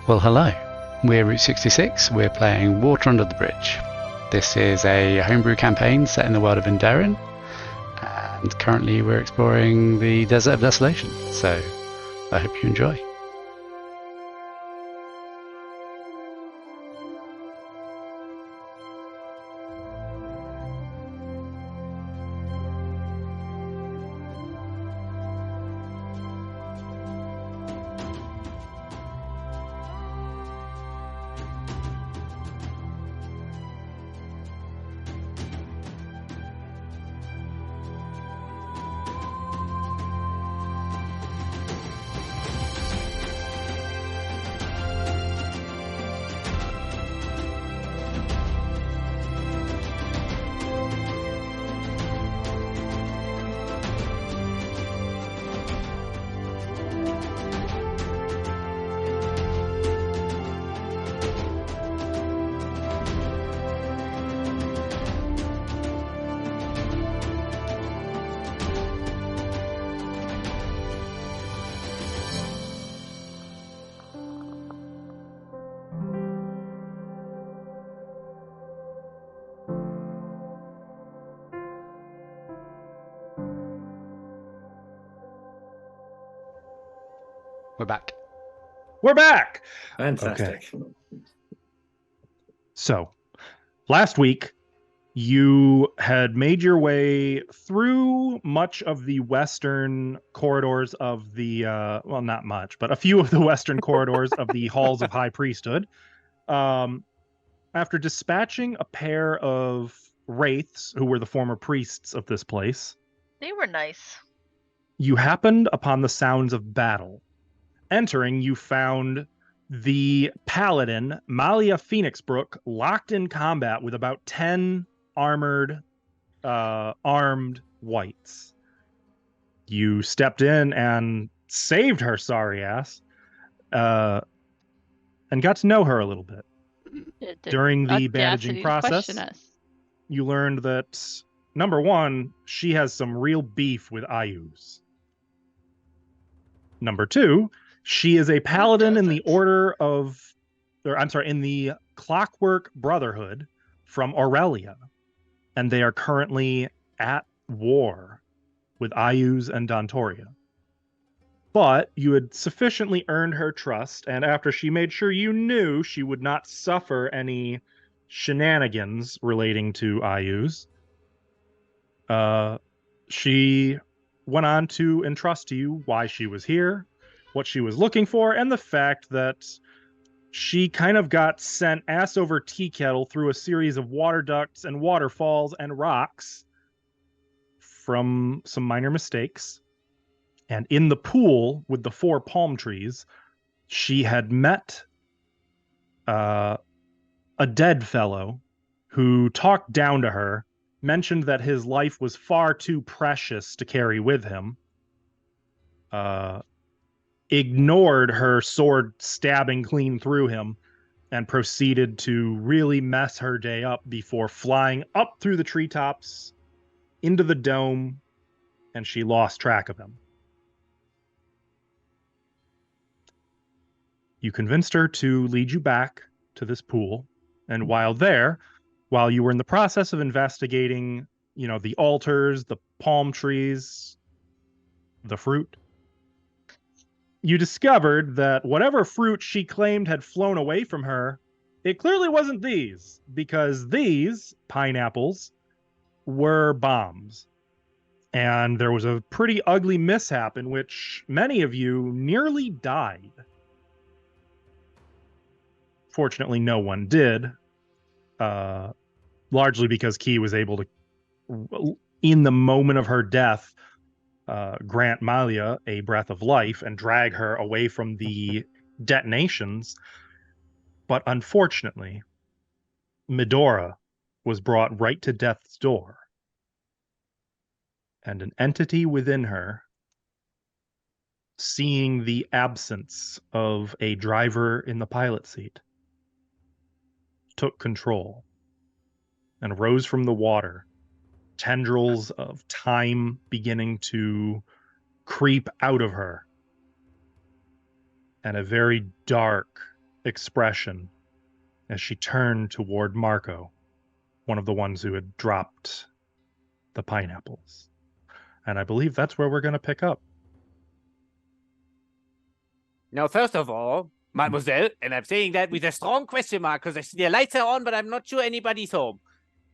Well, hello. We're Route 66. We're playing Water Under the Bridge. This is a homebrew campaign set in the world of Enderin, and currently we're exploring the Desert of Desolation, so I hope you enjoy. We're back. We're back. Fantastic. Okay. So, last week, you had made your way through much of the western corridors of the, well, not much, but a few of the western corridors of the Halls of High Priesthood. After dispatching a pair of wraiths who were the former priests of this place, they were nice. You happened upon the sounds of battle. Entering, you found the paladin, Malia Phoenixbrook, locked in combat with about 10 armed wights. You stepped in and saved her sorry ass, and got to know her a little bit. During the bandaging process, you learned that, number one, she has some real beef with Ayus. Number two, she is a paladin in the in the Clockwork Brotherhood from Aurelia, and they are currently at war with Ayus and Dontoria. But you had sufficiently earned her trust, and after she made sure you knew she would not suffer any shenanigans relating to Ayus, she went on to entrust to you why she was here, what she was looking for, and the fact that she kind of got sent ass over tea kettle through a series of water ducts and waterfalls and rocks from some minor mistakes. And in the pool with the 4 palm trees, she had met a dead fellow who talked down to her, mentioned that his life was far too precious to carry with him, ignored her sword stabbing clean through him, and proceeded to really mess her day up before flying up through the treetops into the dome, and she lost track of him. You convinced her to lead you back to this pool, and while you were in the process of investigating, the altars, the palm trees, the fruit, you discovered that whatever fruit she claimed had flown away from her, it clearly wasn't these, because these pineapples were bombs. And there was a pretty ugly mishap in which many of you nearly died. Fortunately, no one did, largely because Key was able to, in the moment of her death, grant Malia a breath of life and drag her away from the detonations. But unfortunately, Medora was brought right to death's door. And an entity within her, seeing the absence of a driver in the pilot seat, took control and rose from the water, tendrils of time beginning to creep out of her, and a very dark, expression as she turned toward Marco, one of the ones who had dropped the pineapples. And I believe that's where we're going to pick up. Now, first of all, mademoiselle, and I'm saying that with a strong question mark because I see the lights are on, but I'm not sure anybody's home.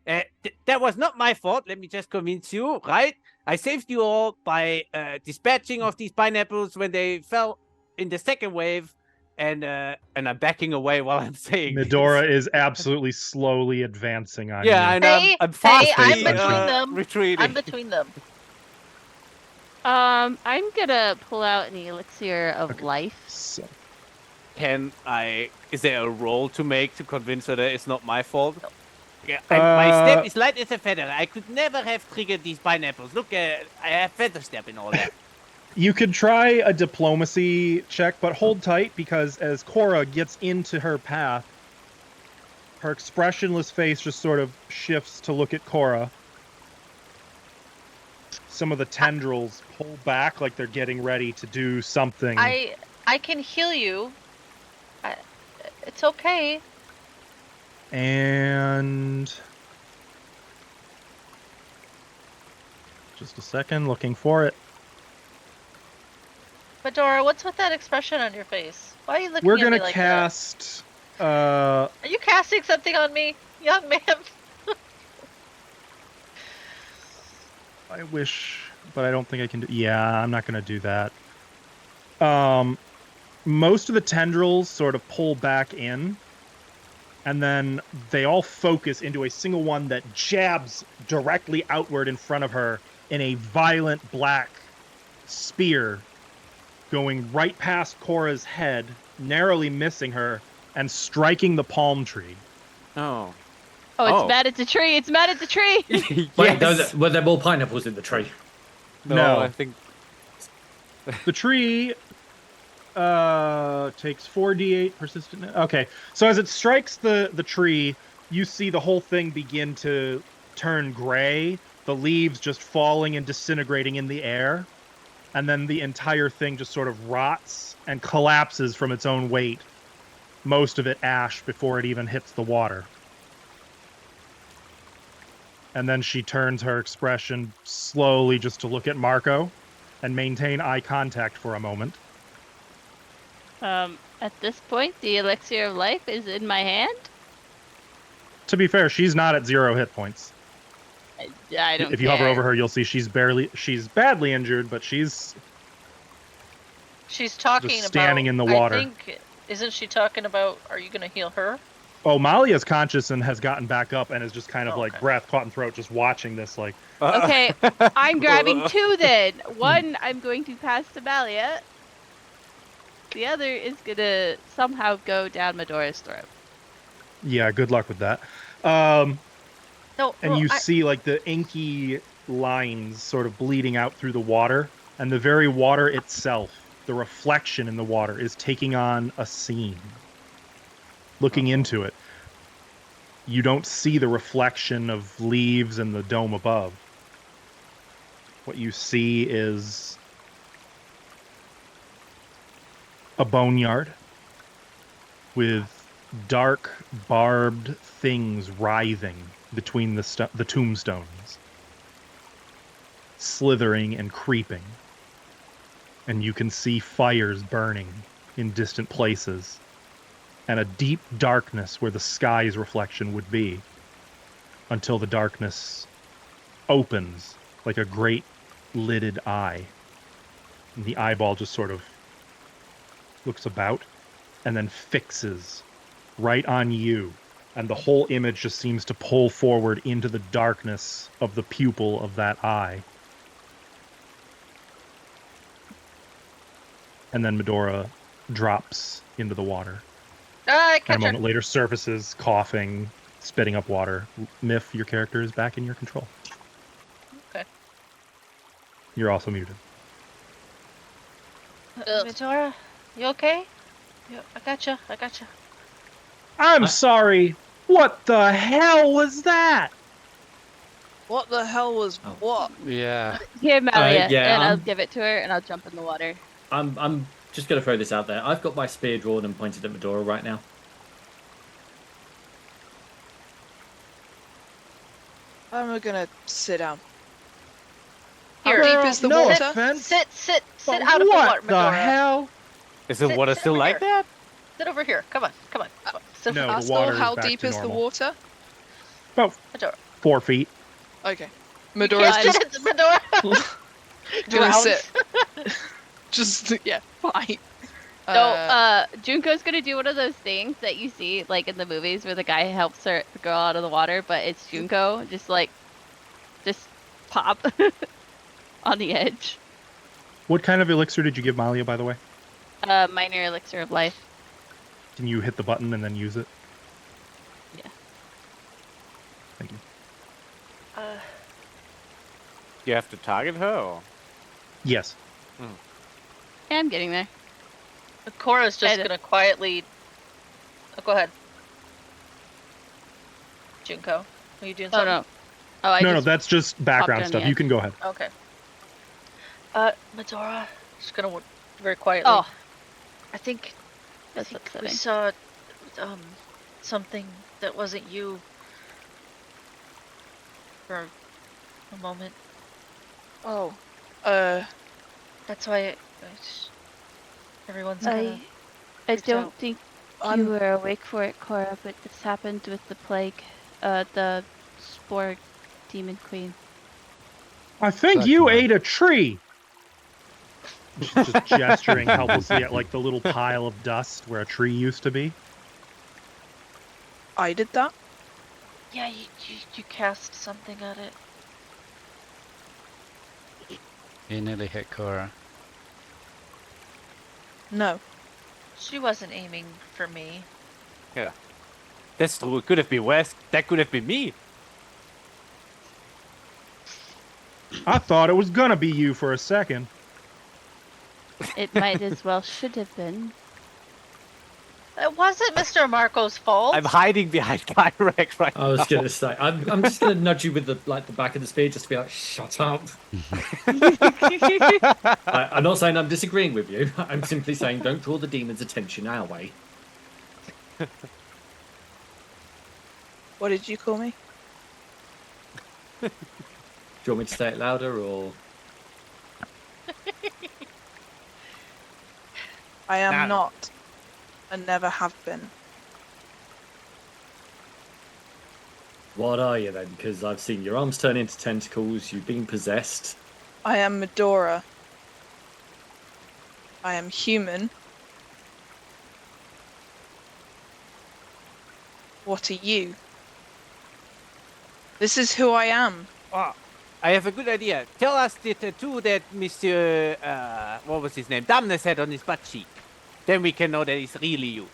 That was not my fault. Let me just convince you, right? I saved you all by dispatching of these pineapples when they fell in the second wave, and I'm backing away while I'm saying Medora this. is absolutely slowly advancing on Yeah, you. and I'm fast I'm between them. retreating. I'm between them. I'm gonna pull out an elixir of life. So, Is there a roll to make to convince her that it's not my fault? Yeah, my step is light as a feather. I could never have triggered these pineapples. Look, I have feather step and all that. you could try a diplomacy check, but hold tight because as Cora gets into her path, her expressionless face just sort of shifts to look at Cora. Some of the tendrils pull back like they're getting ready to do something. I can heal you. It's okay. And just a second, looking for it. Medora, what's with that expression on your face? Why are you looking We're at me gonna like cast. Are you casting something on me, young man? I wish, but I don't think I can do. Yeah, I'm not gonna do that. Most of the tendrils sort of pull back in, and then they all focus into a single one that jabs directly outward in front of her in a violent black spear, going right past Cora's head, narrowly missing her, and striking the palm tree. Oh. Oh, it's mad at the tree. It's mad at the tree. Yes. Were there more pineapples in the tree? No. I think The tree takes 4d8 persistent. Okay, so as it strikes the tree, you see the whole thing begin to turn gray, the leaves just falling and disintegrating in the air, and then the entire thing just sort of rots and collapses from its own weight, most of it ash before it even hits the water. And then she turns her expression slowly just to look at Marco and maintain eye contact for a moment. At this point, the elixir of life is in my hand. To be fair, she's not at 0 hit points. I don't If you hover over her, you'll see she's badly injured, but she's talking just standing in the water. I think, isn't she talking about, are you going to heal her? Oh, Malia's conscious and has gotten back up and is just kind of like okay. breath caught in throat, just watching this. Like, Okay, I'm grabbing 2 then. One, I'm going to pass to Malia. The other is gonna somehow go down Medora's throat. yeah, good luck with that. No, And you see like the inky lines sort of bleeding out through the water, and the very water itself, the reflection in the water, is taking on a scene. Looking into it, you don't see the reflection of leaves and the dome above. What you see is a boneyard with dark, barbed things writhing between the tombstones, slithering and creeping. And you can see fires burning in distant places, and a deep darkness where the sky's reflection would be, until the darkness opens like a great lidded eye. And the eyeball just sort of looks about and then fixes right on you, and the whole image just seems to pull forward into the darkness of the pupil of that eye. And then Medora drops into the water. I And a catch her. moment later surfaces, coughing, spitting up water. Miff, your character is back in your control. Okay. You're also muted. Medora, you okay? I gotcha. I'm sorry. What the hell was that? What the hell was what? Yeah. Here, Malia, yeah, and I'll give it to her, and I'll jump in the water. I'm just going to throw this out there. I've got my spear drawn and pointed at Medora right now. I'm gonna sit down. Here. How deep is the no water? offense, Sit but out of the water, what the Medora. hell? Is the Sit- water sit still over like here. that? Sit over here. Come on. Sit No, over the Asshole, water is how back deep to is the normal. water? About Medora. 4 feet. Okay. You Medora's can't just sit in Medora. gonna Drowns. sit. Just yeah, fine. So, Junko's gonna do one of those things that you see, like in the movies, where the guy helps the girl out of the water, but it's Junko, just pop on the edge. What kind of elixir did you give Malia, by the way? Minor elixir of life. Can you hit the button and then use it? Yeah. Thank you. You have to target her, or? Yes. Yeah, I'm getting there. Cora's just I- gonna quietly. Oh, go ahead. Junko, are you doing Oh something? no. Oh, I No, just that's just background on stuff. the You edge. can go ahead. Okay. Medora, just gonna very quietly. Oh, I think that's we upsetting. saw something that wasn't you for a moment. Oh. That's why everyone's kind of. I freaked don't out. think I'm- you were awake for it, Cora, but this happened with the plague, the spore demon queen. I think Suck you my- ate a tree. She's just gesturing helplessly at like the little pile of dust where a tree used to be. I did that? Yeah, you cast something at it. You nearly hit Cora. No. She wasn't aiming for me. That's true. It could have been West. That could have been me. I thought it was gonna be you for a second. It might as well should have been. It wasn't Mr. Marco's fault. I'm hiding behind Kyrex right I was now. going to say, I'm just going to nudge you with the back of the spear just to be like, shut up. I'm not saying I'm disagreeing with you. I'm simply saying don't draw the demon's attention our way. What did you call me? Do you want me to say it louder or? I am Nah. not. And never have been. What are you then? Because I've seen your arms turn into tentacles, you've been possessed. I am Medora. I am human. What are you? This is who I am. Oh, I have a good idea. Tell us the tattoo that Monsieur, what was his name? Damnus had on his butt cheek. Then we can know that it's really you.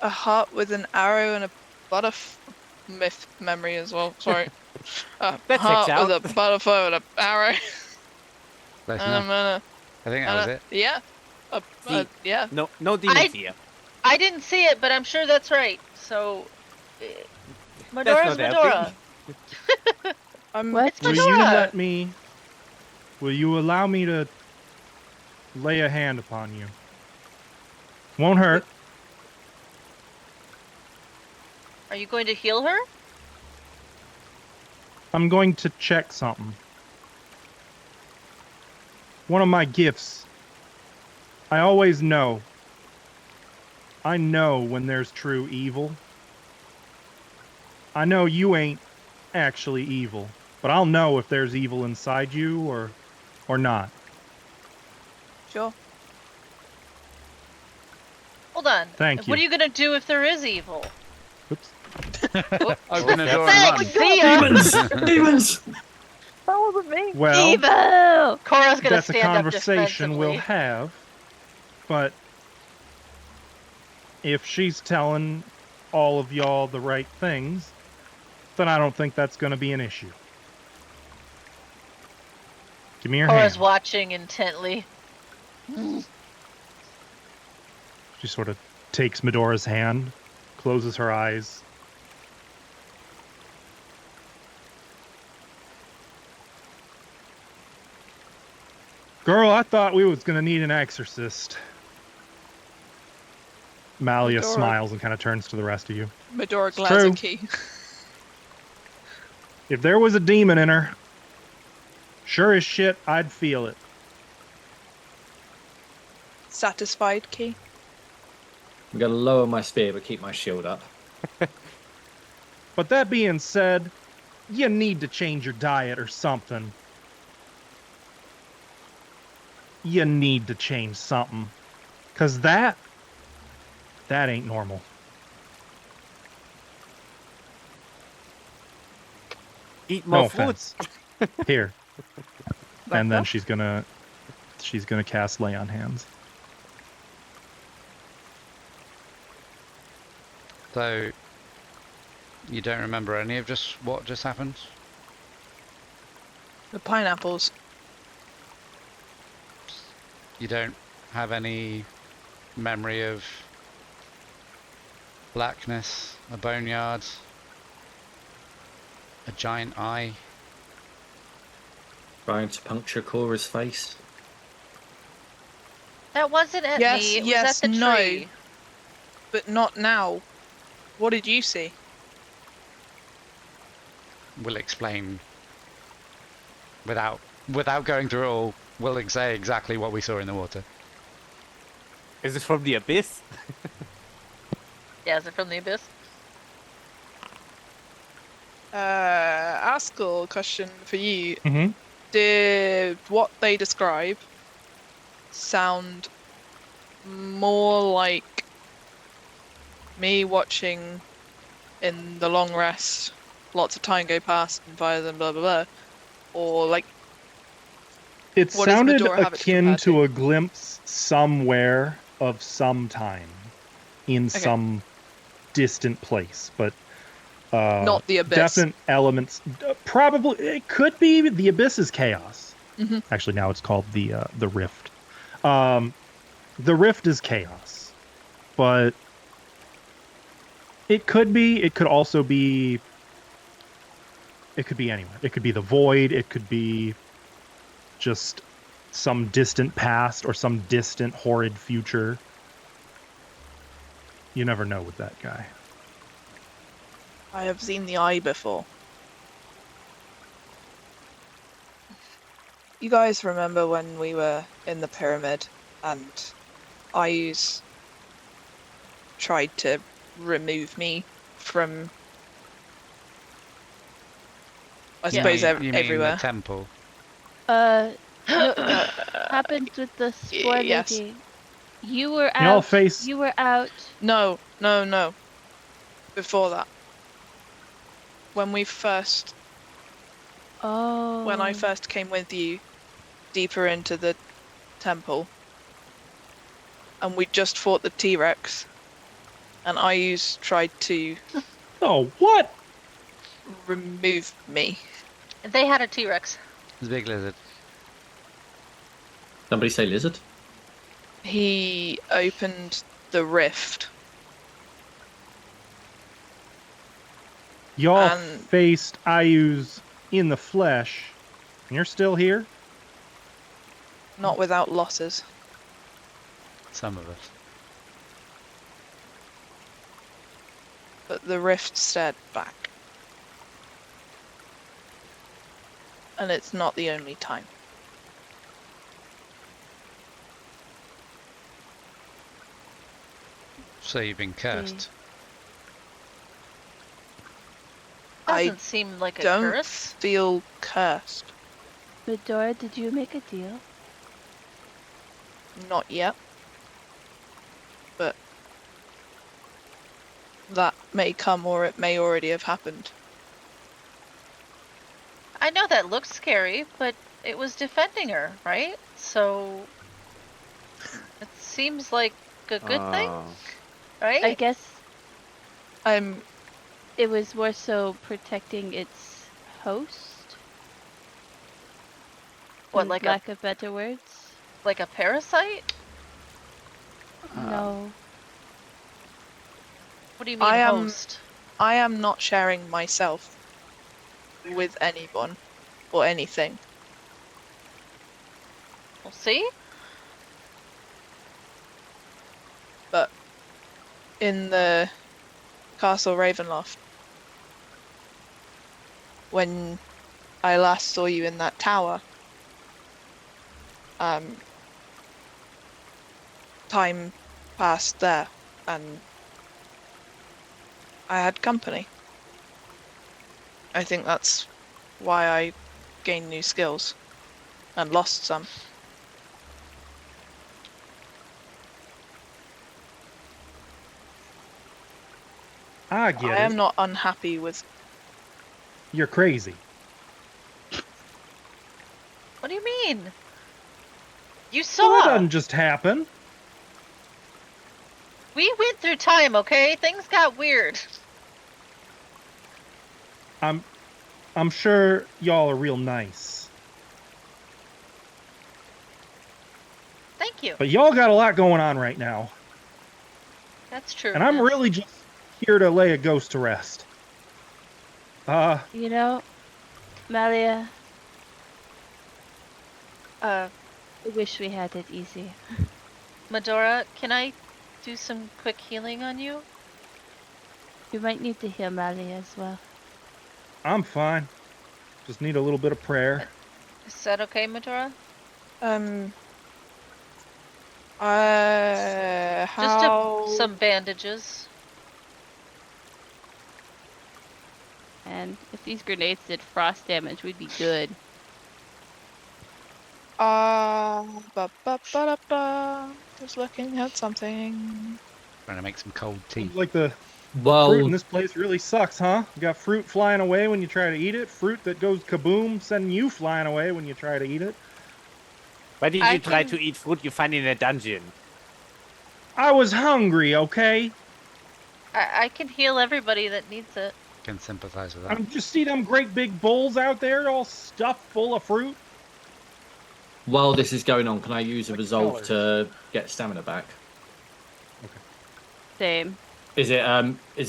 A heart with an arrow and a myth memory as well. Sorry. A That heart checks with a butterfly and an arrow. Close And enough. I'm gonna. I think that was it. Yeah. See. Yeah. No demons I- here. I didn't see it, but I'm sure that's right. So, Medora's not Medora. I'm. What? It's Will you Medora. let me? Will you allow me to lay a hand upon you? Won't hurt. Are you going to heal her? I'm going to check something. One of my gifts. I always know. I know when there's true evil. I know you ain't actually evil, but I'll know if there's evil inside you or not. Sure. Hold on. Thank you. What are you gonna do if there is evil? Oops. Open the door Thanks, and run. see ya. Demons! Demons! That wasn't me. Well, Evil! Cora's gonna that's a stand up conversation we'll defensively. have. But if she's telling all of y'all the right things, then I don't think that's going to be an issue. Give me your Cora's hand. watching intently. She sort of takes Medora's hand, closes her eyes. Girl, I thought we was gonna need an exorcist. Malia Medora. smiles and kind of turns to the rest of you. Medora It's glares true. at Key. If there was a demon in her, sure as shit, I'd feel it. Satisfied, Key? I'm going to lower my spear but keep my shield up. But that being said, you need to change your diet or something. You need to change something. Because that ain't normal. Eat No more food. offense. Here. And then she's gonna cast Lay on Hands. So, you don't remember any of what just happened? The pineapples. You don't have any memory of blackness, a boneyard, a giant eye? Trying to puncture Cora's face. That wasn't at Yes, me. It yes, was at the no. tree. But not now. What did you see? We'll explain without going through it all. We'll say exactly what we saw in the water. Is it from the abyss? Yeah, is it from the abyss? Askell, question for you. Mm-hmm. Did what they describe sound more like me watching in the long rest, lots of time go past and fires and blah blah blah, or like It What does sounded Medora have it akin compared to to? a glimpse somewhere of some time in some distant place, but not the abyss? definite elements. Probably it could be the abyss is chaos. Mhm. Actually, now it's called the rift. The rift is chaos, but it could be. It could also be. It could be anywhere. It could be the void. It could be just some distant past or some distant horrid future. You never know with that guy. I have seen the eye before. You guys remember when we were in the pyramid and Ayus tried to remove me from, I suppose, You mean everywhere? the temple? No, happened with the spore Yes. lady. You were out. Y'all face. You were out. No. Before that. When we first, Oh. when I first came with you deeper into the temple, and we just fought the T-Rex, and Ayus tried to Oh, what? remove me. They had a T-Rex. It's a big lizard. Somebody say lizard? He opened the rift. Y'all And- faced Ayus in the flesh, and you're still here? Not without losses. Some of us. But the rift stared back. And it's not the only time. So you've been cursed. I Doesn't seem like a don't curse. feel cursed. Medora, did you make a deal? Not yet. But that may come, or it may already have happened. I know that looks scary, but it was defending her, right? So it seems like a good thing, Oh. right? I guess I'm it was more so protecting its host. What, in like lack of better words? a parasite? No. What do you mean I am- host? I am not sharing myself with anyone or anything. We'll see. But in the Castle Ravenloft, when I last saw you in that tower, time passed there, and I had company. I think that's why I gained new skills and lost some. I get I it. am not unhappy with. You're crazy. What do you mean? You Well, that saw. doesn't just happen. We went through time, okay? Things got weird. I'm sure y'all are real nice. Thank you. But y'all got a lot going on right now. That's true. And I'm Vince. really just here to lay a ghost to rest. You know, Malia, Uh, I wish we had it easy. Medora, can I do some quick healing on you? You might need to heal Malia as well. I'm fine. Just need a little bit of prayer. Is that okay, Medora? How? Some bandages. And if these grenades did frost damage, we'd be good. Just looking at something. Trying to make some cold tea. Seems like the fruit Well, in this place really sucks, huh? You got fruit flying away when you try to eat it, fruit that goes kaboom, sending you flying away when you try to eat it. Why did I you try can- to eat fruit you find in a dungeon? I was hungry, okay? I can heal everybody that needs it. Can sympathize with that. I'm just see them great big bowls out there all stuffed full of fruit. while this is going on, can I use a Like resolve colors. to get stamina back? Same. Is it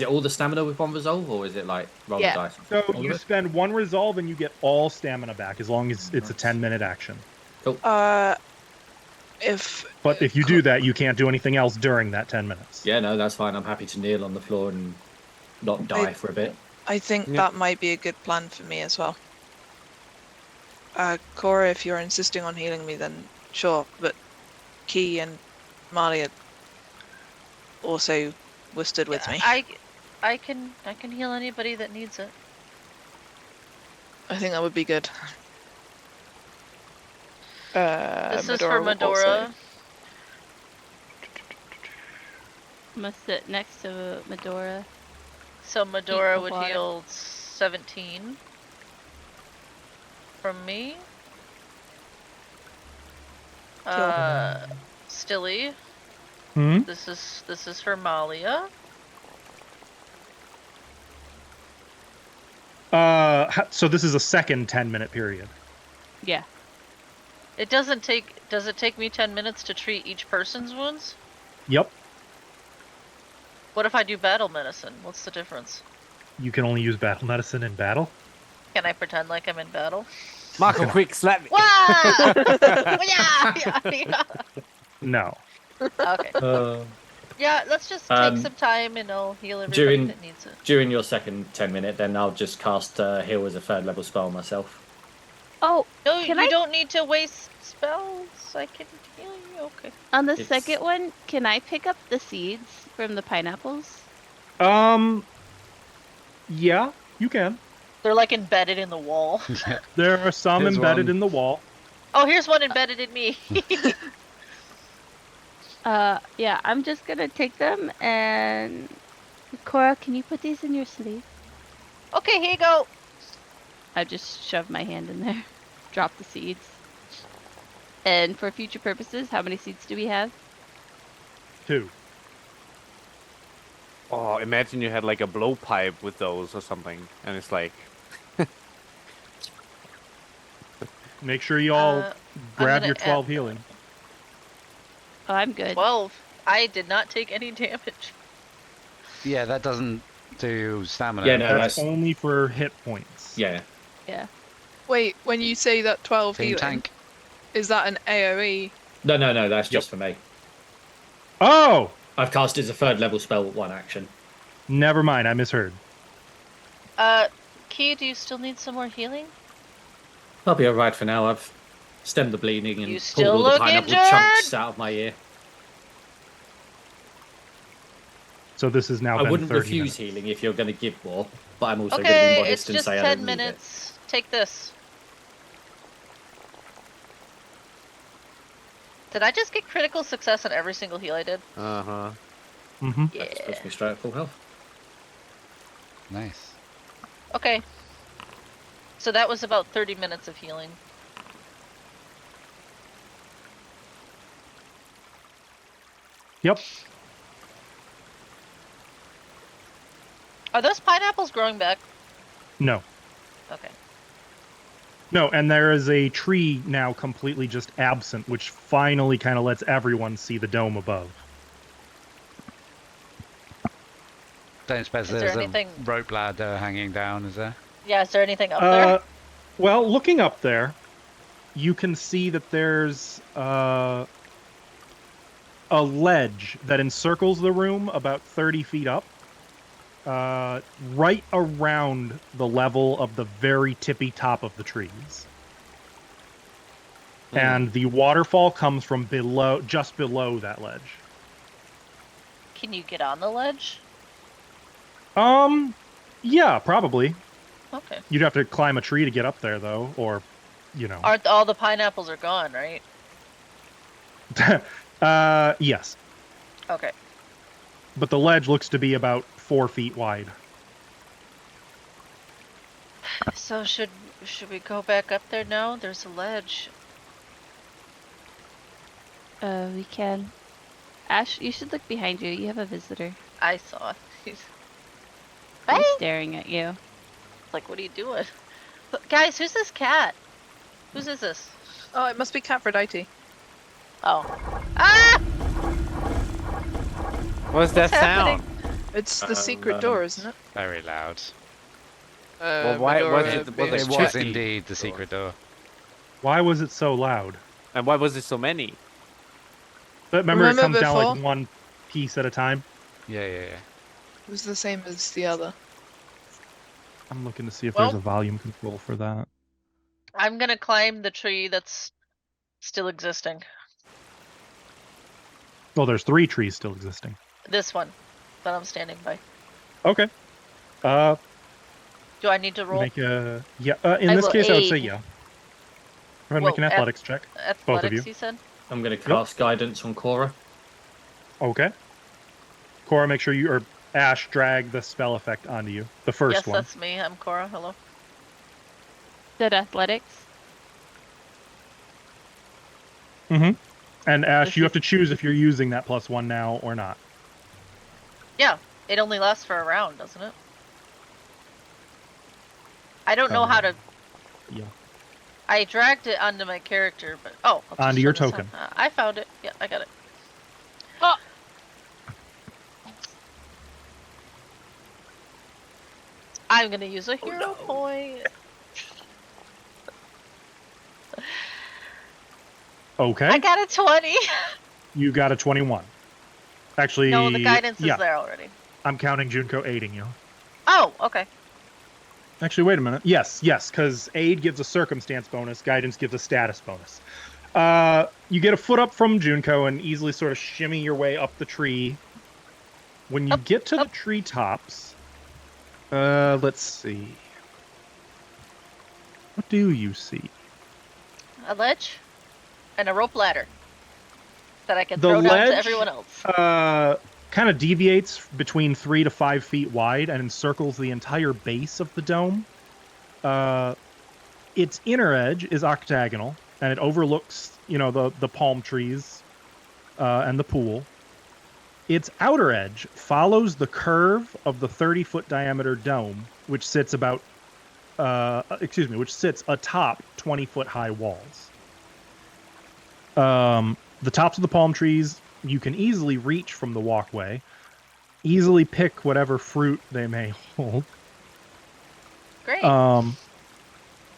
all the stamina with one resolve, or is it like roll Yeah. the dice? So All of you it? spend one resolve and you get all stamina back as long as it's a 10-minute action. But if you do that, you can't do anything else during that 10 minutes. Yeah, no, that's fine. I'm happy to kneel on the floor and not die for a bit. I think Yeah. that might be a good plan for me as well. Cora, if you're insisting on healing me, then sure. But Key and Malia also were stood with me. I can heal anybody that needs it. I think that would be good. This is Medora for will also- Medora. I'm gonna sit next to Medora. So Medora the would water. heal 17 from me. Stilly. Hmm? This is for Malia. So this is a second 10-minute period. Yeah. Does it take me 10 minutes to treat each person's wounds? Yep. What if I do battle medicine? What's the difference? You can only use battle medicine in battle. Can I pretend like I'm in battle? Marco, quick, slap me. Wah! yeah. No. Okay. Yeah, let's just take some time and I'll heal everybody during- that needs it. During your second 10-minute, then I'll just cast heal as a 3rd level spell myself. Oh, No, Can you I- don't need to waste spells. I can heal you. Okay. on the It's- second one, can I pick up the seeds from the pineapples? Yeah, you can. They're like embedded in the wall. There are some Here's embedded one. in the wall. Oh, here's one embedded in me. Yeah, I'm just gonna take them and Cora, can you put these in your sleeve? Okay, here you go. I just shove my hand in there, drop the seeds. And for future purposes, how many seeds do we have? 2. Oh, imagine you had like a blowpipe with those or something, and it's like, Make sure you all I'm grab gonna your 12 add- healing. Oh, I'm good. 12. I did not take any damage. Yeah, that doesn't do stamina. Yeah, no, That's that's- only for hit points. Yeah. Yeah. Wait, when you say that 12 Team healing, tank. Is that an AoE? No, that's just for me. Oh! I've cast it as a 3rd level spell with 1 action. Never mind, I misheard. Key, do you still need some more healing? I'll be alright for now. I've stemmed the bleeding and You pulled still all the look pineapple injured? chunks out of my ear. So this is now I been wouldn't 30 refuse minutes. healing if you're going to give more, but I'm also going to be Okay, modest it's and just say I 10 don't need it. minutes. Take this. Did I just get critical success on every single heal I did? Uh-huh. Mm-hmm. Yeah. That puts me straight at full health. Nice. Okay. So that was about 30 minutes of healing. Yep. Are those pineapples growing back? No. Okay. No, and there is a tree now completely just absent, which finally kind of lets everyone see the dome above. Don't suppose Is there there's anything- a rope ladder hanging down, is there? Yeah, is there anything up there? Well, looking up there, you can see that there's a ledge that encircles the room about 30 feet up, right around the level of the very tippy top of the trees. And the waterfall comes from below, just below that ledge. Can you get on the ledge? Yeah, probably. Okay. You'd have to climb a tree to get up there, though, or, you know. Aren't all the pineapples are gone, right? Yes. Okay. But the ledge looks to be about 4 feet wide. So should we go back up there now? There's a ledge. We can. Ash, you should look behind you. You have a visitor. I saw. He's He's Hey! staring at you. like, what are you doing? But guys, who's this cat? Whose is this? Oh, it must be Aphrodite. Oh. Ah! What's that happening? sound? It's the secret door, isn't it? Very loud. Well, why was Medora it- was being it It was was tricky. indeed the secret door. Why was it so loud? And why was it so many? But remember, it Remember comes down like before? one piece at a time. Yeah. It was the same as the other. I'm looking to see if Well- there's a volume control for that. I'm gonna climb the tree that's still existing. Well, there's 3 trees still existing. This one that I'm standing by. Okay. Do I need to roll Make a in I this will case, I would say aid. yeah. Go ahead and make an Well, athletics check. both of athletics? you. He said. I'm going to cast guidance on Cora. Okay. Cora, make sure you or Ash drag the spell effect onto you. The first Yes, one. that's me. I'm Cora. Hello. Did athletics? Mm-hmm. And Ash, This you is- have to choose if you're using that +1 now or not. Yeah, it only lasts for a round, doesn't it? I don't know how to. Yeah. I dragged it onto my character, but I'll just Onto your turn this token. on. I found it. Yeah, I got it. Oh. I'm gonna use a hero point. Okay. I got a 20. You got a 21. Actually, No, the guidance yeah, is there already. I'm counting Junko aiding you. Oh, okay. Actually, wait a minute. Yes, because aid gives a circumstance bonus, guidance gives a status bonus. You get a foot up from Junko and easily sort of shimmy your way up the tree. When you Up, get to the up. treetops, let's see. What do you see? A ledge and a rope ladder that I can The throw down ledge, to everyone else. Kind of deviates between 3 to 5 feet wide and encircles the entire base of the dome. Its inner edge is octagonal, and it overlooks, the palm trees and the pool. Its outer edge follows the curve of the 30-foot diameter dome, which sits atop 20-foot high walls. The tops of the palm trees you can easily reach from the walkway, easily pick whatever fruit they may hold. Great.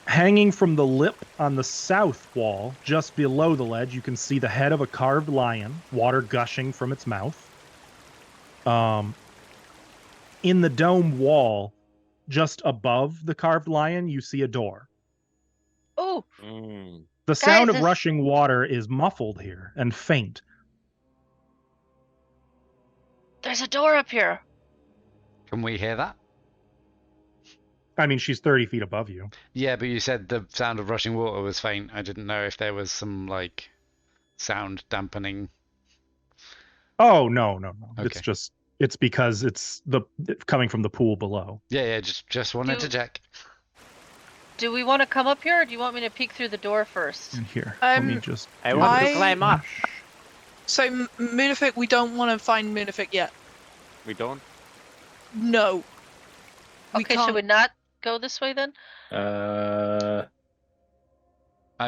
Hanging from the lip on the south wall, just below the ledge, you can see the head of a carved lion, water gushing from its mouth. In the dome wall, just above the carved lion, you see a door. Oh, The sound of this- rushing water is muffled here and faint. there's a door up here. Can we hear that? I mean, she's 30 feet above you. Yeah, but you said the sound of rushing water was faint. I didn't know if there was some like sound dampening. Oh, no. Okay. It's because it's coming from the pool below. Yeah, just wanted to check. Do we want to come up here, or do you want me to peek through the door first? In here. Let me just. I do want to this. climb up. So Munific, we don't want to find Munific yet. We don't. No. We Okay, can't. should we not go this way then? I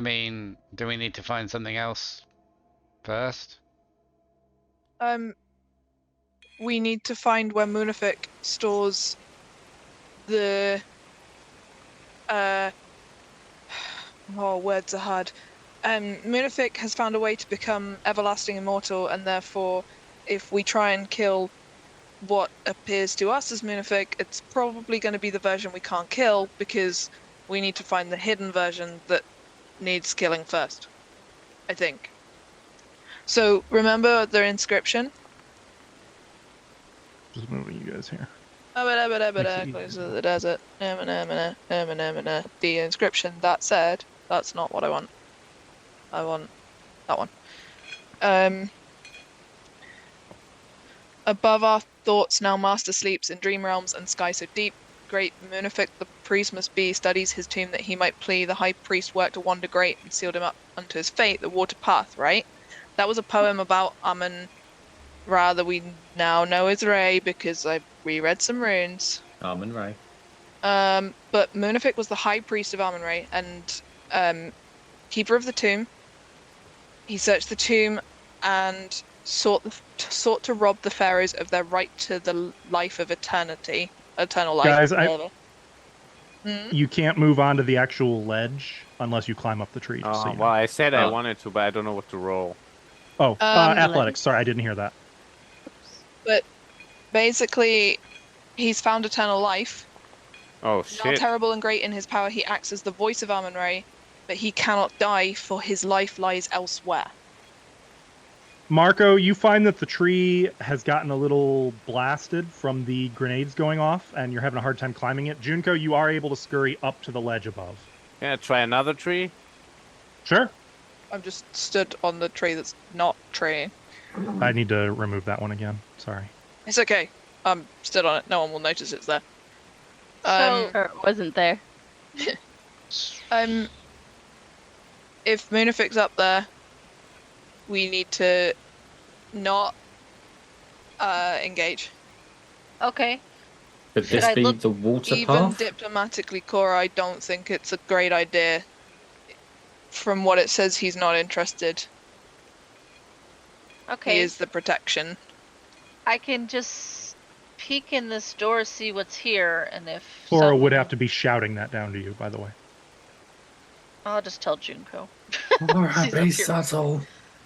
mean, do we need to find something else first? We need to find where Munific stores the words are hard. Munific has found a way to become everlasting immortal, and therefore if we try and kill what appears to us as Munific, it's probably going to be the version we can't kill, because we need to find the hidden version that needs killing first, I think. So remember the inscription? Just moving you guys here. Close to the desert. The inscription that said, that's not what I want. I want that one. Above our thoughts now master sleeps in dream realms and sky so deep. Great Munific the priest must be, studies his tomb that he might plea. The high priest worked a wonder great and sealed him up unto his fate, the water path, right? That was a poem about Amun Ra that we now know as Ray, because I reread some runes. Amun Ray. But Munific was the high priest of Amun Ra and keeper of the tomb. He searched the tomb and sought to rob the pharaohs of their right to the life of eternal life. Guys, You you can't move onto the actual ledge unless you climb up the tree. Just so you know. Well, I said I Oh. wanted to, but I don't know what to roll. Oh, athletics. Sorry, I didn't hear that. But basically, he's found eternal life. Oh Now shit! terrible and great in his power, he acts as the voice of Amun Ra, but he cannot die, for his life lies elsewhere. Marco, you find that the tree has gotten a little blasted from the grenades going off, and you're having a hard time climbing it. Junko, you are able to scurry up to the ledge above. Can I try another tree? Sure. I'm just stood on the tree that's not tree. I need to remove that one again. Sorry. It's okay. I'm stood on it. No one will notice it's there. So- Or it wasn't there. If Munific's up there, we need to not engage. Okay. Could Should this I be look- the water Even path? diplomatically, Cora, I don't think it's a great idea. From what it says, he's not interested. Okay. He is the protection. I can just peek in this door, see what's here, and if Flora would something- have to be shouting that down to you, by the way. I'll just tell Junko. Or She's up be here. subtle.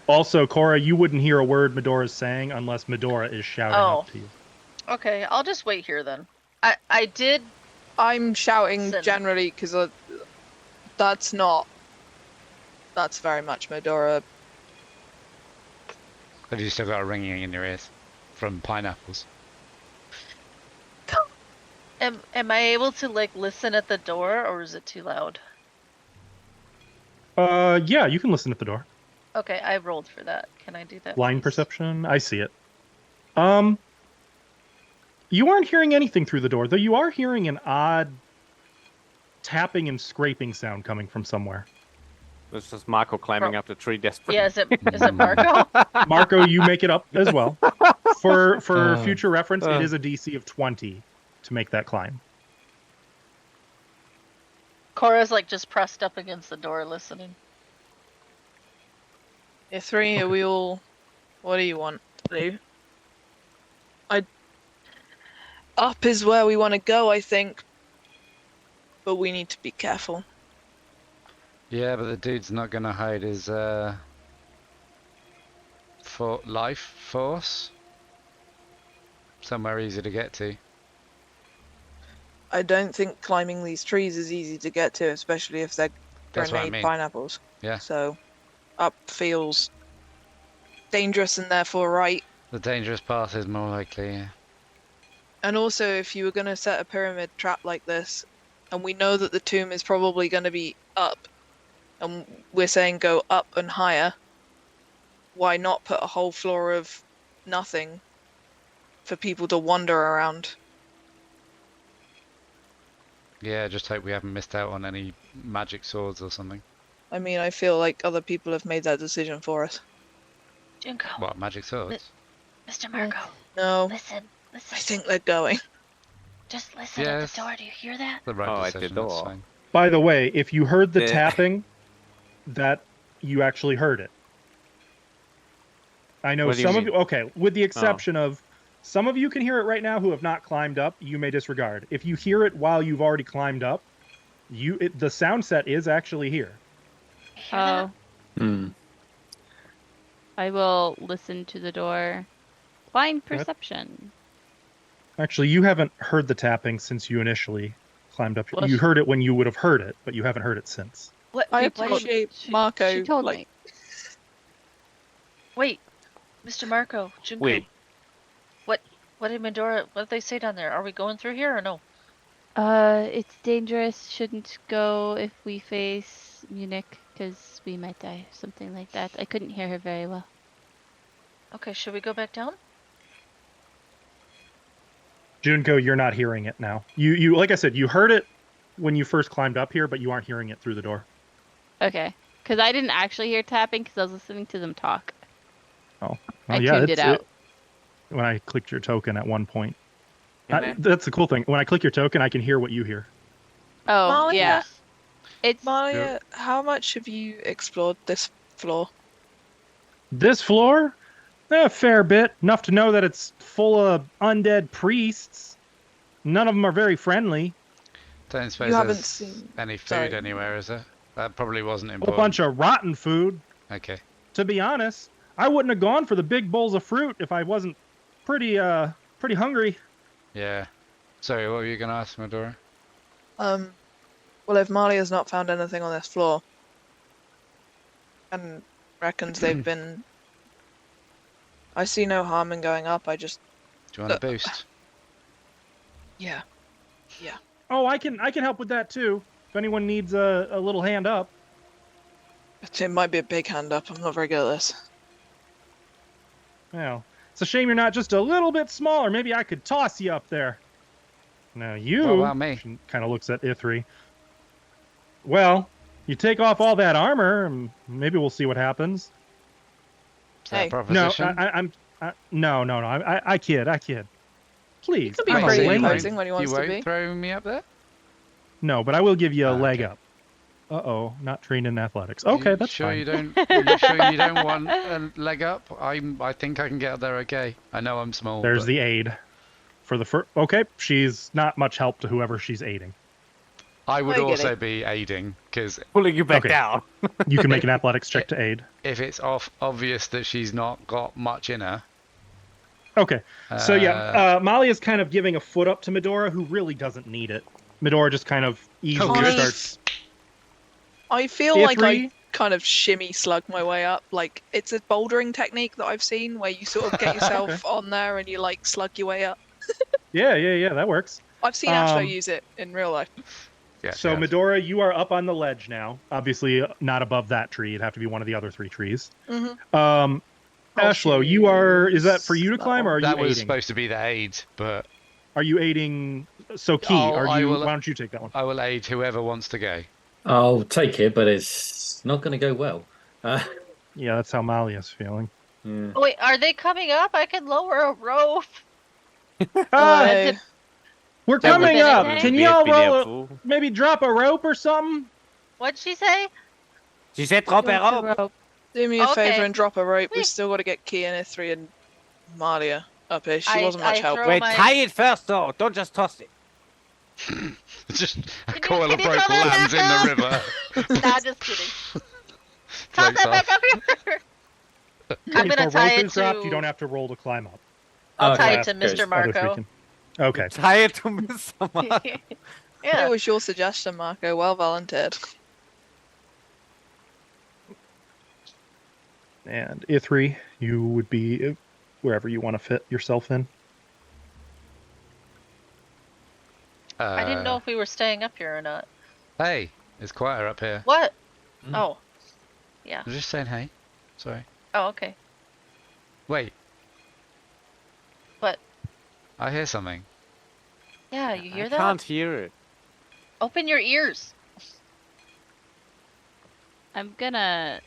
Also, Cora, you wouldn't hear a word Medora's saying unless Medora is shouting Oh. up to you. Okay, I'll just wait here then. I did. I'm shouting Listen. generally because that's very much Medora. Have you still got a ringing in your ears from pineapples? Am I able to like listen at the door, or is it too loud? Yeah, you can listen at the door. Okay, I rolled for that. Can I do that? Line please? perception, I see it. You aren't hearing anything through the door, though you are hearing an odd tapping and scraping sound coming from somewhere. This is Marco climbing up the tree desperately. Yeah, is it Marco? Marco, you make it up as well. For Oh. future reference, it is a DC of 20 to make that climb. Cora's like just pressed up against the door listening. Yeah, three. Are we all? What do you want to do? Up is where we want to go, I think. But we need to be careful. Yeah, but the dude's not going to hide his for life force somewhere easy to get to. I don't think climbing these trees is easy to get to, especially if they're That's what I grenade mean. pineapples. Yeah. So up feels dangerous and therefore right. The dangerous path is more likely. Yeah. And also, if you were going to set a pyramid trap like this, and we know that the tomb is probably going to be up, and we're saying go up and higher, why not put a whole floor of nothing for people to wander around? Yeah, just hope we haven't missed out on any magic swords or something. I mean, I feel like other people have made that decision for us. Junko, What, magic swords? Mr. Marco, No, listen. I think they're going. Just listen Yes. at the door. Do you hear that? The right Oh, at the decision, that's door. fine. By the way, if you heard the Yeah. tapping, that you actually heard it. I know What do you some of mean? you. Okay, with the exception of some of you can hear it right now who have not climbed up. You may disregard. If you hear it while you've already climbed up, the sound set is actually here. You hear that? Oh, I will listen to the door. Blind perception. Actually, you haven't heard the tapping since you initially climbed up. Well, You she- heard it when you would have heard it, but you haven't heard it since. What? I Wait, appreciate She Marco. told like, me. wait, Mr. Marco, Junko. Wait. What did Medora? What did they say down there? Are we going through here or no? It's dangerous. Shouldn't go if we face Munich, because we might die. Something like that. I couldn't hear her very well. Okay, should we go back down? Junko, you're not hearing it now. You like I said, you heard it when you first climbed up here, but you aren't hearing it through the door. Okay, because I didn't actually hear tapping because I was listening to them talk. Well, I yeah, tuned it out. when I clicked your token at one point. And then- That's the cool thing. When I click your token, I can hear what you hear. Oh, Malia, yeah. It's Malia, how much have you explored this floor? This floor, a fair bit. Enough to know that it's full of undead priests. None of them are very friendly. Don't suppose You haven't there's seen- any food sorry. anywhere, is there? That probably wasn't A important. bunch of rotten food. Okay. To be honest, I wouldn't have gone for the big bowls of fruit if I wasn't pretty hungry. Yeah. Sorry, what were you going to ask, Medora? Well, if Malia's not found anything on this floor, and reckons they've been, I see no harm in going up. I just, Do you want a boost? yeah. Oh, I can help with that too. If anyone needs a little hand up. It might be a big hand up. I'm not very good at this. Well, it's a shame you're not just a little bit smaller. Maybe I could toss you up there. Now you What about me? kind of looks at Ithri. Well, you take off all that armor, and maybe we'll see what happens. Is that Hey. a proposition? No, I kid. Please, could be I'm a crazy layman. imposing when he wants you to won't be. throw me up there? No, but I will give you a Ah, leg okay. up. Uh-oh, not trained in athletics. Okay, You that's sure fine. you don't? You sure you don't want a leg up? I think I can get up there. Okay. I know I'm small. There's but the aid for the first. Okay, she's not much help to whoever she's aiding. I would I get also it. be aiding because Pulling you back Okay. down. You can make an athletics check to aid. if it's obvious that she's not got much in her. Okay, so yeah, Molly is kind of giving a foot up to Medora, who really doesn't need it. Medora just kind of easily I- starts. I feel like I Ithri? kind of shimmy slug my way up. Like, it's a bouldering technique that I've seen where you sort of get yourself on there and you, like, slug your way up. Yeah, that works. I've seen Ashlo Um, use it in real life. Yeah, So yeah. Medora, you are up on the ledge now. Obviously, not above that tree. It'd have to be one of the other 3 trees. Mm-hmm. Ashlo, you are. Is that for you to climb, or are that you was aiding? supposed to be the aid, but Are you aiding? So Key, Oh, are I you? will- Why don't you take that one? I will aid whoever wants to go. I'll take it, but it's not going to go well. Yeah, that's how Malia's feeling. Yeah. Oh, wait, are they coming up? I can lower a rope. Ah, I- we're That coming would up. be Can Be y'all roll? helpful. Maybe drop a rope or something? What'd she say? She said drop her Drop the up. rope. Do me a Okay. favor and drop a rope. We've Wait. still got to get Key and Ithri and Malia up here. She I- wasn't much I help. throw- Wait, my- tie it first though. Don't just toss it. Just a Can coil you of throw rope that lands in back the river. Nah, just kidding. Toss Floats that back off. up here. I'm If gonna a tie rope it is dropped, you don't to. have to roll to climb up. I'll tie Okay, it to good. Mr. Marco. Okay. Tie it to Mr. Mark. Yeah. It was your suggestion, Marco. Well volunteered. And Ithri, you would be wherever you want to fit yourself in. I didn't know if we were staying up here or not. Hey, it's quieter up here. What? Mm. Oh. Yeah. I'm just saying hey. Sorry. Oh, okay. Wait. What? I hear something. Yeah, you hear I that? can't hear it. Open your ears. I'm gonna.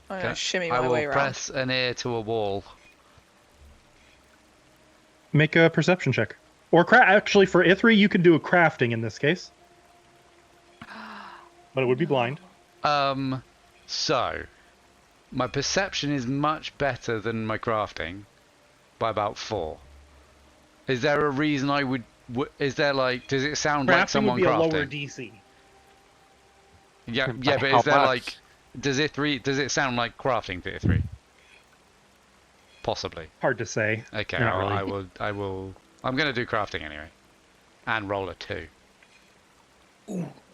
I'm Okay. gonna shimmy I my will way around. press an ear to a wall. Make a perception check. Or actually, for Ithri, you can do a crafting in this case. But it would be blind. So my perception is much better than my crafting by about 4. Is there a reason I would? Is there like? Does it sound like Crafting someone would be crafting? a lower DC. Yeah, By yeah, but how is there much? like? Does it sound like crafting to Ithri? Possibly. Hard to say. Okay, Not really. I'm gonna do crafting anyway, and roll a 2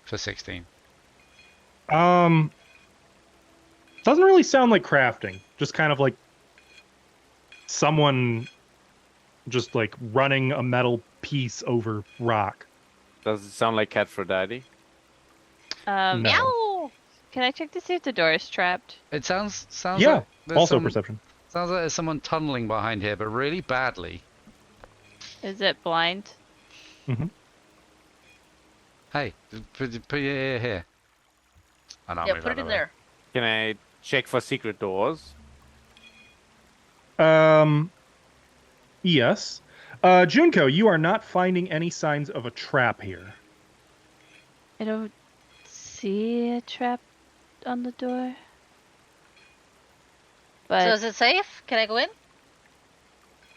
for 16. Doesn't really sound like crafting. Just kind of like someone just like running a metal piece over rock. Does it sound like Catphrodite? No. Meow. Can I check to see if the door is trapped? It sounds Yeah, like there's also some- perception. Sounds like there's someone tunneling behind here, but really badly. Is it blind? Hey, put your ear here. Oh, no, Yeah, move put out it of in the way. there. Can I check for secret doors? Yes. Junko, you are not finding any signs of a trap here. I don't see a trap on the door. But So is it safe? Can I go in?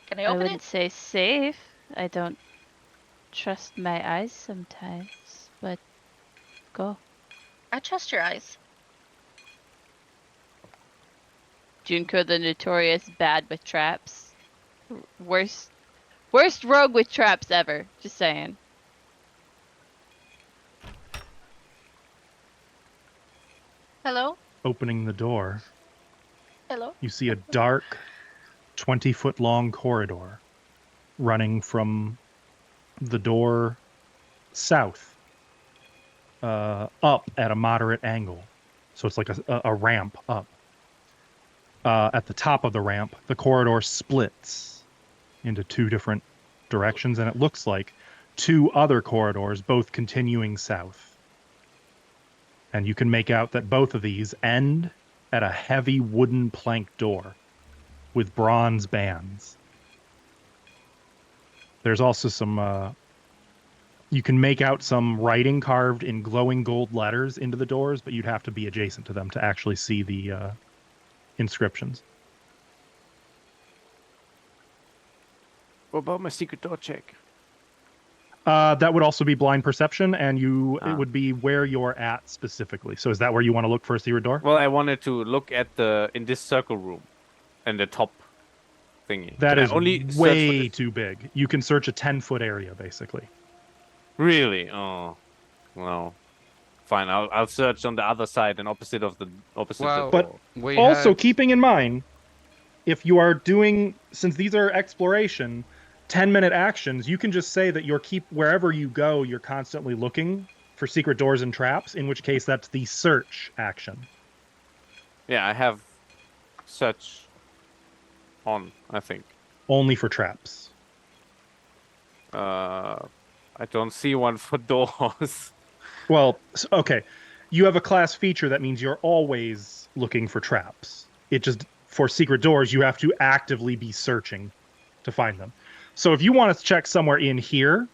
Can I I open wouldn't it? say safe. I don't trust my eyes sometimes. But go. I trust your eyes. Junko the notorious bad with traps. Worst rogue with traps ever. Just saying. Hello? Opening the door, Hello? you see a dark, 20-foot long corridor running from the door south up at a moderate angle. So it's like a ramp up. At the top of the ramp, the corridor splits into 2 different directions, and it looks like 2 other corridors, both continuing south. And you can make out that both of these end at a heavy wooden plank door with bronze bands. There's also some, you can make out some writing carved in glowing gold letters into the doors, but you'd have to be adjacent to them to actually see the inscriptions. What about my secret door check? That would also be blind perception, and it Ah. would be where you're at specifically. So is that where you want to look for a secret door? Well, I wanted to look at in this circle room, in the top thingy. That Can I is only search for way this- too big. You can search a 10-foot area, basically. Really? Oh, well, fine. I'll search on the other side and opposite of the Well, But door. We Also, had- keeping in mind, if you are doing, since these are exploration, 10-minute actions, you can just say that wherever you go, you're constantly looking for secret doors and traps, in which case that's the search action. Yeah, I have search on, I think. Only for traps. I don't see one for doors. Well, okay. You have a class feature that means you're always looking for traps. It just, for secret doors, you have to actively be searching to find them. So if you want to check somewhere in here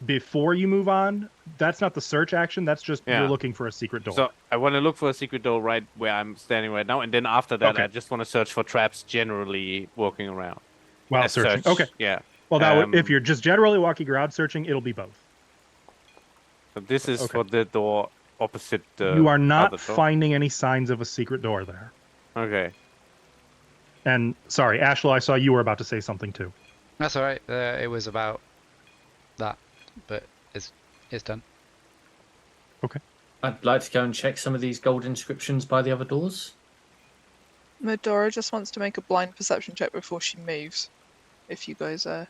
before you move on, that's not the search action. That's just Yeah. you're looking for a secret door. So I want to look for a secret door right where I'm standing right now, and then after that, Okay. I just want to search for traps generally walking around. While As searching. such, Okay. Yeah. Well, that would, if um, you're just generally walking around searching, it'll be both. So this is Okay. for the door opposite the You are not other door. finding any signs of a secret door there. Okay. And sorry, Ashla, I saw you were about to say something too. That's all right. It was about that, but it's done. I'd like to go and check some of these gold inscriptions by the other doors. Medora just wants to make a blind perception check before she moves. If you guys are...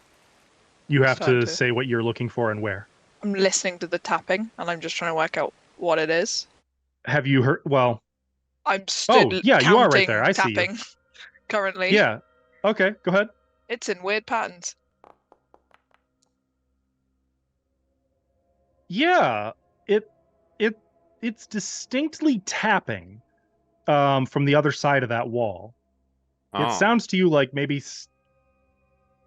You have Start to to- say what you're looking for and where. I'm listening to the tapping, and I'm just trying to work out what it is. Have you heard? Well, I'm stood yeah, you are right counting there. I see you. tapping currently. yeah. Okay, go ahead. It's in weird patterns. Yeah, it's distinctly tapping from the other side of that wall. Oh. It sounds to you like maybe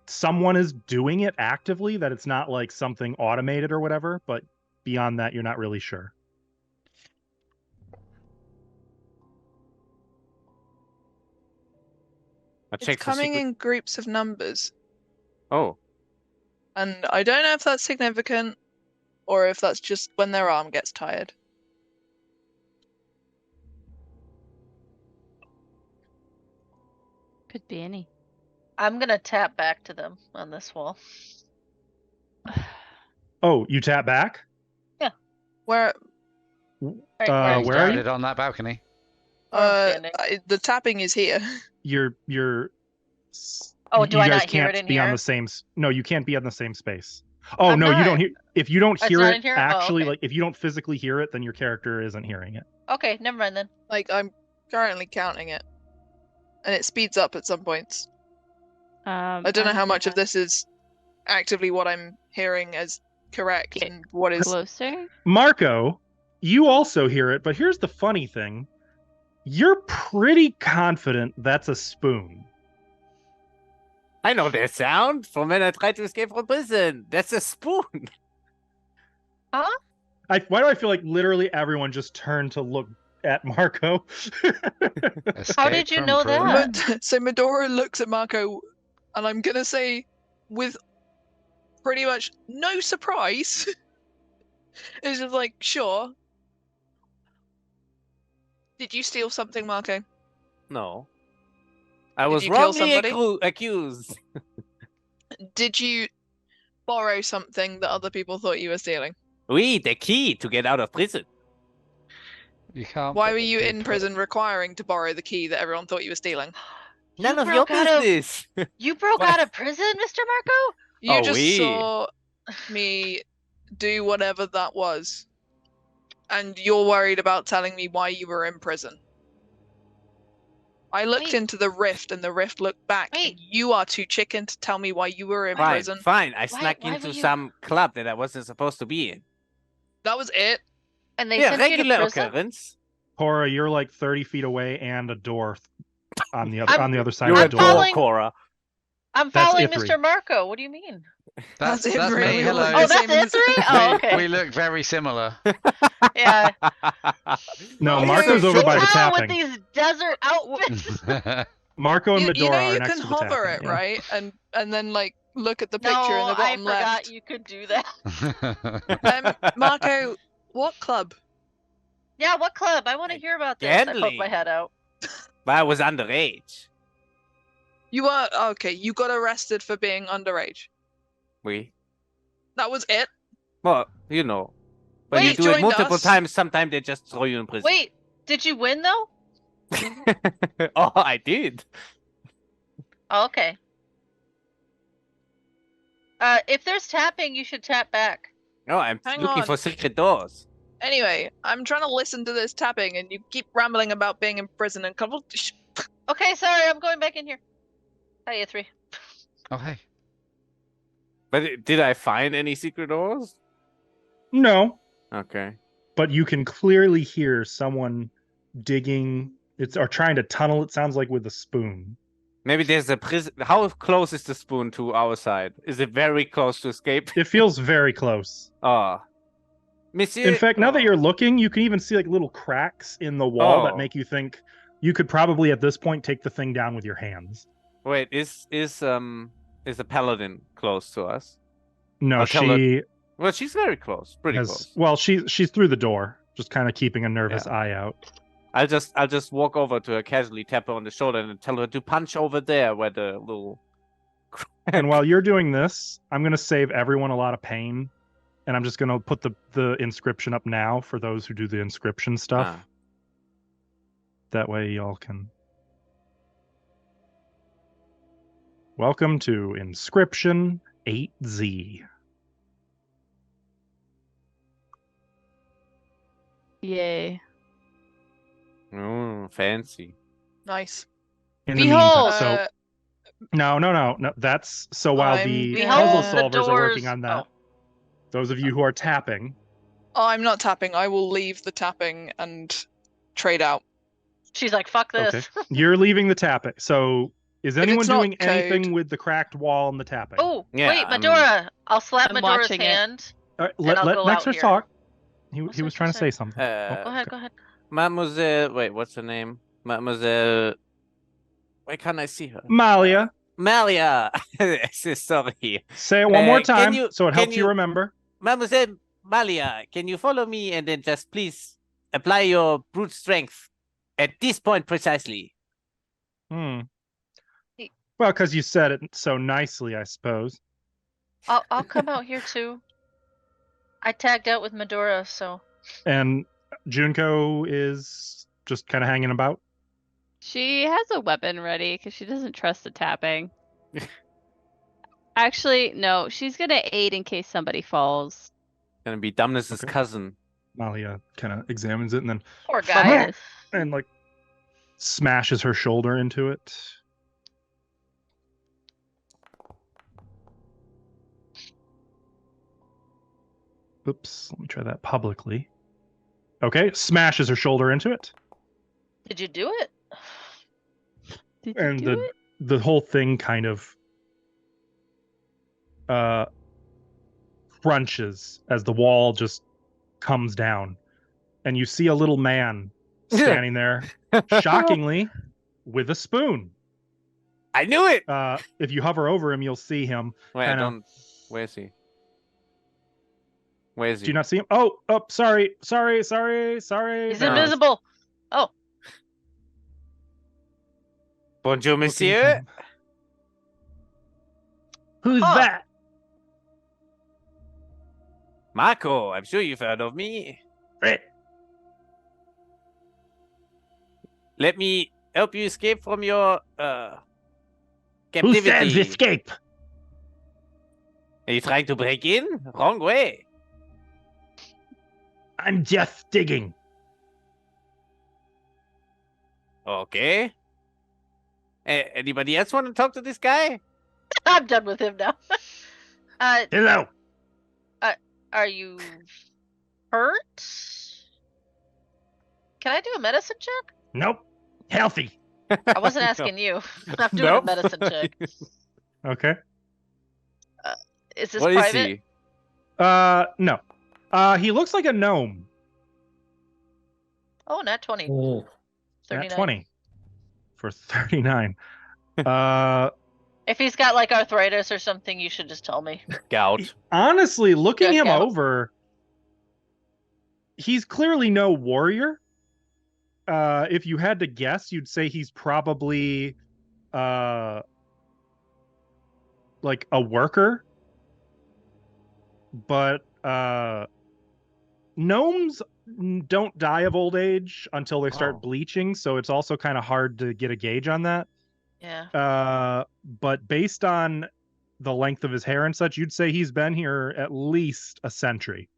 someone is doing it actively, that it's not like something automated or whatever, but beyond that, you're not really sure. I It's checked the coming secret- in groups of numbers. Oh. And I don't know if that's significant or if that's just when their arm gets tired. Could be any. I'm gonna tap back to them on this wall. Oh, you tap back? Where Right, Uh, He's where are you? guarded on that balcony. Where I'm standing. the tapping is here. You're. Oh, do you I guys not hear can't it in be on here? the same. No, you can't be on the same space. Oh I'm no, you don't not. hear. If you don't It's hear not it in here? Oh, actually, okay. like if you don't physically hear it, then your character isn't hearing it. Okay, never mind then. Like, I'm currently counting it. And it speeds up at some points. I don't know how much of this is actively what I'm hearing as correct Get and what is... closer. Marco, you also hear it, but here's the funny thing: you're pretty confident that's a spoon. I know that sound from when I tried to escape from prison. That's a spoon. Why do I feel like literally everyone just turned to look at Marco? How did you know that? So Medora looks at Marco, and I'm gonna say, with pretty much no surprise, it's just like, sure. Did you steal something, Marco? No. I Did was you kill wrongly somebody? accused. Did you borrow something that other people thought you were stealing? Oui, the key to get out of prison. You can't. Why were you put- in prison requiring to borrow the key that everyone thought you were stealing? None of your broke out of- business. You broke What? out of prison, Mr. Marco? You Oh, just we. saw me do whatever that was. And you're worried about telling me why you were in prison. I looked Wait. into the rift and the rift looked back. Wait. And you are too chicken to tell me why you were in Fine, prison. fine. I Why- snuck why into were you- some club that I wasn't supposed to be in. That was it. And they Yeah, sent you to regular prison? occurrence. Cora, you're like 30 feet away and a door on the I'm- other side You're of a the door, door. following- Cora. I'm That's following Ithri. Mr. Marco. What do you mean? That's it, me. really. Hello. Oh, that's Same as- Ithri? Oh, okay. We look very similar. Yeah. No, Okay. Marco's over by the How with tapping. these desert outfits? Marco and You Medora know are you next can to the hover tapping, it, yeah. right? And then like look at the picture No, in the I bottom forgot left. you could do that. Marco, what club? Yeah, what club? I want to hear about this. I poke Gambling. my head out. But I was underage. You are okay, you got arrested for being underage. We. That was it. Well, you know. When Wait, you do it joined multiple us. times, sometimes they just throw you in prison. Wait, did you win though? Oh, I did. Oh, okay. If there's tapping, you should tap back. No, I'm Hang looking on. for secret doors. Anyway, I'm trying to listen to this tapping and you keep rambling about being in prison and couple Okay, sorry, I'm going back in here. Hi, E3. Oh, hey. But did I find any secret doors? No, Okay. but you can clearly hear someone digging. Or trying to tunnel. It sounds like with a spoon. Maybe there's a prison. How close is the spoon to our side? Is it very close to escape? It feels very close. Ah. Monsieur. In fact, now that Oh. you're looking, you can even see like little cracks in the wall that Oh. make you think you could probably at this point take the thing down with your hands. Wait, is the paladin close to us? No, I'll tell her- Well, she's very close, pretty close. Well, she's through the door, just kind of keeping a nervous eye out. I'll just walk over to her, casually tap her on the shoulder, and tell her to punch over there where the little. And while you're doing this, I'm gonna save everyone a lot of pain, and I'm just gonna put the inscription up now for those who do the inscription stuff. Ah. That way, y'all can. Welcome to Inscription 8Z. Yay. Fancy. Nice. In the Behold! meantime, so no. That's so while the Behold puzzle the solvers are working doors- on that. oh. Those of you who are tapping, I'm not tapping. I will leave the tapping and trade out. She's like, fuck this. okay, you're leaving the tapping. So is anyone it's not doing anything code- with the cracked wall and the tapping? Oh, Yeah, wait, I'm- Medora. I'll slap I'm Medora's watching it. hand. All right, and I'll let go Nexus out here. talk. He What's was trying to say Nexus something. Go ahead, go ahead. Mademoiselle. Wait, what's her name? Mademoiselle. Why can't I see her? Malia, Malia. Sorry. say it one more can time you- so it can helps you you- remember. Mademoiselle Malia, can you follow me and then just please apply your brute strength at this point precisely? Hmm. Hey. Well, because you said it so nicely, I suppose. I'll come out here too. I tagged out with Medora, so And Junko is just kind of hanging about. She has a weapon ready because she doesn't trust the tapping. Actually, no. She's gonna aid in case somebody falls. Gonna be Dumbness's Okay. cousin. Malia kind of examines it and then poor guy. Funness. and like smashes her shoulder into it. Oops, let me try that publicly. Okay, smashes her shoulder into it, Did you do it? Did you and do the it? the whole thing kind of crunches as the wall just comes down, and you see a little man standing there, shockingly, with a spoon. I knew it. If you hover over him, you'll see him. Wait, I kinda- don't. Where is he? Where is he? Do you not see him? Oh, sorry. He's No. invisible. Oh, Bonjour, Looking monsieur. kind of- Who's Huh. that? Marco, I'm sure you've heard of me. Let me help you escape from your Who captivity. says escape? Are you trying to break in? Wrong way. I'm just digging. Okay. Anybody else want to talk to this guy? I'm done with him now. Hello. Are you hurt? Can I do a medicine check? Nope. Healthy. I wasn't asking you. I'm doing Nope. a medicine check. Okay. Is this What is private? he? No. He looks like a gnome. Oh, nat 20. Oh, Nat 39. 20 for 39. If he's got like arthritis or something, you should just tell me. Gout. Honestly, looking Good him count. over, he's clearly no warrior. If you had to guess, you'd say he's probably like a worker. But gnomes don't die of old age until they start Oh. bleaching, so it's also kind of hard to get a gauge on that. Yeah. But based on the length of his hair and such, you'd say he's been here at least a century.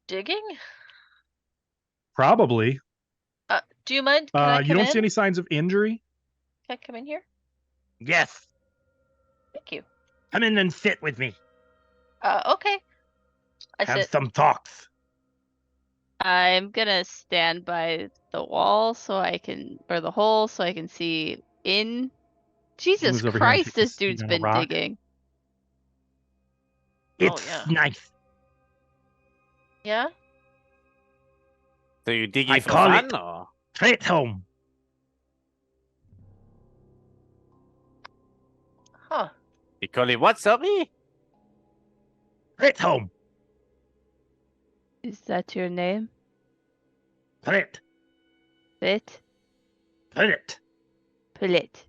Digging? Probably. Do you mind? Can I come You don't in? see any signs of injury? Can I come in here? Yes. Thank you. Come in and sit with me. Okay. I Have sit. some talks. I'm gonna stand by the wall so I can, or the hole so I can see in. Jesus moves over here and Christ, takes this a seat dude's on a been rock. digging. It's yeah. nice. Yeah? So you digging I for call fun it- or? Straight home. Huh. You call it what, sorry? Straight home. Is that your name? Plit. Plit? Plit. Plit.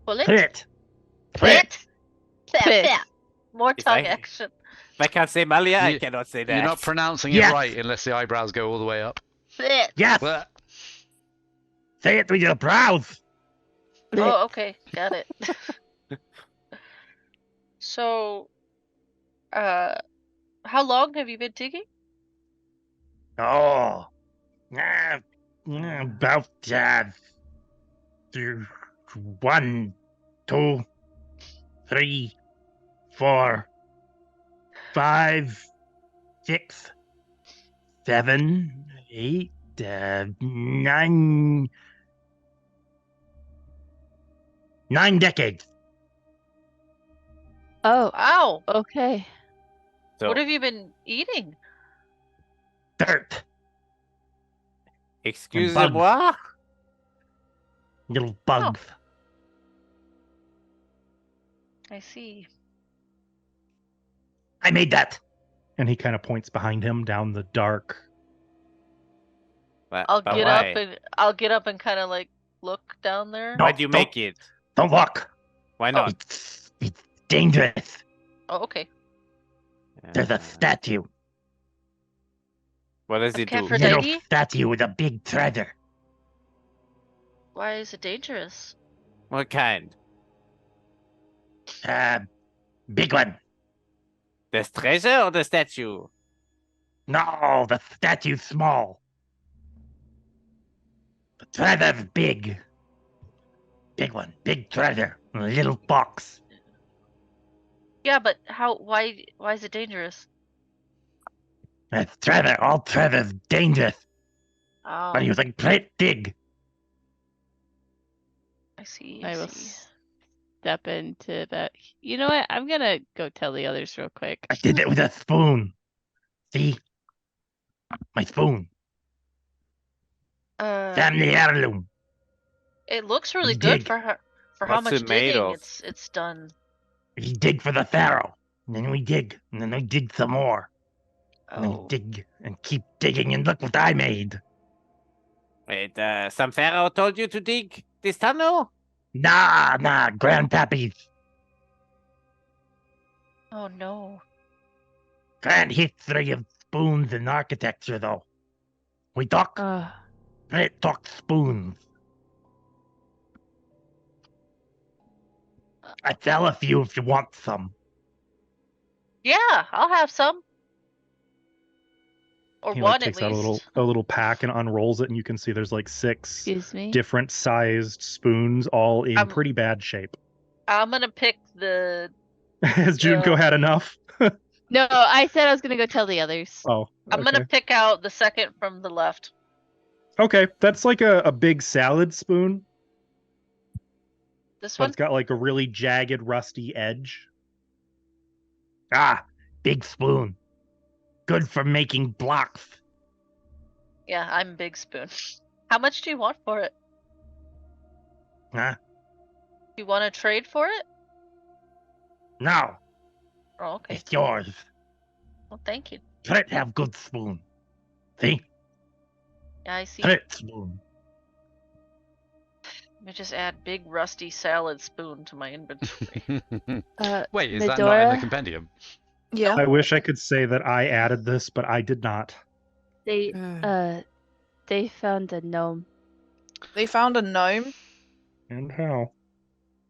Bullet? Plit. Plit? Plit. Plit. Plit. More If tongue I- action. If I can't say Malia, I You- cannot say that. You're not pronouncing Yes. it right unless the eyebrows go all the way up. Plit. Yes. Bleh. Say it with your brows. Plit. Oh, okay. Got it. So, how long have you been digging? Oh. About 1, 2, 3, 4, 5, 6, 7, 8, 9. 9 decades. Oh, Wow. okay. So, What have you been eating? Dirt. excusez-moi? Little bugs. I see. I made that. And he kind of points behind him down the dark. But, I'll but get why? up and kind of like look down there. No. Why'd you make it? Don't look. Why not? It's dangerous. Oh, okay. There's a Uh, statue. What does Of it do? Aphrodite? Little Aphrodite? statue with a big treasure. Why is it dangerous? What kind? Big one. The treasure or the statue? No, the statue's small. The treasure's big. Big one. Big treasure. In a little box. Yeah, but why is it dangerous? That's treasure. All treasure's dangerous. Oh, But he was like, play it big. I see. I I will see. step into that. You know what? I'm gonna go tell the others real quick. I did it with a spoon. See? My spoon. Family heirloom. It looks really You good dig. for how What's much it made digging of? it's done. We dig for the pharaoh. And then we dig. And then we dig some more. And then we Oh, dig and keep digging. And look what I made. Wait, some pharaoh told you to dig this tunnel? Nah, grandpappy's. oh no. Grand history of spoons and architecture, though. We talk. Let's talk spoons. I sell a few if you want some. Yeah, I'll have some. Or He one like takes at out least. a little pack and unrolls it, and you can see there's like 6 Excuse me. different sized spoons, all in I'm- pretty bad shape. I'm gonna pick the. Has Junko had enough? No, I said I was gonna go tell the others. Oh, I'm gonna pick out the second from the left. Okay, that's like a big salad spoon, This but one. it's got like a really jagged, rusty edge. Ah, big spoon. Good for making blocks. Yeah, I'm big spoon. How much do you want for it? Huh? You want to trade for it? No, Oh, okay. it's yours. Well, thank you. Let it have good spoon. See? Yeah, I see. Let it spoon. Let me just add big rusty salad spoon to my inventory. Wait, is that not in the Medora? compendium? Yeah. I wish I could say that I added this, but I did not. They found a gnome, They found a gnome. And how?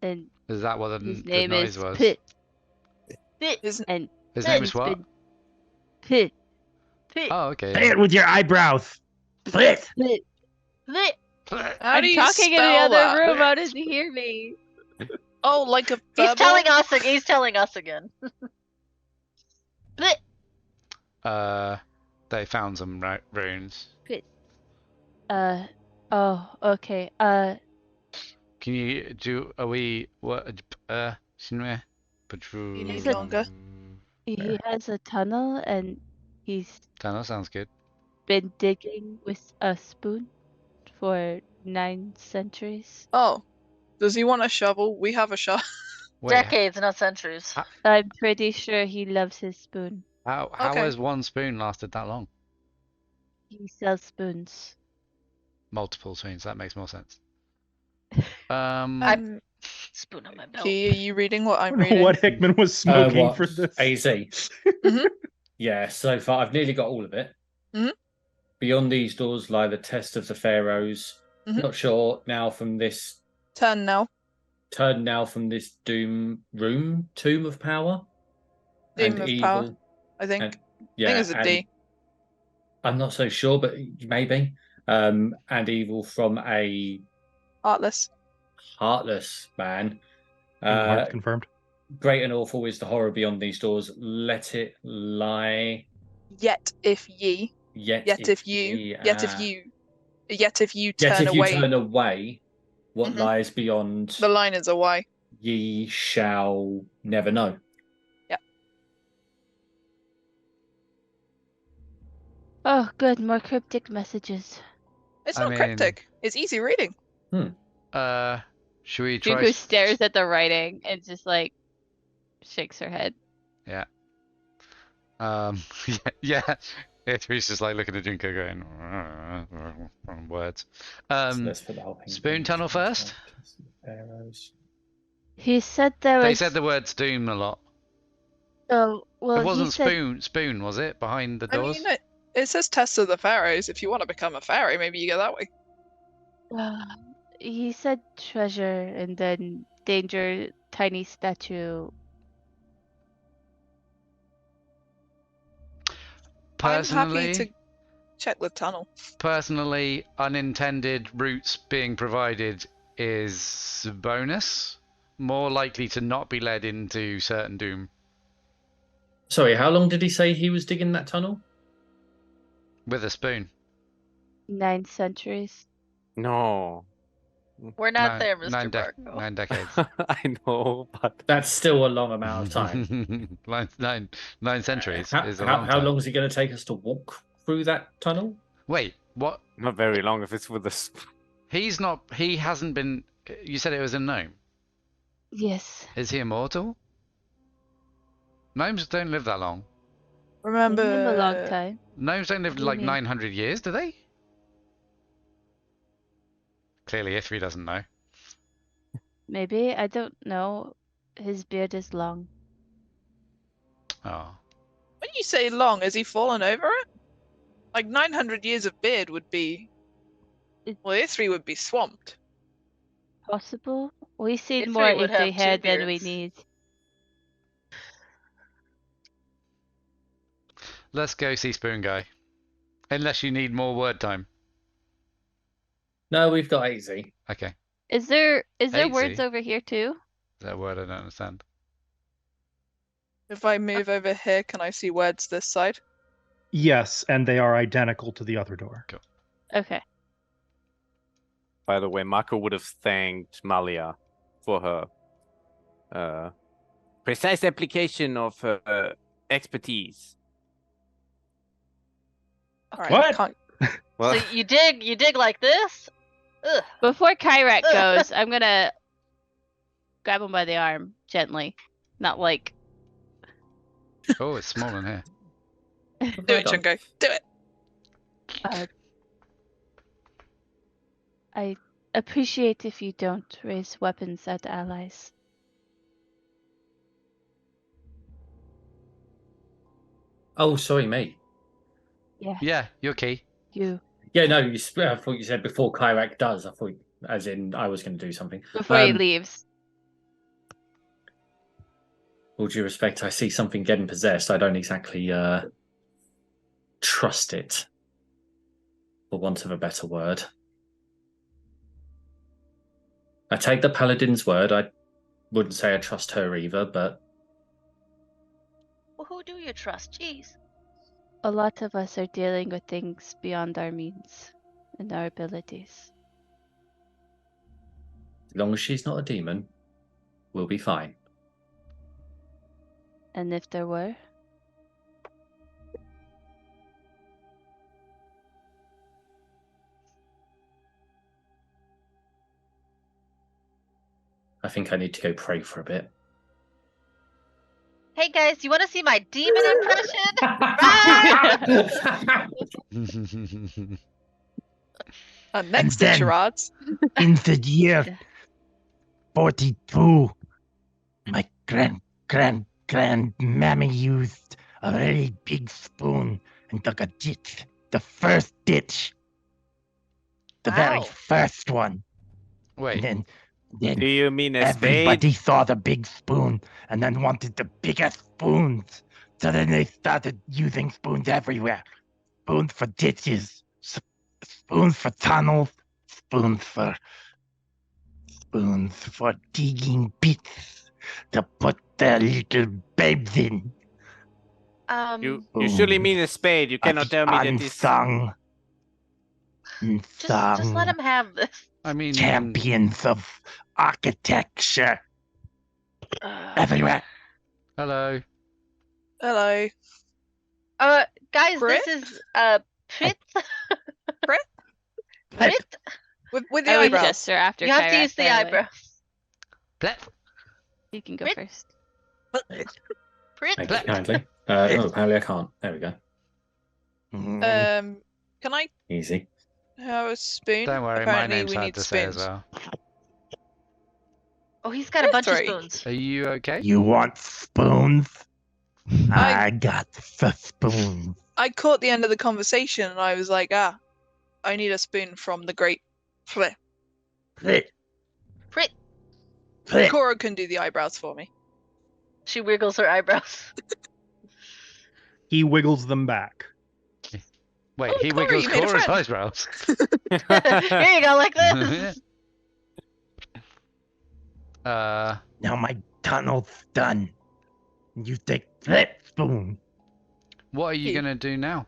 and Is that what his the name noise is was? Pit. His And His name he's is what? been Pit. Pit. Oh, Say okay. it with your eyebrows. Split. Pit. Pit. How I'm do you talking in the spell other that? room. How does he hear me? Oh, like a He's verbal? telling us. He's telling us again. Pit. They found some runes. Oh, okay. Can you do? Are we what? Shinwe? You need a- longer. He has a tunnel, and he's Tunnel sounds good. been digging with a spoon for 9 centuries. Oh, does he want a shovel? We have a shovel. Wait, Decades, not centuries. I'm pretty sure he loves his spoon. how Okay. has one spoon lasted that long? He sells spoons. Multiple spoons. That makes more sense. Um, Spoon on my belt. Key, are you reading what I I'm don't know reading? what Hickman was smoking what? for this. AZ. Mhm. Yeah, so far I've nearly got all of it. Mhm. Beyond these doors lie the test of the pharaohs. Mhm. Not sure now from this Turn now. from this tomb of power. Doom and of evil. power, I think. And, I yeah, think it's a and D. I'm not so sure, but maybe. And evil from a Heartless. heartless man. Marked confirmed. Great and awful is the horror beyond these doors. Let it lie. Yet if ye. Yet if you. Turn away, what Mhm. lies beyond The line is a Y. ye shall never know. Oh, good. More cryptic messages. It's I not mean- cryptic. It's easy reading. Should we try? Dooku stares at the writing and just like shakes her head. Yeah. Yeah. He's just like looking at Junko going words. So let's put the whole thing Spoon tunnel first? Pharaohs. He said there They was. said the words doom a lot. Oh, well, It wasn't he said. spoon, was it? Behind the I doors? mean, it says Test of the Pharaohs. If you want to become a pharaoh, maybe you go that way. He said treasure and then danger, tiny statue. Personally, I'm happy to check the tunnel. personally, unintended routes being provided is bonus. More likely to not be led into certain doom. Sorry, how long did he say he was digging that tunnel? With a spoon. 9 centuries. No. We're not there, Mr. Barco. 9 decades. I know, but That's still a long amount of time. nine centuries How, is a how, long how time. long is it going to take us to walk through that tunnel? Wait, what? not very long if it's with the. He hasn't been. You said it was a gnome. Yes. Is he immortal? Gnomes don't live that long. Been him a long Remember, time. Gnomes don't live What do you like mean? 900 years, do they? Clearly, Ithri doesn't know. Maybe. I don't know. His beard is long. Oh. when you say long, has he fallen over it? Like 900 years of beard would be. Well, Ithri would be swamped. Possible? We've seen Ithri more would have Ithri two hair than we beards. need. Let's go see Spoon Guy. Unless you need more word time. No, we've got AZ. Okay. Is there words Eighty? over here too? Is that a word I don't understand? If I move over here, can I see words this side? Yes, and they are identical to the other door. Okay. By the way, Mako would have thanked Malia for her precise application of her expertise. All right, What? Can't... Well, So you dig like this? Ugh. Before Kyrak goes, I'm gonna grab him by the arm gently. Not like Oh, it's small in here. Do it, Junko. Do it. I appreciate if you don't raise weapons at allies. Oh, sorry, me. Yeah, Yeah, you're key. you. Yeah, no, I thought you said before Kyrak does. I thought, as in, I was going to do something. Before he leaves. All due respect, I see something getting possessed. I don't exactly trust it, for want of a better word. I take the paladin's word. I wouldn't say I trust her either, but Well, who do you trust? Jeez. A lot of us are dealing with things beyond our means and our abilities. as long as she's not a demon, we'll be fine. And if there were, I think I need to go pray for a bit. Hey guys, you want to see my demon impression? Next And in then- charades. In the year 42, my grandmammy used a really big spoon and dug a ditch. The first ditch. The very Wow. first one. Wait, And then Do you mean a everybody spade? saw the big spoon and then wanted the biggest spoons. So then they started using spoons everywhere. Spoons for ditches, spoons for tunnels, spoons for digging pits to put their little babes in. You surely mean a spade. You cannot tell me that this. Unsung. Just let him have this. I mean, Champions of architecture everywhere. hello. Hello. Guys, Brit? this is Prit. Brit? Prit. With the I would eyebrows. gesture after You have to Kyra, use the by way. eyebrows. Plep. You can go Brit. first. Prit. Thank you kindly. Apparently I can't. There we go. Can I Easy. have a spoon? Don't worry, Apparently my name's we hard need to say as spoons. well. Oh, he's got a bunch of Three. spoons. Are you okay? You want spoons? I- I got the spoons. I caught the end of the conversation and I was like, I need a spoon from the great Flip. Plit, Prit. plit. Cora can do the eyebrows for me. She wiggles her eyebrows. He wiggles them back. Wait, Oh, he Corey, wiggles you made a Cora's friend. eyebrows. Here you go, like this. Now my tunnel's done. You take that spoon. What are you Hey. gonna do now?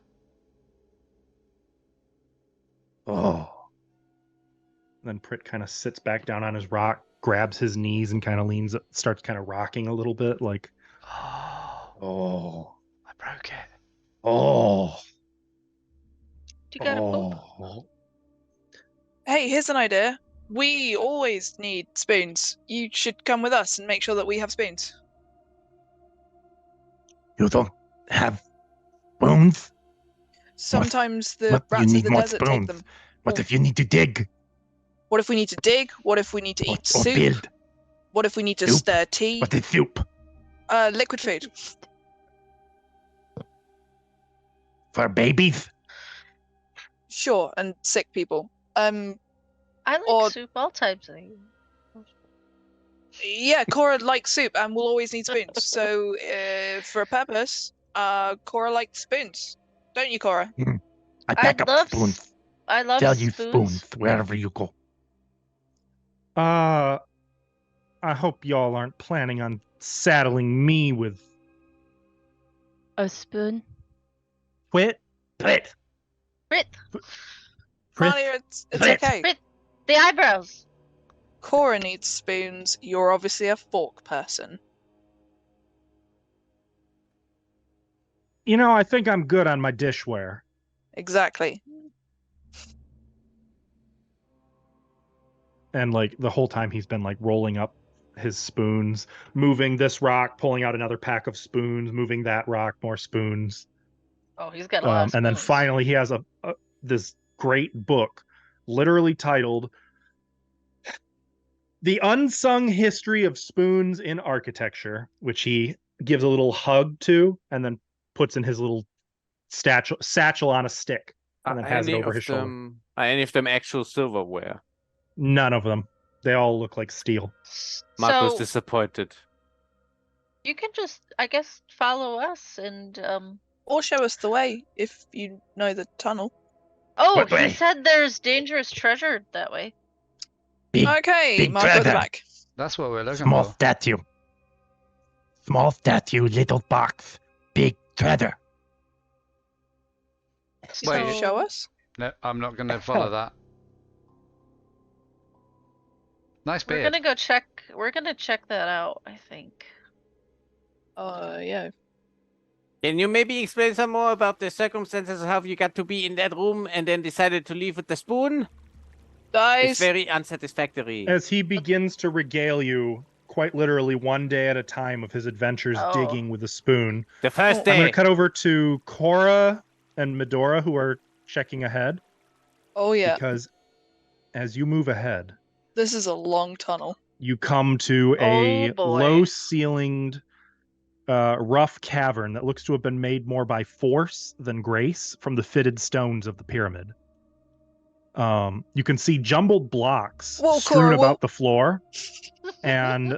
Oh, Then Prit kind of sits back down on his rock, grabs his knees, and kind of leans, starts kind of rocking a little bit, like. oh, I broke it. oh, You got a poop? oh. Hey, here's an idea. We always need spoons. You should come with us and make sure that we have spoons. You don't have spoons? Sometimes the What, you rats of need the more desert take spoons? them. What if you need to dig What if we need to dig? What if we need to or, eat or soup? build? What if we need to Soup? stir tea? What is soup? Liquid food. For babies? Sure, and sick people. I like Or- soup all types of things. Yeah, Cora likes soup and will always need spoons. So, for a purpose, Cora likes spoons. Don't you, Cora? I pack up love spoons. I love Tell you spoons. spoons wherever you go. I hope y'all aren't planning on saddling me with A spoon? Prit. Plit, Prit. Prit. Malia, it's Prit. okay. Prit. The eyebrows. Cora needs spoons. You're obviously a fork person. You know, I think I'm good on my dishware. Exactly. And like the whole time he's been like rolling up his spoons, moving this rock, pulling out another pack of spoons, moving that rock, more spoons. Oh, he's got a lot of And then spoons. finally he has this great book literally titled The Unsung History of Spoons in Architecture, which he gives a little hug to and then puts in his little satchel on a stick and then has it over his shoulder. Are any of them actual silverware? None of them. They all look like steel. Mark was So disappointed. you can just, I guess, follow us and Or show us the way if you know the tunnel. Oh, What he way? said there's dangerous treasure that way. big, Okay, big Mark, go at the treasure. back. That's what we're looking Small for. statue. Small statue, little box, big treasure. Wait. Can you show us? No, I'm not going to follow that. Nice We're beard. gonna go check. We're gonna check that out, I think. Yeah. Can you maybe explain some more about the circumstances of how you got to be in that room and then decided to leave with the spoon? It's Guys, very unsatisfactory. As he begins to regale you quite literally one day at a time of his adventures Oh. digging with a spoon. The first I'm going day. to cut over to Cora and Medora, who are checking ahead, Oh yeah, because as you move ahead, this is a long tunnel. you come to a Oh, boy. low-ceilinged, rough cavern that looks to have been made more by force than grace from the fitted stones of the pyramid. You can see jumbled blocks Whoa, strewn Cora, whoa. about the floor, and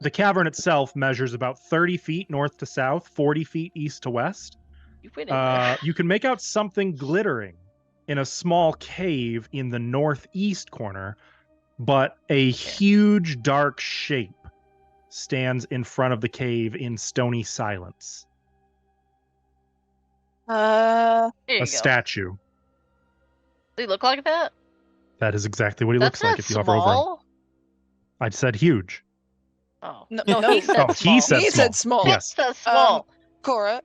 the cavern itself measures about 30 feet north to south, 40 feet east to west. You went in there. You can make out something glittering in a small cave in the northeast corner, but a huge dark shape stands in front of the cave in stony silence. Uh, There you A go. statue. They look like that? That is exactly what he That's looks like not if you hover over him. small. I said huge. Oh. no, No, he said Oh, small. he said He small. said small. Yes. That's small. Cora,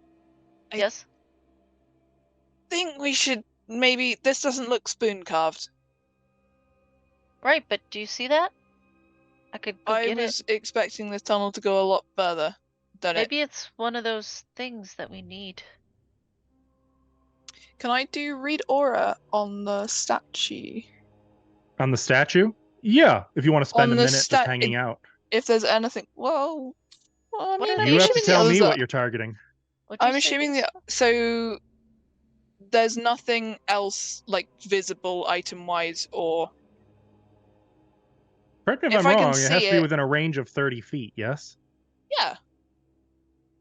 I- Yes. think we should maybe. This doesn't look spoon carved. Right, but do you see that? I could go I get was it. expecting this tunnel to go a lot further than it. Maybe it's one of those things that we need. Can I do read aura on the statue? On the statue? Yeah, if you want to spend On a the minute just hanging out. If there's anything, well, I What mean, are I'm You have to assuming the tell me others what are. you're targeting. What'd you I'm say, assuming Vince? so. There's nothing else like visible item-wise, or Correct me if If I'm I can wrong, it has see to be it- within a range of 30 feet, yes? yeah,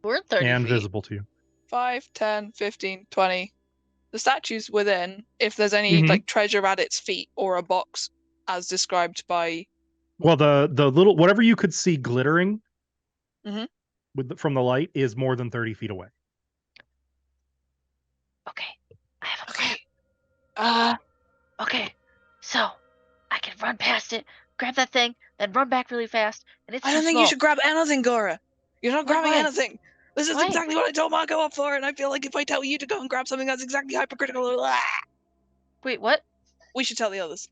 We're 30 And feet. visible to you. 5, 10, 15, 20. The statue's within. If there's any Mhm. like treasure at its feet or a box, as described by. Well, the little whatever you could see glittering Mhm. from the light is more than 30 feet away. Okay. I have a plan. Okay. Okay. So, I can run past it, grab that thing, then run back really fast, and it's I too don't think small. you should grab anything, Gora. You're not grabbing Why? anything. This is Why? exactly what I told Marco up for, and I feel like if I tell you to go and grab something that's exactly hypercritical, Wait, what? we should tell the others.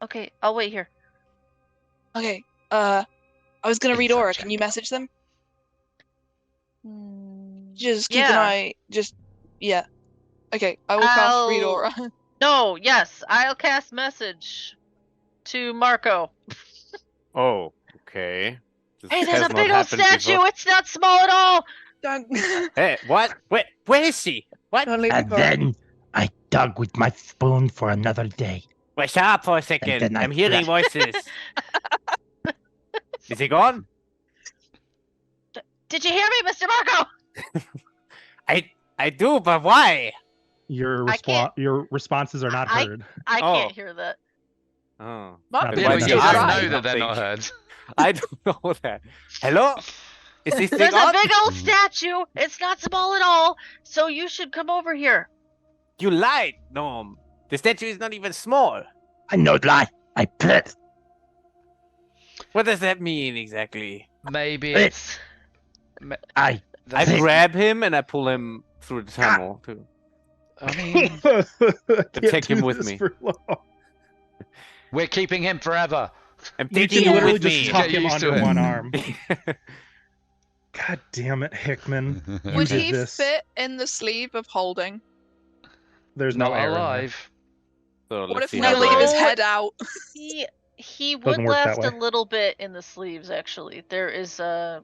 Okay, I'll wait here. Okay. I was gonna read Insight aura. check. Can you message them? Hmm, Just keep an yeah. eye. Yeah. Okay, I will cast read I'll- aura. No, yes, I'll cast message to Marco. Oh, okay. This Hey, there's has a not big old happened statue. before. It's not small at all. Don't, Hey, what? Where is she? What? don't leave me, And Cora. then I dug with my spoon for another day. Wait, shut up for a second. then I I'm hearing flashed. voices. Is he gone? Did you hear me, Mr. Marco? I do, but why? Your I can't- your responses are not I- heard. I Oh. can't hear that. Oh. Marco Yeah, Yeah, but can but you still you have don't try. know that they're not Nothing. heard. I don't know that. Hello? Is this thing There's a on? big old statue. It's not small at all. So you should come over here. You lied, Gnome. The statue is not even small. I no lie. I put What does that mean exactly? Maybe Hey. it's. I I Hey. grab him and I pull him through the tunnel too. I mean, take him with me. we're keeping him forever. I'm You taking can him literally with just me. tuck Get him used to under it. one arm. God damn it, Hickman. You Would did he this. fit in the sleeve of holding? There's no Not air in there. alive. So What let's if see we how leave his long- head out? He would Doesn't work that last a way. little bit in the sleeves. Actually, there is a. Are there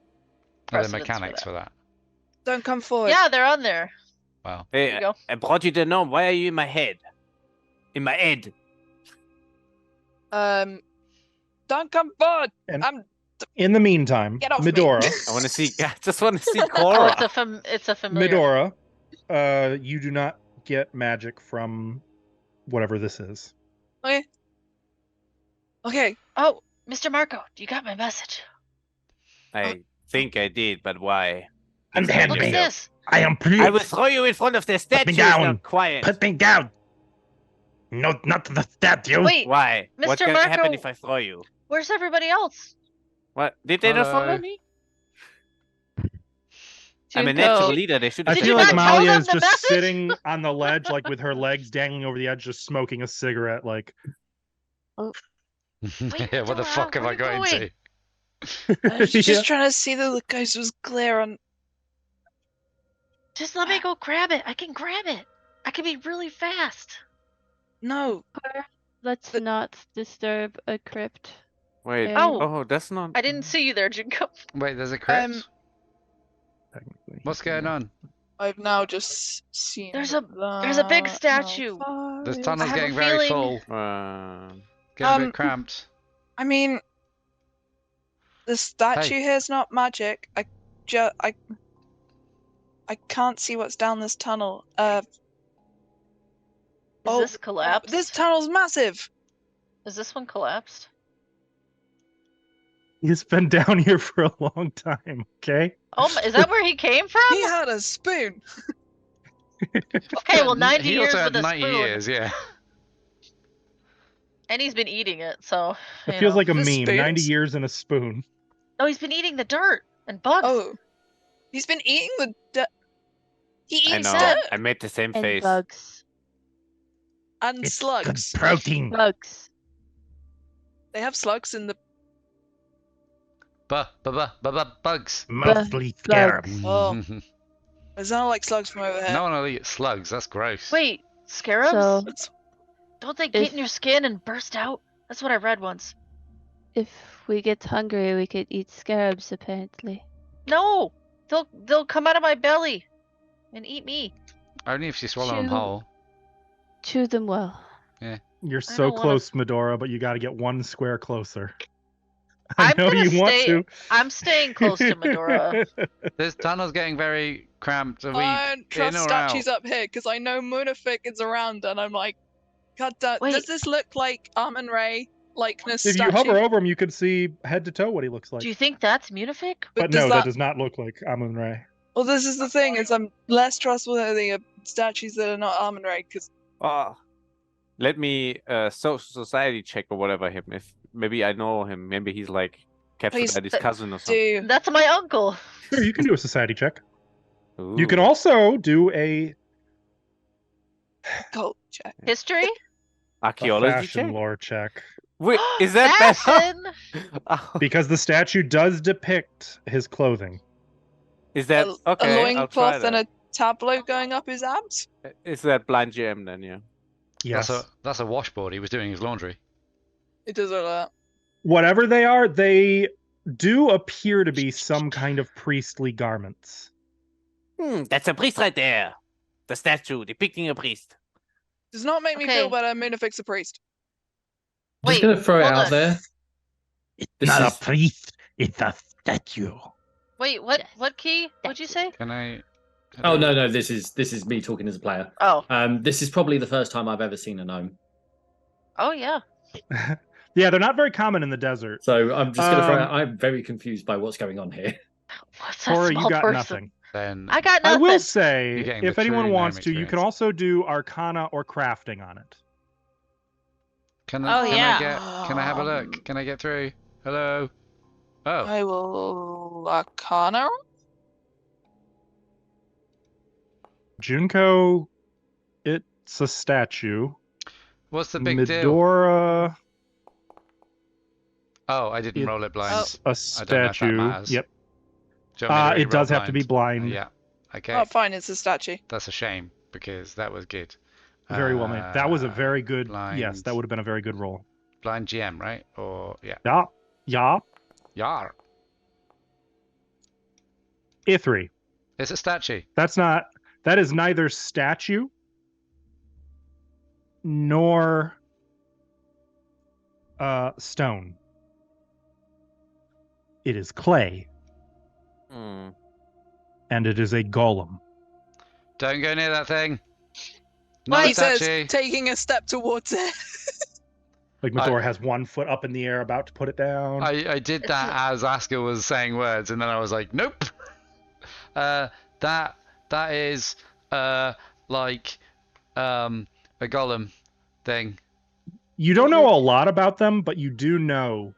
precedence mechanics for for that? Don't come that. forward. Yeah, they're on there. Wow. There Hey, you go. I brought you the gnome. Why are you in my head? In my head. Don't come forward. And- I'm. In the meantime, Get off me. Medora, I want to see. I just want to see Oh, Cora. it's a familiar. Medora, you do not get magic from whatever this is. Okay. Oh, Mr. Marco, you got my message. I think I did, but why? Unhand Look me. at this. I am I will pleased. throw you in front of the me statue. down. Now quiet. Put me down. No, not the statue. Wait, Why? What's Mr. gonna happen Marco- if I throw you? where's everybody else? What? Did they not follow Hello. me? I'm a To natural go- leader. They should I have Did feel you like not tell Malia them is the just message? sitting on the ledge, like with her legs dangling over the edge, just smoking a cigarette. Like, Yeah, what the Dora, fuck have where I you got going? into? I was just Yeah. trying to see that the ghost was clear on. Just let me go grab it. I can grab it. I can be really fast. No. Let's But- not disturb a crypt. Wait. area. Oh, that's not. I didn't see you there, Jinko. Wait, there's a crypt? Technically. What's going on? I've now just seen. There's a big that statue. This now tunnel's have a getting very feeling- full. Uh, Getting a bit cramped. I mean, the statue here's not magic. I can't see what's down this tunnel. Is this collapsed? This tunnel's massive. Is this one collapsed? He's been down here for a long time, okay? Oh, is that where he came from? He had a spoon. Okay, well, 90 he years also had with a 90 spoon. years, yeah. And he's been eating it, so. It you feels know. like a The meme. 90 spoons? years in a spoon. No, he's been eating the dirt and bugs. Oh, he's been eating the dirt. He I eats know. dirt I made the same And face. bugs. and It's slugs. good protein. Bugs. They have slugs in the. Bugs. Mostly scarabs. Oh. They sound like slugs from over here. No one will eat slugs, that's gross. Wait, scarabs? So It's- Don't they get if- in your skin and burst out? That's what I read once. if we get hungry, we could eat scarabs. Apparently. No, they'll come out of my belly and eat me. Only if you swallow them Chew- whole. Chew them well. You're I so don't wanna- close, Medora, but you got to get one square closer. I'm I know gonna you want stay- to. I'm staying close to Medora. This tunnel's getting very cramped. Are we I don't trust in or statues out? up here because I know Munafik is around, and I'm like, God damn, Wait. does this look like Armin Ray likeness If you statue? hover over him, you can see head to toe what he looks like. Do you think that's Munafik? But does no, that does not look like Amun Ray. Well, this is the thing: is I'm less trustworthy of statues that are not Armin Ray because Oh, let me society check or whatever him. If maybe I know him, maybe he's like captured Please, by his cousin or something. do That's my uncle. Sure, you can do a society check. You can Ooh. also do a cult check. History? Archaeology fashion check. lore check. Wait, is that better? Fashion? Oh, Because the statue does depict his clothing. is that A okay? I'll try loincloth and that. a tableau going up his abs. Is that blind GM then? Yeah. Yes. That's a washboard. He was doing his laundry. It does all that. Whatever they are, they do appear to be some kind of priestly garments. That's a priest right there. The statue depicting a priest. Does not make me Okay. feel better. Munafik's a priest. I'm just Wait, going to throw it hold out on. there. It's This not is- a priest, it's a statue. Wait, what? Yes. What key? What'd you say? Can I? Oh no, this is me talking as a player. Oh, This is probably the first time I've ever seen a gnome. oh yeah. Yeah, they're not very common in the desert. So I'm just going to throw Um, out. I'm very confused by what's going on here. What's that Cora, small you got person? nothing. Then I got I nothing. will say, You're getting if the anyone true wants gnome to, you can experience. also do Arcana or crafting on it. Can Oh, I yeah. can I have a look? Can I get through? Hello. Oh, I will Arcana. Junko, it's a statue. what's the big deal? Medora, Oh, I didn't It- roll it blind. a I don't know if that statue. matters. Yep. Do you want me to It re-roll does have to be blind. Yeah. Okay. Oh, fine, it's a statue. That's a shame because that was good. Very well made. That was a very good. blind. Yes, that would have been a very good roll. Blind GM, right? Or yeah. Yeah. Yeah. Yar. Ithri. It's a statue. That is neither statue nor stone. It is clay, Hmm. and it is a golem. Don't go near that thing. Well, Not he a statue. says, taking a step towards it. Like Medora has one foot up in the air, about to put it down. I did that as Asker was saying words, and then I was like, nope. That is like a golem thing. You don't know a lot about them, but you do know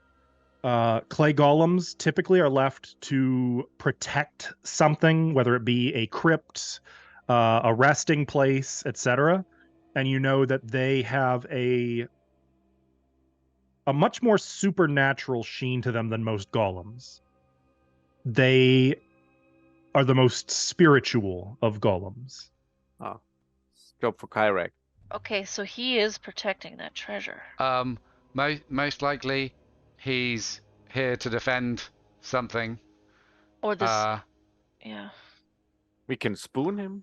clay golems typically are left to protect something, whether it be a crypt, a resting place, etc. And you know that they have a a much more supernatural sheen to them than most golems. They are the most spiritual of golems. Go for Kyrak. Okay, so he is protecting that treasure. Most likely, he's here to defend something. Or this. Yeah. We can spoon him.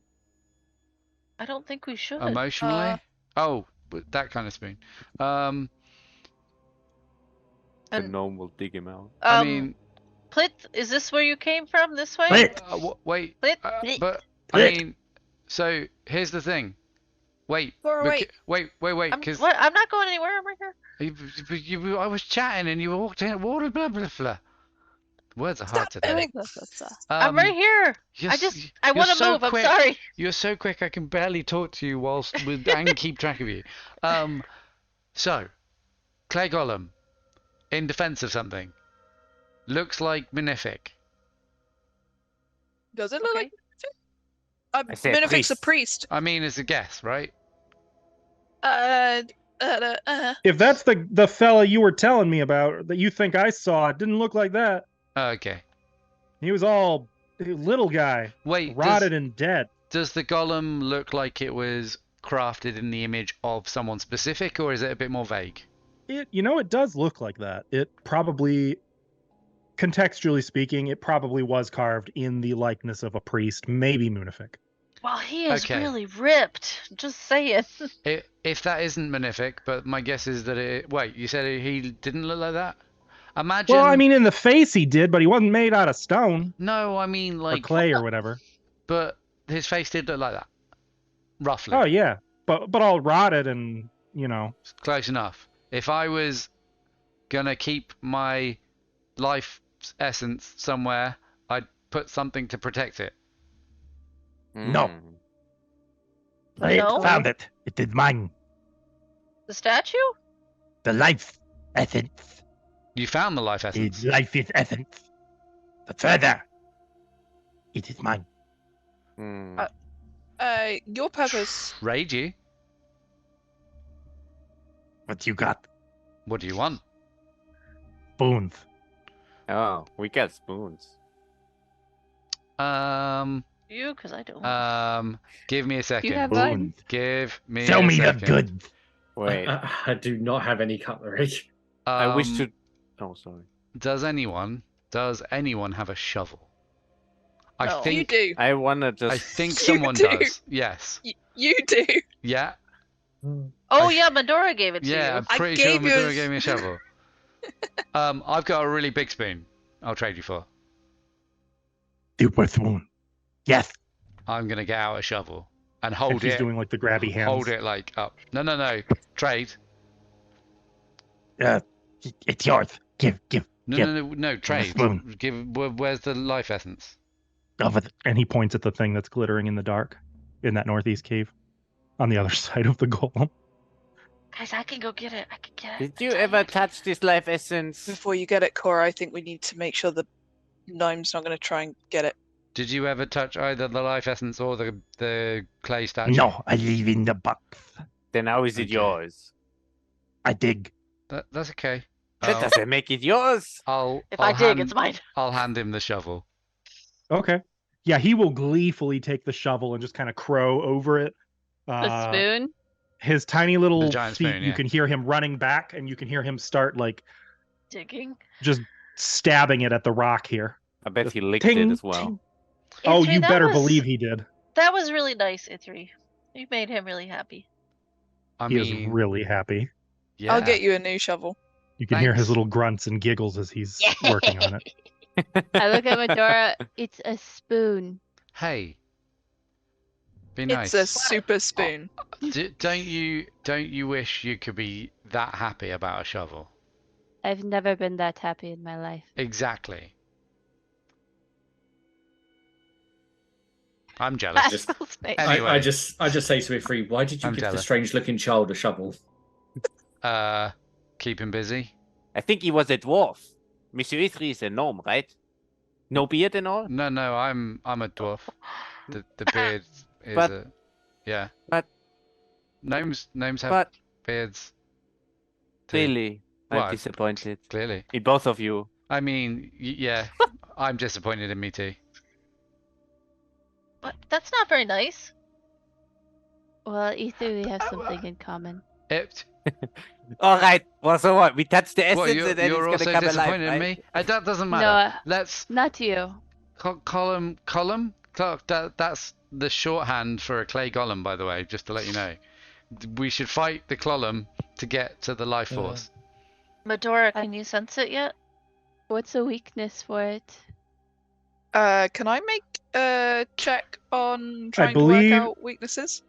I don't think we should. Emotionally. That kind of spoon. The And- gnome will dig him out. I mean, Plit, is this where you came from? This way? Plit. wait. Plit. But I Plit. mean, so here's the thing. Wait. Far away. Wait. Because What? I'm not going anywhere. I'm right here. I was chatting and you walked in. Blah blah blah blah. Words are hard today. I'm right here. you're I s- I you're want to so move. quick. I'm sorry. You're so quick I can barely talk to you and keep track of you. So, Clay Golem, in defense of something, looks like Minific. Does it look Okay. like I said Minific's a priest. priest? I mean, it's a guess, right? If that's the fella you were telling me about that you think I saw, it didn't look like that. Okay. He was all little guy, Wait, rotted and dead. does the golem look like it was crafted in the image of someone specific, or is it a bit more vague? It does look like that. It probably, contextually speaking, it probably was carved in the likeness of a priest, maybe Munific. Well, he is Okay. really ripped. Just saying. If that isn't Minific, but my guess is that it... Wait, you said he didn't look like that? Imagine... Well, I mean, in the face he did, but he wasn't made out of stone No, I mean, or like... clay or whatever. But his face did look like that. Roughly. Oh yeah, but all rotted and Close enough. If I was gonna keep my life essence somewhere, I'd put something to protect it. No. Mm. I No? found it. It is mine. The statue? The life essence. You found the life essence. Is life is essence. The treasure. It is mine. Mm. Your purpose. Raid you? What you got? What do you want? Spoons. Oh, we got spoons. You? Because I don't. Give me a second. have one? Spoons. Give me Show a me the second. goods. Wait, I do not have any cutlery. I wish Um, to. Oh, sorry. Does anyone have a shovel? I No. You think do. I wanna just. I think You someone do. does. Yes. You do. Yeah. Oh yeah, Medora gave it to Yeah, you. I'm I pretty sure gave you Madura a- gave me a shovel. I've got a really big spoon. I'll trade you for. Super spoon. Yes. I'm gonna get out a shovel and and hold he's it. doing like the grabby hands. Hold it like up. No. Trade. It's yours. Give. No. Trade. spoon. Where's the life essence? Over the, And he points at the thing that's glittering in the dark in that northeast cave on the other side of the golem. Guys, I can go get it. I can get it. Did I'm you telling ever touch this life essence? Before you get it, Cora, I think we need to make sure the gnome's not going to try and get it. Did you ever touch either the life essence or the clay statue? no, I leave in the box. Then how is it Okay. yours? I dig. That's okay. That doesn't make it yours. If I dig, it's mine. I'll hand him the shovel. Okay. Yeah, he will gleefully take the shovel and just kind of crow over it. The spoon? His tiny little The feet, giant spoon, you yeah. can hear him running back, and you can hear him start like Digging. just stabbing it at the rock here. I bet he licked Ting, it as well. ting. Oh, Ithri, you that better was- believe he did. That was really nice, Ithri. You made him really happy. I He is mean, really happy. yeah. I'll get you a new shovel. You can hear his Thanks. little grunts and giggles as he's working on it. I look at Medora. It's a spoon. Hey. Be nice. It's a super spoon. Don't you wish you could be that happy about a shovel? I've never been that happy in my life. Exactly. I'm jealous. Just- Basil's face. Anyway. I just say to Ifri, why did you I'm give the jealous. strange-looking child a shovel? Keep him busy. I think he was a dwarf. Monsieur Ithri is a gnome, right? No beard and all? No, I'm a dwarf. The beard is But- yeah. but- Gnomes have But beards. too. really, Well, I'm disappointed clearly. in both of you. I mean, yeah, I'm disappointed in me too. But that's not very nice. Well, either we have something in common. All right. Well, so what? We touch the essence, Well, and then you're it's also gonna come alive, disappointed in right? me. That doesn't No, matter. Let's not you. column. That's the shorthand for a clay golem, by the way. Just to let you know, we should fight the column to get to the life force. Medora, can you sense it yet? What's a weakness for it? Can I make a check on trying to believe- work out weaknesses?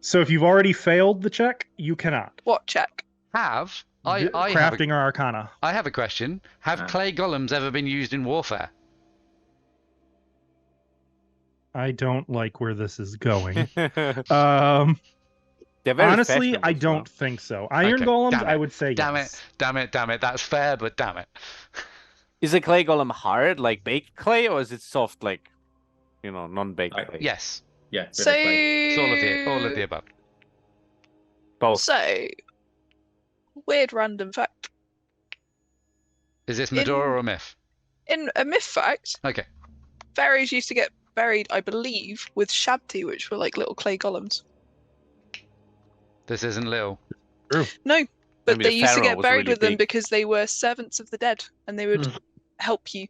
So if you've already failed the check, you cannot. What check? I have Crafting or Arcana. I have a question. Have clay golems ever been used in warfare? I don't like where this is going. They're very Honestly, fashionable I as well. don't think so. Iron Okay, golems, damn it, I would say Damn yes. it! Damn it! That's fair, but damn it. Is a clay golem hard, like baked clay, or is it soft, like, non-baked clay? Yes. Yeah. bit of So clay. It's all of the above. Both. So weird random fact. Is this Medora or myth? In a myth fact, Okay. fairies used to get buried, I believe, with shabti, which were like little clay golems. This isn't Lil. No, but Maybe they the used to pharaoh get was buried really with them big. because they were servants of the dead, and they would help you.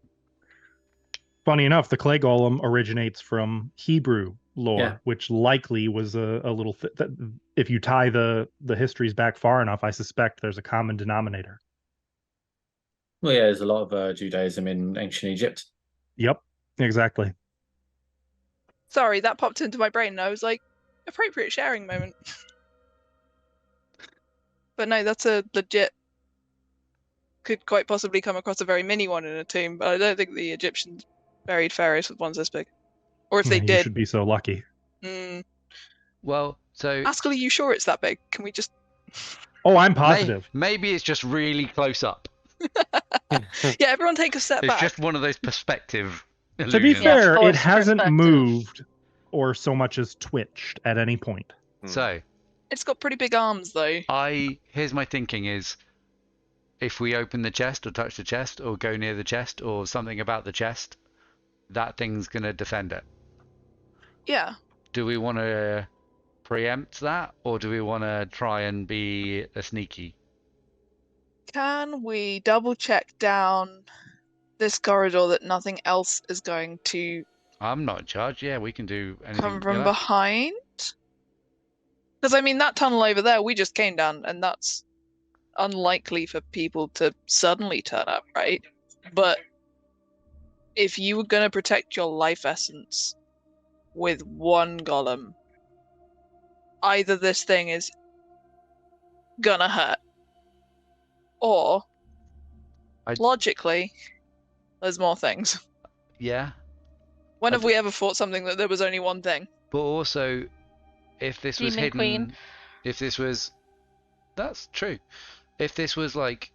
Funny enough, the clay golem originates from Hebrew lore, Yeah. which likely was a little. If you tie the histories back far enough, I suspect there's a common denominator. Well, yeah, there's a lot of Judaism in ancient Egypt. Yep, exactly. Sorry, that popped into my brain, and I was like, appropriate sharing moment. But no, that's a legit. Could quite possibly come across a very mini one in a tomb, but I don't think the Egyptians buried pharaohs with ones this big. Or if they You did, should be so lucky. Well, so Askell, are you sure it's that big? Can we just? Oh, I'm positive. maybe it's just really close up. Yeah, everyone take a step It's back. just one of those perspective illusions. To be fair, it forced hasn't perspective. moved or so much as twitched at any point. So It's got pretty big arms, though. here's my thinking is, if we open the chest or touch the chest or go near the chest or something about the chest, that thing's gonna defend it. Yeah. Do we want to preempt that, or do we want to try and be a sneaky? Can we double check down this corridor that nothing else is going to I'm not in charge. Yeah, we can do anything. come you from like. behind? Because, I mean, that tunnel over there, we just came down, and that's unlikely for people to suddenly turn up, right? But if you were going to protect your life essence with one golem, either this thing is gonna hurt, or logically, there's more things. Yeah, When have we ever fought something that there was only one thing? but also, if this was Demon hidden, Queen. if this was, that's true. If this was like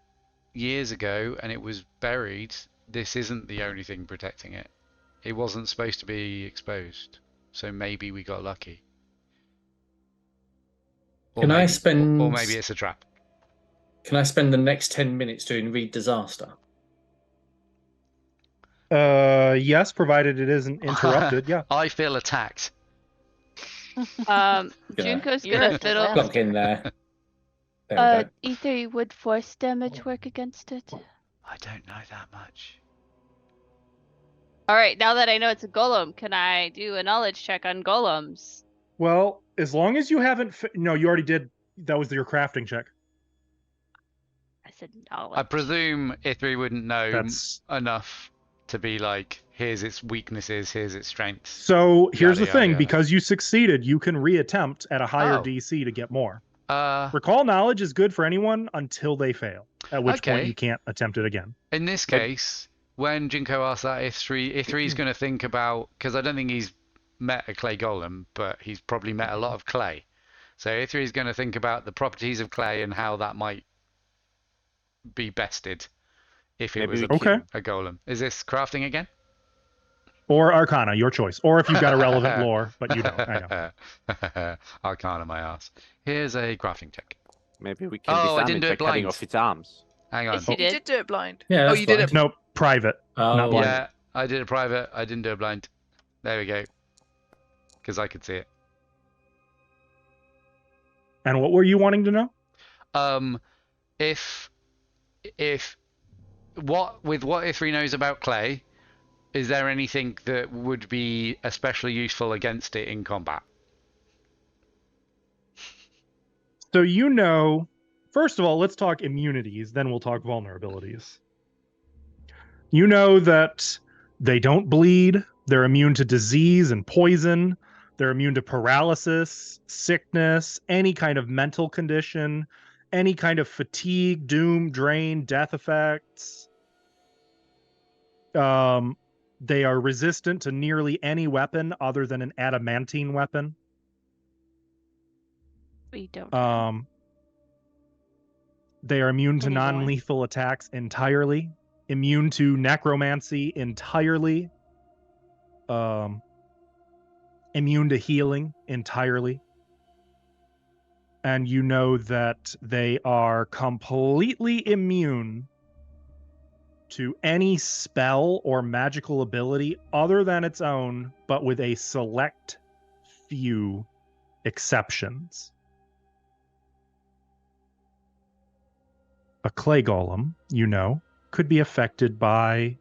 years ago and it was buried, this isn't the only thing protecting it. It wasn't supposed to be exposed, so maybe we got lucky. Or Can I maybe- spend- Or maybe it's a trap. Can I spend the next 10 minutes doing read disaster? Yes, provided it isn't interrupted. Yeah. I feel attacked. Junko's You're gonna at fiddle. the Plunk in there. There we go. Either would force damage work against it? I don't know that much. All right, now that I know it's a golem, can I do a knowledge check on golems? Well, as long as you haven't. No, you already did. That was your crafting check. I said knowledge. I presume Ithri wouldn't know That's enough to be like, here's its weaknesses, here's its strengths. so. Here's Yada, the thing: yada, yada. because you succeeded, you can reattempt at a higher Oh. DC to get more. Uh, Recall knowledge is good for anyone until they fail, at which Okay. point you can't attempt it again. in this case, when Jinko asks that, Ithri's going to think about, because I don't think he's met a clay golem, but he's probably met a lot of clay. So Ithri's going to think about the properties of clay and how that might be bested if it Maybe was we a, Okay. a golem. Is this crafting again? Or Arcana, your choice. Or if you've got a relevant lore, but you don't. I know. Arcana my ass. Here's a crafting check. Maybe we can Oh, I disarm didn't it do by it cutting blind. off its arms. Hang on. Yes, you You did. did do it blind. Yeah, Oh, that's you did fine. it. No, private. Oh, Not blind. Yeah, I did a private. I didn't do a blind. There we go. Because I could see it. And what were you wanting to know? If what Ithri knows about clay, is there anything that would be especially useful against it in combat? So you know, first of all, let's talk immunities, then we'll talk vulnerabilities. You know that they don't bleed, they're immune to disease and poison, they're immune to paralysis, sickness, any kind of mental condition, any kind of fatigue, doom, drain, death effects. They are resistant to nearly any weapon other than an adamantine weapon. We don't. Have. They are immune to Anymore. non-lethal attacks entirely, immune to necromancy entirely, immune to healing entirely. And you know that they are completely immune to any spell or magical ability other than its own, but with a select few exceptions. A clay golem, you know, could be affected by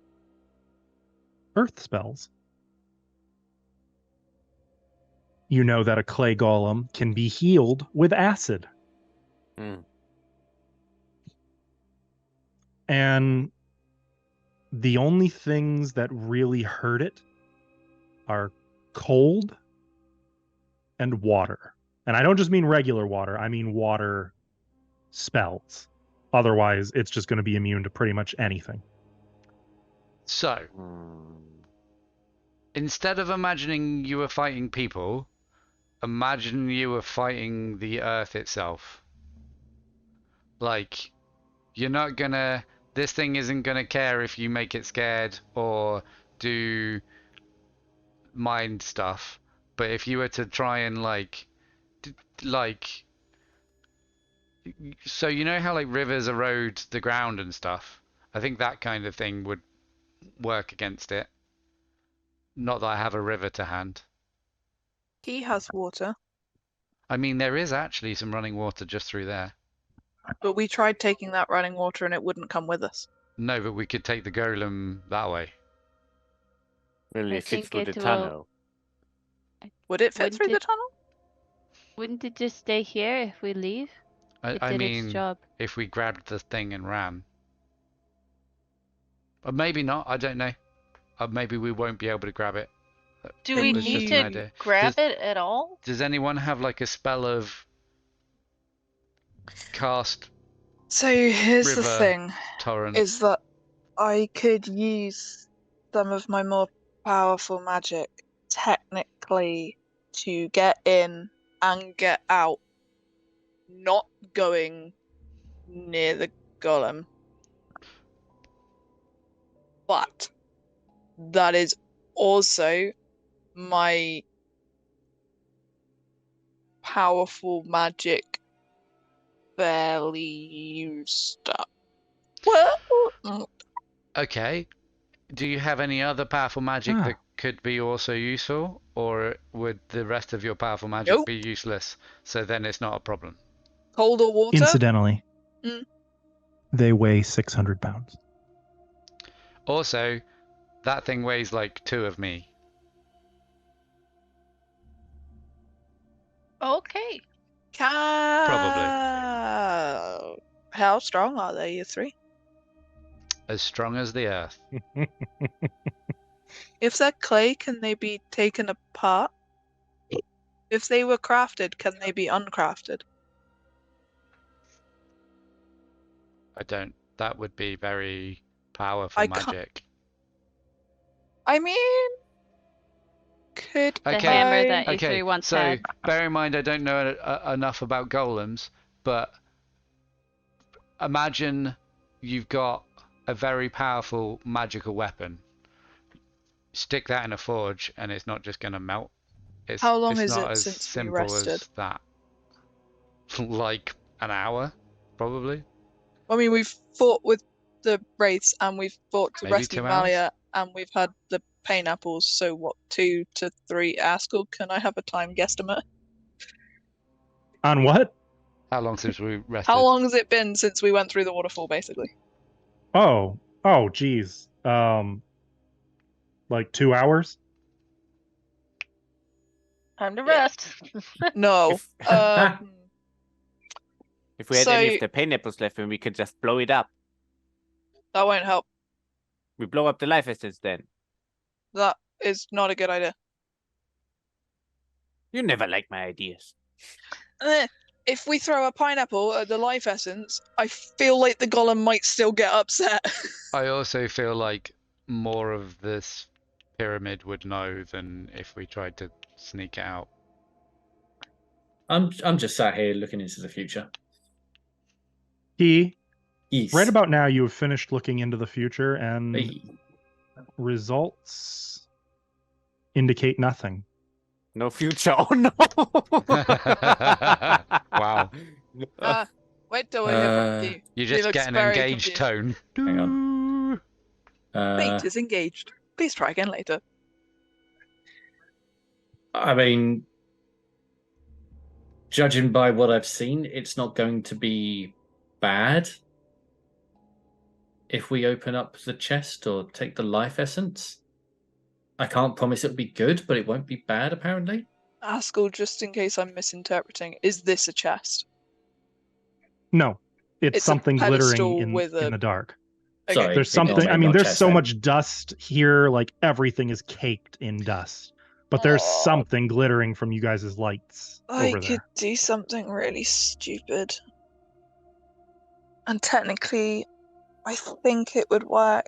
earth spells. You know that a clay golem can be healed with acid. And the only things that really hurt it are cold and water. And I don't just mean regular water, I mean water spells. Otherwise, it's just going to be immune to pretty much anything. So, instead of imagining you were fighting people, imagine you were fighting the earth itself. Like, you're not gonna... This thing isn't gonna care if you make it scared or do mind stuff. But if you were to try and, like... So you know how, like, rivers erode the ground and stuff? I think that kind of thing would work against it. Not that I have a river to hand. He has water, I mean, there is actually some running water just through there. but we tried taking that running water and it wouldn't come with us. No, but we could take the golem that way. Will I it fit think through it the will- tunnel? Would it fit Wouldn't through the it- tunnel? Wouldn't it just stay here if we leave? It I did mean, its job. if we grabbed the thing and ran. But maybe not, I don't know. Maybe we won't be able to grab it. Do Then we was just need an to idea. grab it at all? Does anyone have like a spell of cast So here's the River thing, torrent? is that I could use some of my more powerful magic technically to get in and get out, not going near the golem. But that is also my powerful magic barely used up. Well, Okay. Do you have any other powerful magic Ah. that could be also useful? Or would the rest of your powerful magic Nope. be useless? So then it's not a problem. cold or water? Incidentally, Mm. they weigh 600 pounds. Also, that thing weighs like 2 of me. Okay. How strong are they, you three? As strong as the earth. If they're clay, can they be taken apart? If they were crafted, can they be uncrafted? I don't. That would be very powerful I can't- magic. I mean, could The Okay. hammer that Okay, E3 once so had. bear in mind I don't know enough about golems, but imagine you've got a very powerful magical weapon. Stick that in a forge and it's not just going to melt. How long it's is not it as since we simple as rested? that. Like an hour, probably. I mean, we've fought with the wraiths, and we've fought to Maybe rescue 2 hours? Malia, and we've had the pain apples. So what, 2 to 3 Askel? Can I have a time guesstimate? On what? How long since we rested? How long has it been since we went through the waterfall, basically? Oh, geez. Like 2 hours? Time to Yeah. rest. No. If we had any So- of the pineapples left, then we could just blow it up. That won't help. We blow up the life essence then. That is not a good idea. You never like my ideas. If we throw a pineapple at the life essence, I feel like the golem might still get upset. I also feel like more of this pyramid would know than if we tried to sneak it out. I'm just sat here looking into the future. Key, Yes. right about now you have finished looking into the future, and Hey. results indicate nothing. No future. Oh no! Wow. Wait till we hear from you. You He just looks get an very engaged confused. tone. Hang on. Fate is engaged. Please try again later. I mean, judging by what I've seen, it's not going to be bad if we open up the chest or take the life essence. I can't promise it'll be good, but it won't be bad, apparently. Askel, just in case I'm misinterpreting, is this a chest? No, it's It's a something glittering pedestal in with a- the dark. Okay. Sorry. There's ignore something. me, I mean, not there's chest so then. much dust here. Like everything is caked in dust. But there's Oh. something glittering from you guys' lights I over could there. do something really stupid. And technically, I think it would work.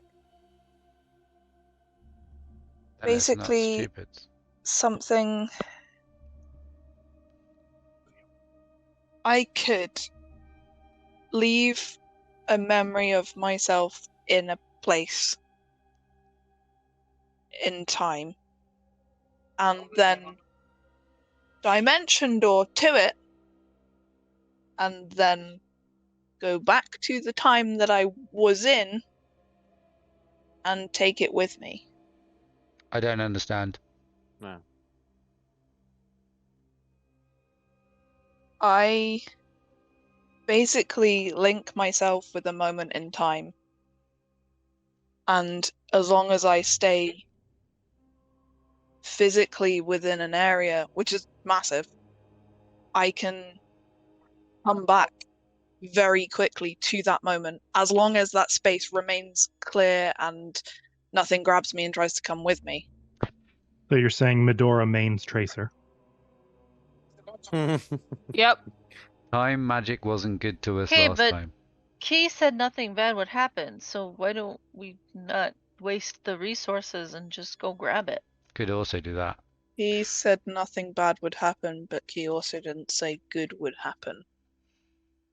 And it's not Basically- stupid. Something. I could leave a memory of myself in a place in time and then dimension door to it and then go back to the time that I was in and take it with me. I don't understand. No. I basically link myself with a moment in time. And as long as I stay physically within an area, which is massive, I can come back very quickly to that moment, as long as that space remains clear and nothing grabs me and tries to come with me. So you're saying Medora mains Tracer. Yep. Time magic wasn't good to us Okay, last but- time. Key said nothing bad would happen, so why don't we not waste the resources and just go grab it? Could also do that. He said nothing bad would happen, but he also didn't say good would happen.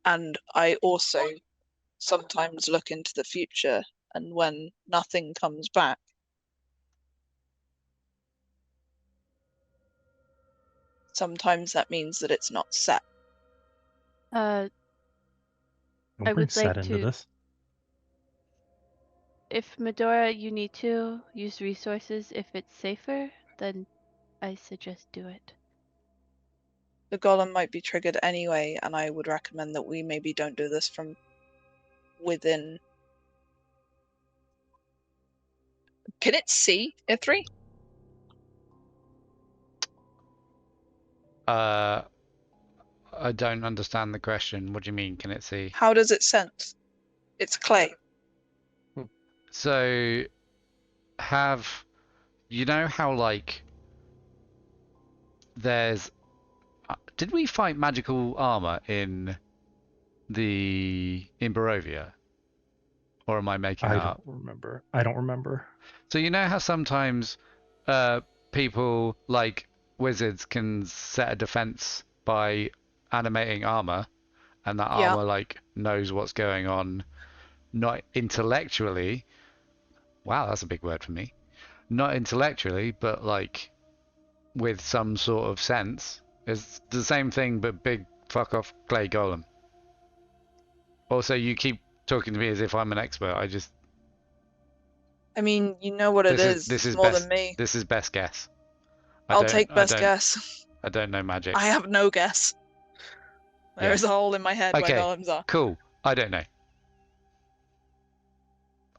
And I also sometimes look into the future, and when nothing comes back, sometimes that means that it's not set. Don't I bring would set like into to- this. If Medora, you need to use resources if it's safer, then I suggest do it. The golem might be triggered anyway, and I would recommend that we maybe don't do this from within. Can it see Ithri? I don't understand the question. What do you mean? Can it see? How does it sense? It's clay. So, you know how like there's did we fight magical armor in Barovia? Or am I making I that up? don't remember. I don't remember. So you know how sometimes people like wizards can set a defense by animating armor, and that Yeah. armor like knows what's going on, not intellectually. Wow, that's a big word for me. Not intellectually, but like with some sort of sense. It's the same thing, but big fuck off clay golem. Also, you keep talking to me as if I'm an expert. I mean, you know what it is. This is more best. than me. This is best guess. I'll take best guess. I don't know magic. I have no guess. There is a hole in my head where Okay, golems are. cool. I don't know.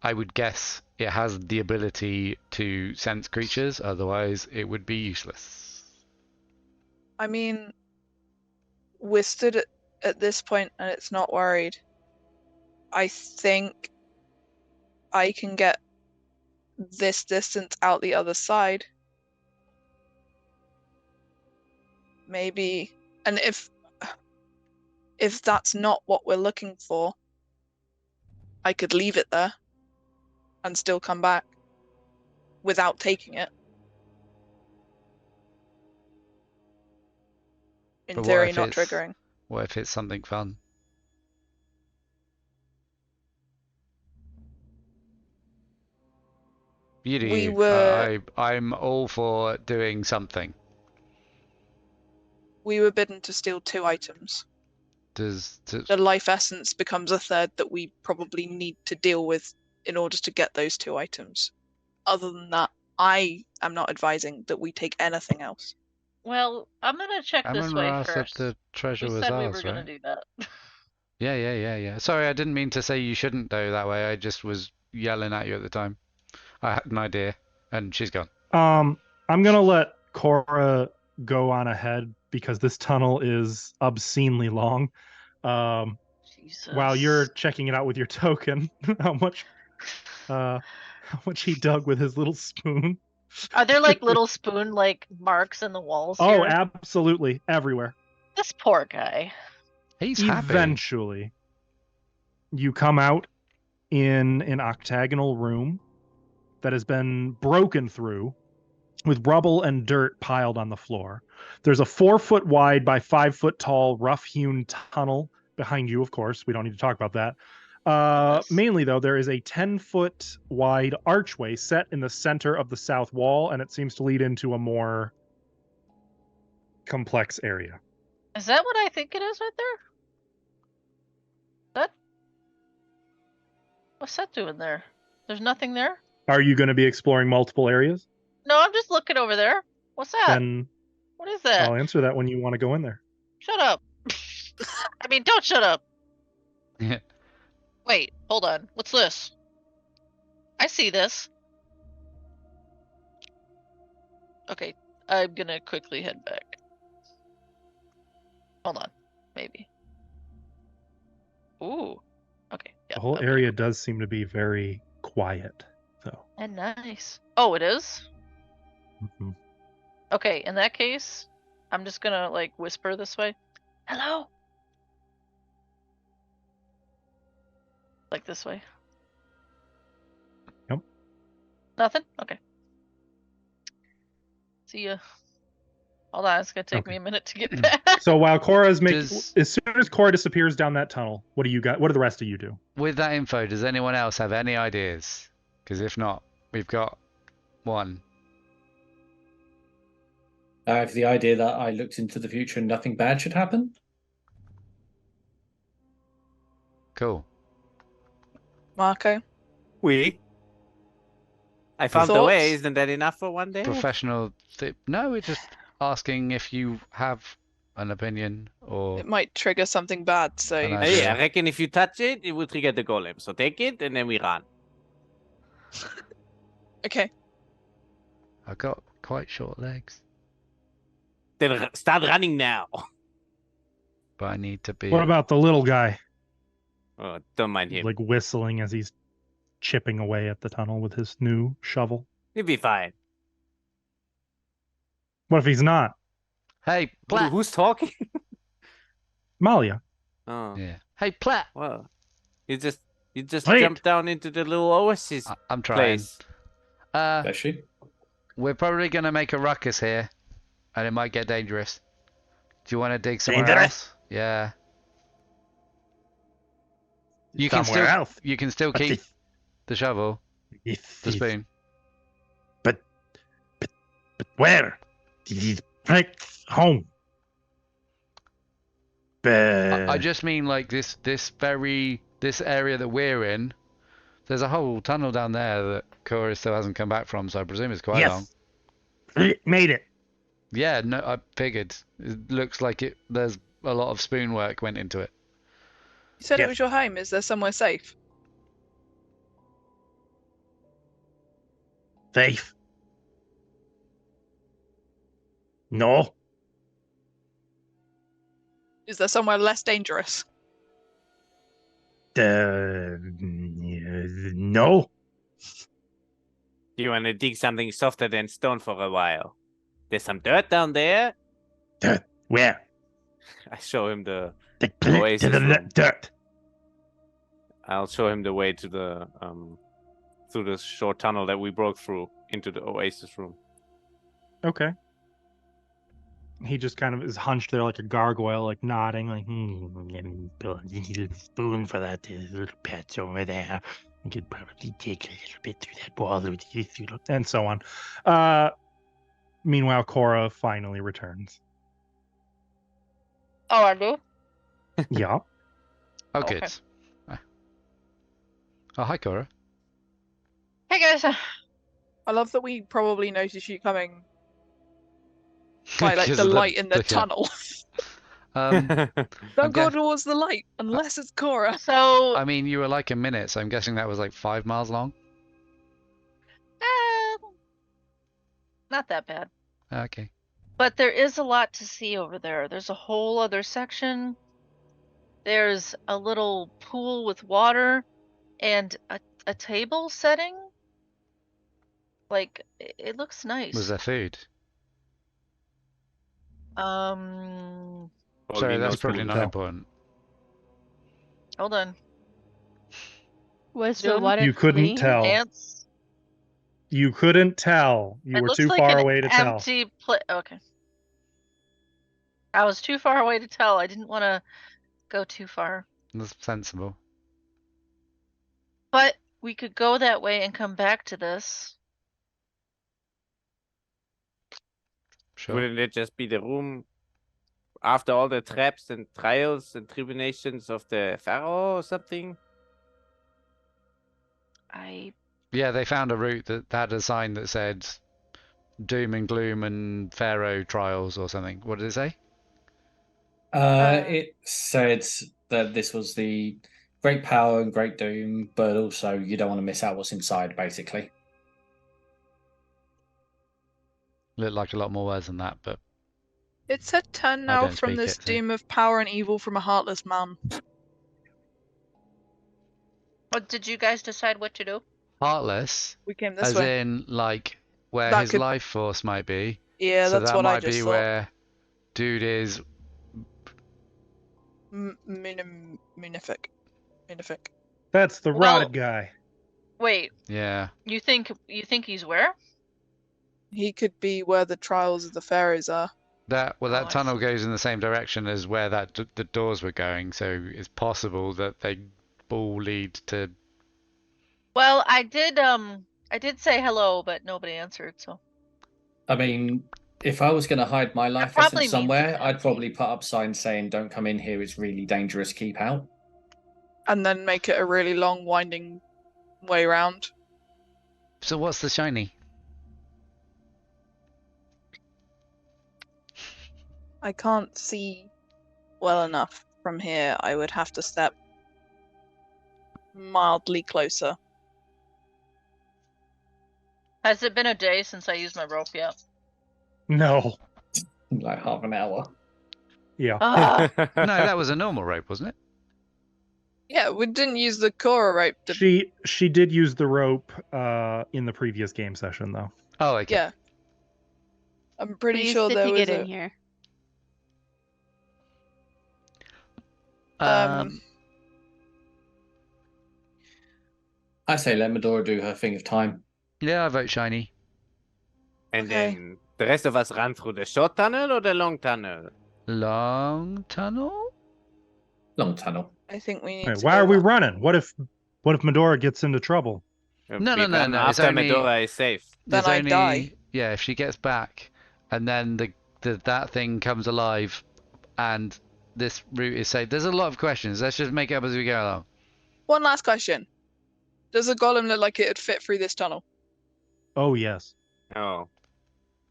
I would guess it has the ability to sense creatures, otherwise it would be useless. I mean, we're stood at this point and it's not worried. I think I can get this distance out the other side. Maybe, and if that's not what we're looking for, I could leave it there and still come back without taking it. In But theory, not triggering. What if it's something fun? You do. We were- I'm all for doing something. We were bidden to steal 2 items. The life essence becomes a third that we probably need to deal with in order to get those 2 items. Other than that, I am not advising that we take anything else. Well, I'm gonna check this Amon way Ra said first. the treasure We was said we ours, were gonna right? do that. Yeah. Sorry, I didn't mean to say you shouldn't go that way. I just was yelling at you at the time. I had an idea, and she's gone. I'm gonna let Cora go on ahead because this tunnel is obscenely long. Jesus. While you're checking it out with your token, how much he dug with his little spoon. Are there like little spoon like marks in the walls Oh, here? absolutely, everywhere. This poor guy. He's happy. Eventually, you come out in an octagonal room that has been broken through with rubble and dirt piled on the floor. There's a 4-foot wide by 5-foot tall rough-hewn tunnel behind you, of course. We don't need to talk about that. Mainly, though, there is a 10-foot wide archway set in the center of the south wall, and it seems to lead into a more complex area. Is that what I think it is right there? What's that doing there? There's nothing there? Are you going to be exploring multiple areas? No, I'm just looking over there. What's that? Then What is that? I'll answer that when you want to go in there. Shut up. I mean, don't shut up. Wait, hold on. What's this? I see this. Okay, I'm gonna quickly head back. Hold on. Maybe. Ooh. Okay. Yeah, The whole okay. area does seem to be very quiet, though. And nice. Oh, it is? Mhm. Okay, in that case, I'm just gonna like whisper this way. Hello? Like this way. Yep. Nothing? Okay. See ya. Hold on, it's gonna take me a minute to get back. So while Cora's making, Does- as soon as Cora disappears down that tunnel, what do you got? What do the rest of you do? With that info, does anyone else have any ideas? Because if not, we've got one. I have the idea that I looked into the future and nothing bad should happen. Cool. Marco? I found the Thoughts? way. Isn't that enough for one day? Professional. No, we're just asking if you have an opinion or. It might trigger something bad, so An you idea. Hey, I reckon if you touch it, it will trigger the golem. So take it and then we run. Okay. I've got quite short legs, Then start running now. but I need to be. What about the little guy, Oh, don't mind him. like whistling as he's chipping away at the tunnel with his new shovel? He'll be fine. What if he's not? Hey, Platt. Who's talking? Malia. Oh, Yeah. Hey, Platt. well, you just Wait. jump down into the little oasis I'm trying. place. Bless you. We're probably gonna make a ruckus here, and it might get dangerous. Do you want to dig somewhere Dangerous? else? Yeah. You can Somewhere still else. you can still But keep the shovel, if- the if- spoon. But where? Right home. I just mean like this very this area that we're in, there's a whole tunnel down there that Cora still hasn't come back from, so I presume it's quite long. Yes. Made it. Yeah, no, I figured. It looks like there's a lot of spoon work went into it. You said Yes. it was your home. Is there somewhere safe? Safe. No. Is there somewhere less dangerous? No. You want to dig something softer than stone for a while? There's some dirt down there. Dirt. Where? I show him the The cliff to the room. dirt. I'll show him the way to the through the short tunnel that we broke through into the oasis room. Okay. He just kind of is hunched there like a gargoyle, like nodding, like, You need a spoon for that little patch over there. You could probably take a little bit through that wall with you. and so on. Meanwhile, Cora finally returns. Oh, I do? Yeah. Oh, Okay. good. Oh, hi, Cora. Hey, guys. I love that we probably noticed you coming by like Because the of light in the yeah. tunnel. I'm Don't go guess- towards the light unless it's Cora. So, I mean, you were like a minute, so I'm guessing that was like 5 miles long. not that bad. Okay. But there is a lot to see over there. There's a whole other section. There's a little pool with water and a table setting. Like, it looks nice. Was there food? Um, Sorry, that's no probably food. not No. important. hold on. Was the Wisdom? water You couldn't clean? tell. Ants. You couldn't tell. You It were looks too like far an away to tell. empty okay. I was too far away to tell. I didn't want to go too far. That's sensible. But we could go that way and come back to this. Sure. Wouldn't it just be the room after all the traps and trials and tribulations of the pharaoh or something? Yeah, they found a route that had a sign that said doom and gloom and pharaoh trials or something. What did it say? It said that this was the great power and great doom, but also you don't want to miss out what's inside, basically. Looked like a lot more words than that, but It said turn I now don't from speak this it, so- doom of power and evil from a heartless man. What did you guys decide what to do? heartless, We came this as way. in like where That his could- life force might be. Yeah, so that's that what I might just be thought. where dude is. Munific. That's the Well- rotted guy. Wait, Yeah. you think he's where? He could be where the trials of the pharaohs are. That Oh, that I tunnel see. goes in the same direction as where the doors were going, so it's possible that they all lead to. Well, I did say hello, but nobody answered, so. I mean, if I was going to hide my life probably essence means somewhere, it's I'd empty. probably put up signs saying, "Don't come in here. It's really dangerous. Keep out." And then make it a really long, winding way round. So what's the shiny? I can't see well enough from here. I would have to step mildly closer. Has it been a day since I used my rope yet? No. Like half an hour. Yeah. Ah, No, that was a normal rope, wasn't it? Yeah, we didn't use the Cora rope to. She did use the rope in the previous game session though. Oh, okay. Yeah. I'm pretty Please sure did there he was get a. in here? I say let Medora do her thing of time. Yeah, I vote shiny. And Okay. then the rest of us run through the short tunnel or the long tunnel? Long tunnel? Long tunnel. I think we need Wait, to. why go are we that- running? What if Medora gets into trouble? No, We no, no, run no, it's After only- Medora is safe. Then There's I only, die. Yeah, if she gets back, and then that thing comes alive, and this route is safe. There's a lot of questions. Let's just make it up as we go along. One last question. Does the golem look like it would fit through this tunnel? Oh yes. Oh.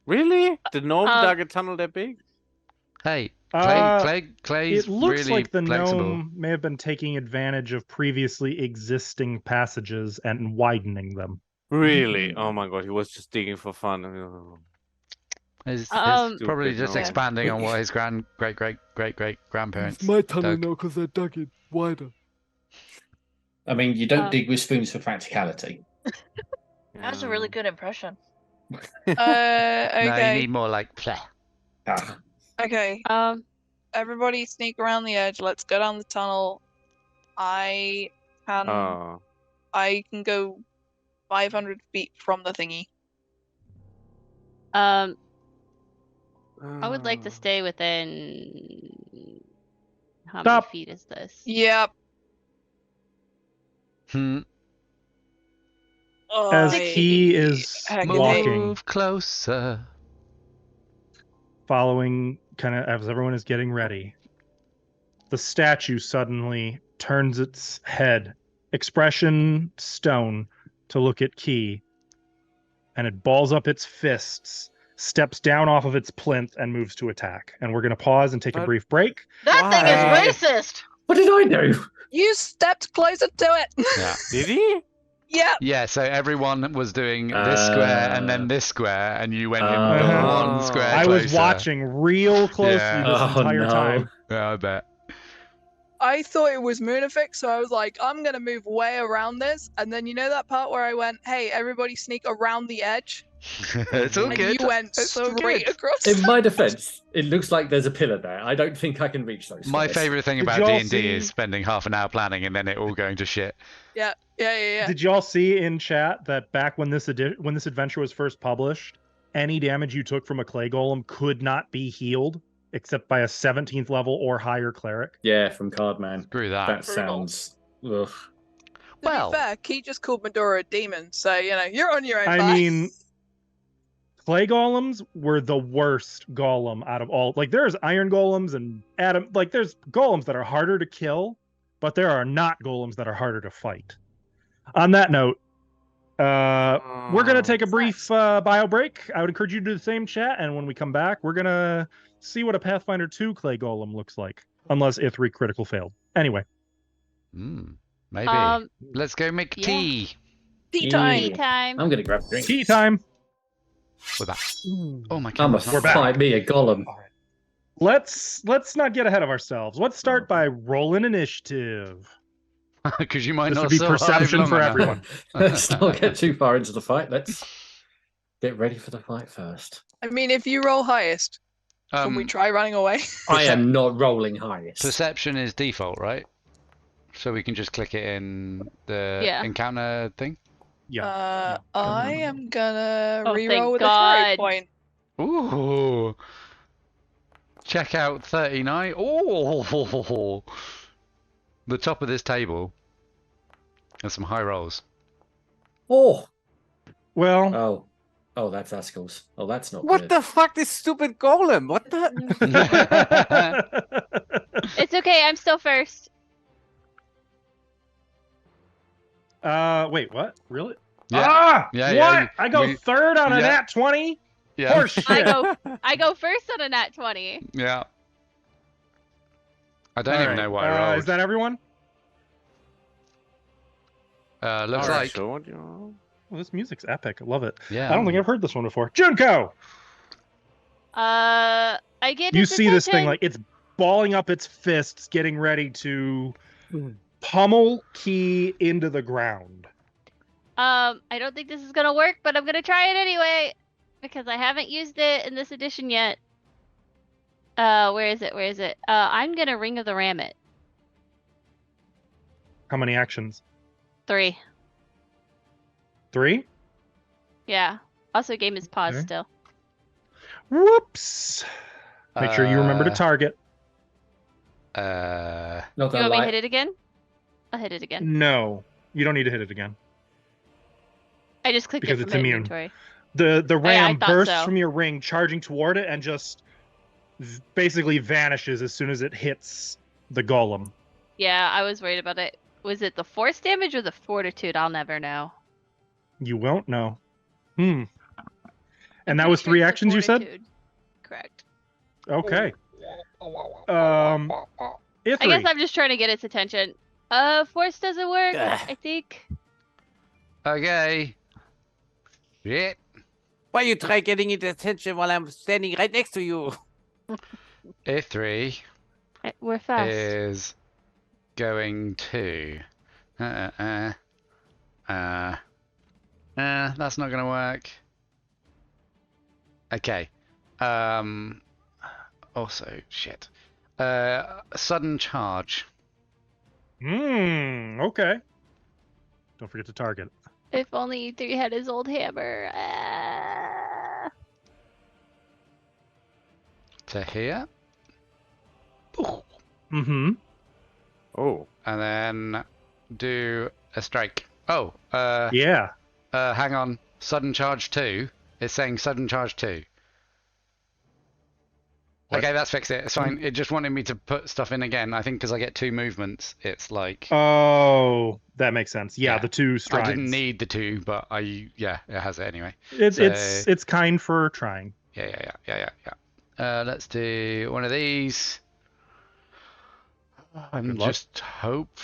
Really? The gnome dug a tunnel that big? Hey, Clay's It looks really like the flexible. gnome may have been taking advantage of previously existing passages and widening them. Really? Oh my god, he was just digging for fun. He's Stupid probably just gnome. expanding on what his great grandparents. It's my tunnel dug. now because I dug it wider. I mean, you don't dig with spoons for practicality. That was a really good impression. No, Okay. you need more like pleh. Ah, Okay. Everybody sneak around the edge. Let's go down the tunnel. I can go 500 feet from the thingy. I would like to stay within. How Stop. many feet is this? Yep. As Key is walking, Move closer. following kind of as everyone is getting ready, the statue suddenly turns its head, expression stone, to look at Key, and it balls up its fists, steps down off of its plinth, and moves to attack. And we're going to pause and take a brief break. That thing is racist. what did I do? You stepped closer to it. Yeah. Did he? Yep. Yeah, so everyone was doing this square and then this square, and you went in the Uh-huh. one square I was closer. watching real closely Yeah. this entire time. Yeah, I bet. I thought it was Moonific, so I was like, I'm gonna move way around this. And then you know that part where I went, hey, everybody sneak around the edge? It's all And good. you went It's all straight good. across. In my defense, it looks like there's a pillar there. I don't think I can reach those. My guys. favourite thing Did about y'all D&D see- is spending half an hour planning and then it all going to shit. Yeah. Did y'all see in chat that back when this adventure was first published, any damage you took from a clay golem could not be healed except by a 17th level or higher cleric? Yeah, from Cardman. Screw that. That sounds. Ugh. To Well- be fair, Key just called Medora a demon, so you're on your own. I bye. mean, clay golems were the worst golem out of all. Like, there's iron golems and adam. Like, there's golems that are harder to kill, but there are not golems that are harder to fight. On that note, we're gonna take a brief bio break. I would encourage you to do the same, chat, and when we come back, we're gonna see what a Pathfinder 2 clay golem looks like, unless I3 critical failed. Anyway, Maybe. Let's go make yeah. tea. tea time. Tea time. I'm gonna grab a drink. tea time. We're back. Oh my I'm a camera's not- We're back. fight me a golem. Let's not get ahead of ourselves. Let's start by rolling initiative. Because you might This not would be survive perception long for enough. everyone. Let's not get too far into the fight. Let's get ready for the fight first. I mean, if you roll highest, can we try running away? I am not rolling highest. Perception is default, right? So we can just click it in the Yeah. encounter thing. Yeah. I am gonna Oh, reroll thank with a hero God. point. Ooh. Check out 39. Oh. The top of this table. And some high rolls. Oh, Well, oh, that's Askel's. Oh, that's not What good. the fuck, this stupid golem? What the? It's okay. I'm still first. wait, what? Really? Yeah. Ah, Yeah, what? yeah, I go we- third on a yeah. nat 20? Yeah. Horseshit. I go first on a nat 20. Yeah. I don't All even right, know what I rolled. Is that everyone? Looks Alright, like. so what do you know? Well, this music's epic. I love it. Yeah. I don't think I've heard this one before. Junko! I get You its see this thing attention. like it's balling up its fists, getting ready to pummel Key into the ground. I don't think this is gonna work, but I'm gonna try it anyway because I haven't used it in this edition yet. Where is it? Where is it? I'm gonna Ring of the Rammet. How many actions? 3. 3? Yeah. Also, game is paused Okay. still. Whoops. Make sure you remember to target. Not You gonna want me to lie. hit it again? I'll hit it again. No, you don't need to hit it again. I just clicked Because it from it's my immune. inventory. The I ram thought bursts so. from your ring, charging toward it, and just basically vanishes as soon as it hits the golem. Yeah, I was worried about it. Was it the force damage or the fortitude? I'll never know. You won't know. I'm And that pretty was sure 3 it's the actions you said? fortitude. Correct. Okay. I guess Ithri. I'm just trying to get its attention. Force doesn't work, Ugh. I think. Okay. Shit. Why you try getting its attention while I'm standing right next to you? E3 We're fast. is going to. That's not gonna work. Okay. Also, shit. Sudden charge. Okay. Don't forget to target. If only E3 had his old hammer. To here. Ooh. Mm-hmm. Oh. And then do a strike. Oh, Yeah. hang on. Sudden charge 2. It's saying sudden charge 2. What? Okay, that's fixed it. It's fine. It just wanted me to put stuff in again. I think because I get 2 movements, it's like... Oh, that makes sense. Yeah, Yeah. the 2 strides. I didn't need the 2, but it has it anyway. It's kind for trying. Yeah. Let's do one of these. And Good luck. just hope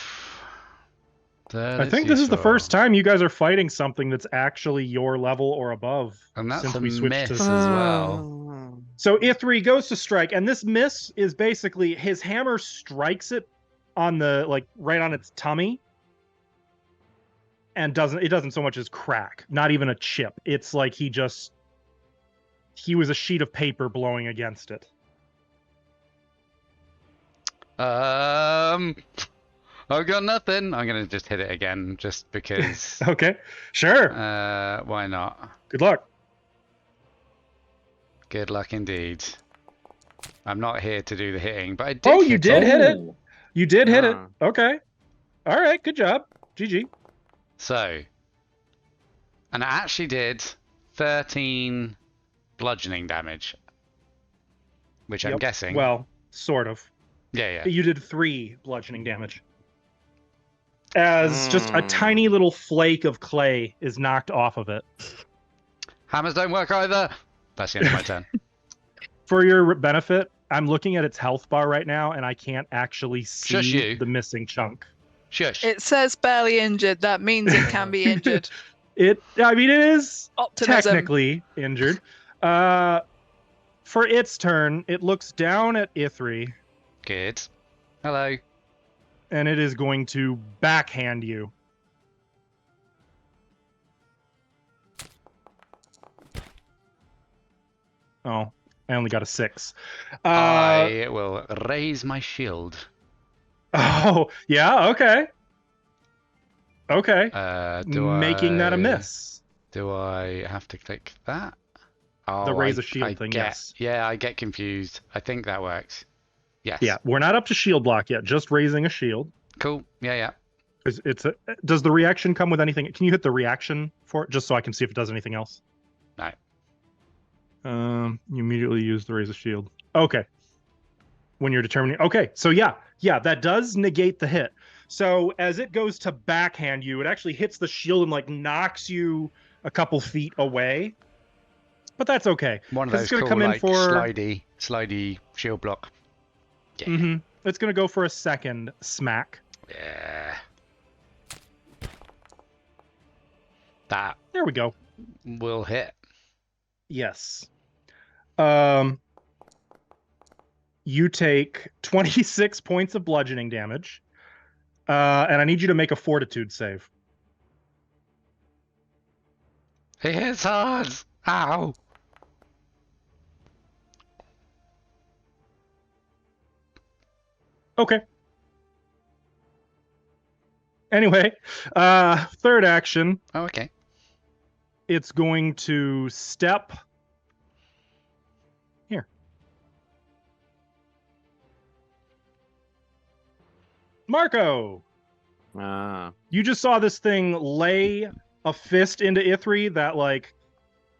that I think this is the first time you guys are fighting something that's actually your level or above. And that's since a we switched miss to... as well. So Ithri goes to strike, and this miss is basically his hammer strikes it on the right on its tummy, and doesn't so much as crack, not even a chip. It's like he was a sheet of paper blowing against it. I've got nothing. I'm gonna just hit it again, just because. Okay, sure. Why not? Good luck. Good luck indeed. I'm not here to do the hitting, but I did. Oh, you did hit it. You did hit it. Ah. Okay. All right. Good job. GG. So, and I actually did 13 bludgeoning damage, which I'm Yep. guessing. Well, sort of. Yeah. You did 3 bludgeoning damage. As just a tiny little flake of clay is knocked off of it. Hammers don't work either. That's the end of my turn. For your benefit, I'm looking at its health bar right now, and I can't actually Shush see you. the missing chunk. Shush. It says barely injured. That means it can be injured. It is Optimism. technically injured. For its turn, it looks down at Ithri, Good. Hello. and it is going to backhand you. Oh, I only got a 6. I will raise my shield. Oh, yeah, okay. Okay. Making that a miss. Do I have to click that? Oh, The raise a shield thing, yes. Yeah, I get confused. I think that works. Yes. Yeah, we're not up to shield block yet, just raising a shield. Cool. Yeah. Does the reaction come with anything? Can you hit the reaction for it, just so I can see if it does anything else? No. You immediately use the raise a shield. Okay. When you're determining. Okay, so yeah, that does negate the hit. So as it goes to backhand you, it actually hits the shield and knocks you a couple feet away. But that's okay. One of those it's gonna cool, come in like, for... slidey shield block. Yeah. Mm-hmm. It's gonna go for a second smack. Yeah. That There we go. will hit. Yes. You take 26 points of bludgeoning damage. And I need you to make a fortitude save. It hits hard. Ow. Okay. Anyway, third action, Oh, okay. it's going to step here. Marco, you just saw this thing lay a fist into Ithri that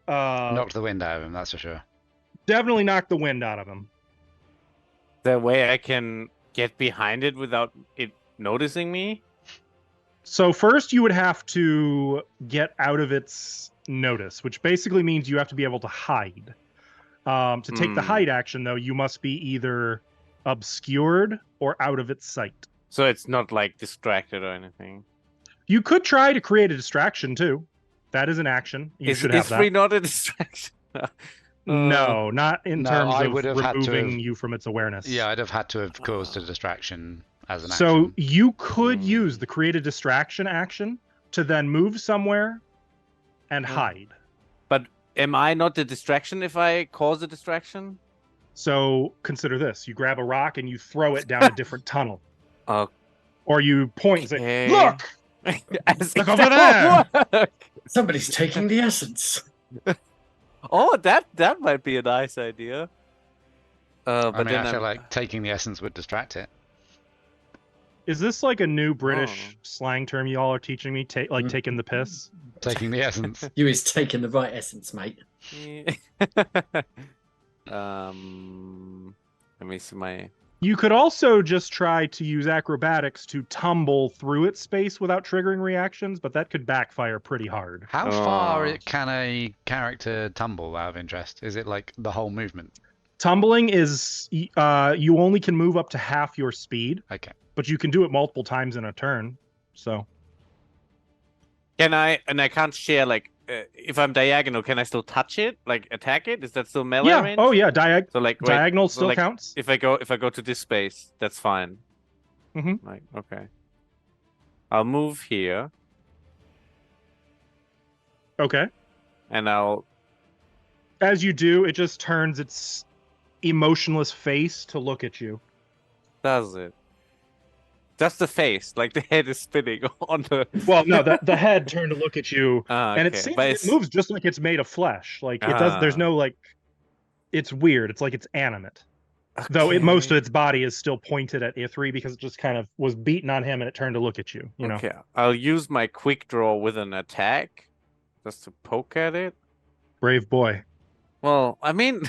Knocked the wind out of him, that's for sure. definitely knocked the wind out of him. The way I can get behind it without it noticing me? So first you would have to get out of its notice, which basically means you have to be able to hide. To take the hide action, though, you must be either obscured or out of its sight. So it's not like distracted or anything. You could try to create a distraction too. That is an action. You should have Is that. free not a distraction? No, not in terms I of would have had to removing have- you from its awareness. Yeah, I'd have had to have caused a distraction as an So action. you could use the create a distraction action to then move somewhere and hide. But am I not the distraction if I cause a distraction? So consider this: you grab a rock and you throw it down a different tunnel, Okay. or you point and say, "Look, As look if over that there!" would work. Somebody's taking the essence. Oh, that might be a nice idea. But I mean, then I feel I'm- like taking the essence would distract it. Is this like a new British slang term you all are teaching me? Taking the piss? Taking the essence. You is taking the right essence, mate. let me see my. You could also just try to use acrobatics to tumble through its space without triggering reactions, but that could backfire pretty hard. How far Oh. can a character tumble out of interest? Is it like the whole movement? Tumbling is you only can move up to half your speed, Okay. but you can do it multiple times in a turn. So Can I? And I can't share like if I'm diagonal, can I still touch it? Like attack it? Is that still melee yeah, range? oh yeah, So like wait, diagonal so, still like, counts. If I go to this space, that's fine. Mhm. Like okay. I'll move here Okay. and I'll. As you do, it just turns its emotionless face to look at you. Does it? Just the face, like the head is spinning on the. Well, no, the head turned to look at you, and it okay. seems But it it's- moves just like it's made of flesh. Like it does. There's Ah. no like. It's weird. It's like it's animate. Though most of Okay. its body is still pointed at Ithri because it just kind of was beaten on him and it turned to look at you. You know. Okay, I'll use my quick draw with an attack, just to poke at it. Brave boy. Well, I mean,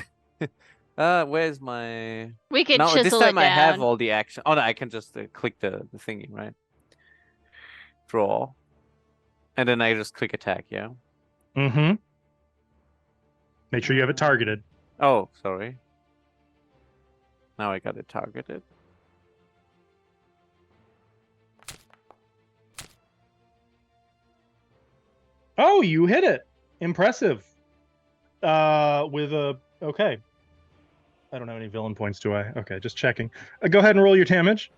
where's my? We could No, this chisel time it I have down. all the action. Oh no, I can just click the thingy, right? Draw, and then I just click attack. Yeah. Mm-hmm. Make sure you have it targeted. Oh, sorry. Now I got it targeted. Oh, you hit it. Impressive. With a okay. I don't have any villain points, do I? Okay, just checking. Go ahead and roll your damage.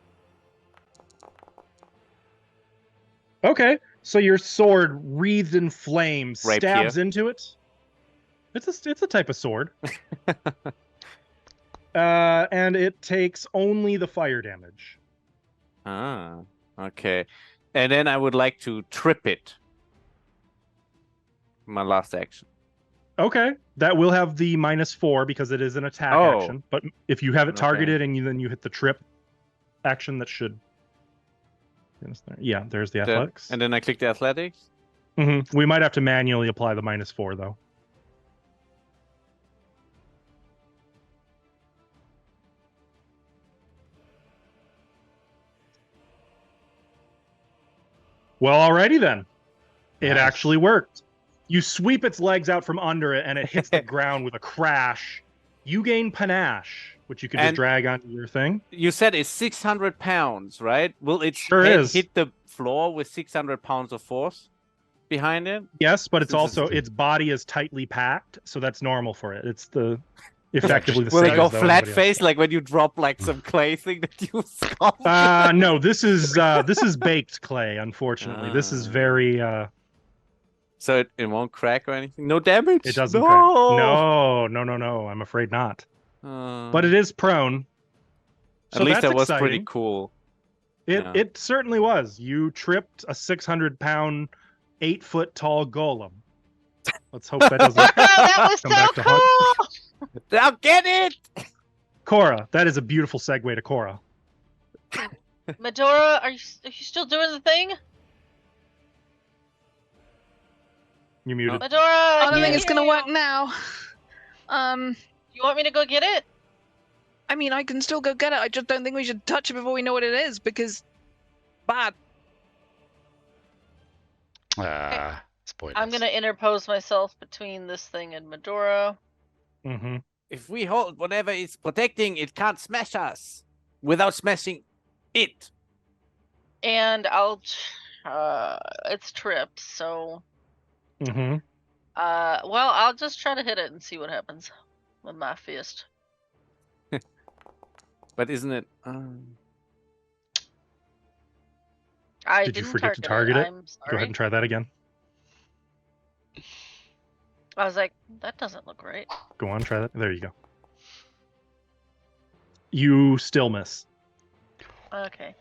Okay, so your sword, wreathed in flames, Rapier. stabs into it. It's a type of sword. And it takes only the fire damage. Ah, okay. And then I would like to trip it. My last action. Okay, that will have the -4 because it is an attack Oh. action. But if you have it Okay. targeted and then you hit the trip action, that should. Yeah, there's the Then- athletics. and then I click the athletics. We might have to manually apply the -4 though. Well, alrighty then. It Nice. actually worked. You sweep its legs out from under it, and it hits the ground with a crash. You gain panache, which you can just And- drag onto your thing. You said it's 600 pounds, right? Will its Sure head is. hit the floor with 600 pounds of force behind it? Yes, but it's Since also it's- its body is tightly packed, so that's normal for it. It's effectively the Will same. it go as though flat everybody else. face like when you drop like some clay thing that you sculpt? No, this is baked clay. Unfortunately, this is very. So it won't crack or anything? No damage? It doesn't no! crack. No. I'm afraid not. But it is prone. At So least that's that was pretty exciting. cool. It Yeah. it certainly was. You tripped a 600-pound, 8-foot tall golem. Let's hope that doesn't that was come so back to haunt. cool. Now get it! Cora. That is a beautiful segue to Cora. Medora, are you still doing the thing? You muted. Medora, I don't think can't it's gonna hear work you. now. You want me to go get it? I mean, I can still go get it. I just don't think we should touch it before we know what it is because bad. Spoilers. I'm gonna interpose myself between this thing and Medora. Mm-hmm. If we hold whatever it's protecting, it can't smash us without smashing it. And I'll it's tripped, so Mm-hmm. well, I'll just try to hit it and see what happens with my fist. But isn't it? I Did you didn't forget to target it? I'm sorry. Go ahead and try that again. I was like, that doesn't look right. Go on, try that. There you go. You still miss. Okay.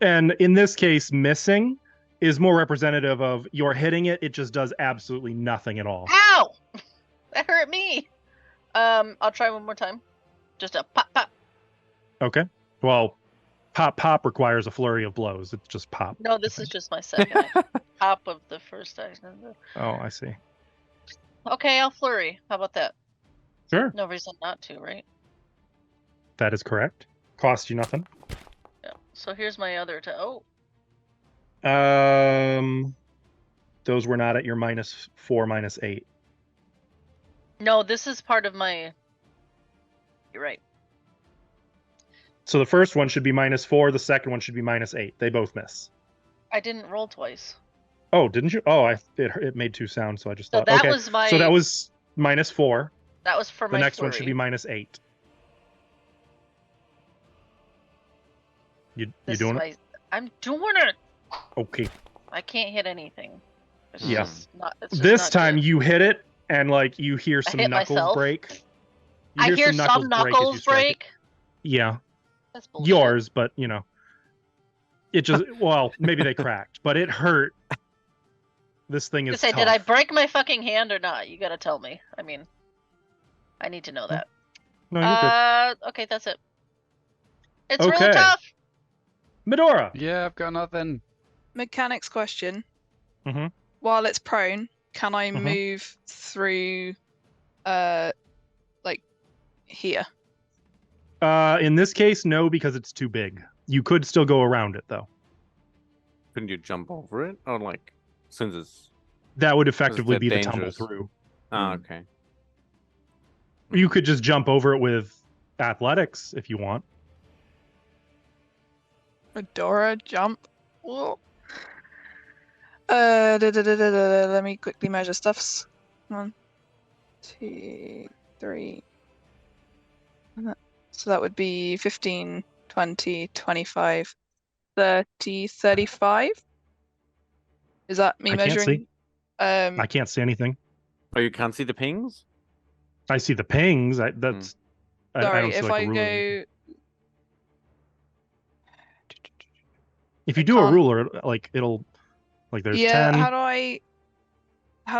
And in this case, missing is more representative of you're hitting it, it just does absolutely nothing at all. Ow! That hurt me. I'll try one more time. Just a pop pop. Okay. Well, pop requires a flurry of blows. It's just pop. No, this is just my second pop of the first action. Oh, I see. Okay, I'll flurry. How about that? Sure. No reason not to, right? That is correct. Cost you nothing. Yeah. So here's my other oh. Those were not at your -4, -8. No, this is part of my. You're right. So the first one should be -4. The second one should be -8. They both miss. I didn't roll twice. Oh, didn't you? Oh, it made 2 sounds, so I just So thought. that okay. was my. So that was -4. That was for The my. next flurry. one should be -8. You doing it? I'm doing it. Okay. I can't hit anything. It's Yeah. just not, it's just This not time good. you hit it, and like you hear some hit knuckles myself? break. I hear some as you knuckles strike it. break. Yeah, That's bullshit. yours, but you know, it just well maybe they cracked, but it hurt. This thing is Say, tough. did I break my fucking hand or not? You gotta tell me. I mean, I need to know that. No, you're good. Okay, that's it. It's Okay. really tough. Medora. Yeah, I've got nothing. Mechanics question. Mhm. While it's prone, can I Mhm. move through, like here? In this case, no, because it's too big. You could still go around it though. Couldn't you jump over it? Or like, since it's. That would effectively that be the dangerous? tumble through. Oh, okay. You could just jump over it with athletics if you want. Medora, jump. Whoa. Let me quickly measure stuffs. 1, 2, 3. So that would be 15, 20, 25, 30, 35. Is that me I can't measuring? see. I can't see anything. Oh, you can't see the pings? I see the pings. That's. I Sorry, don't see if like I a ruler. go. If you do a ruler, like it'll, like there's Yeah, 10. how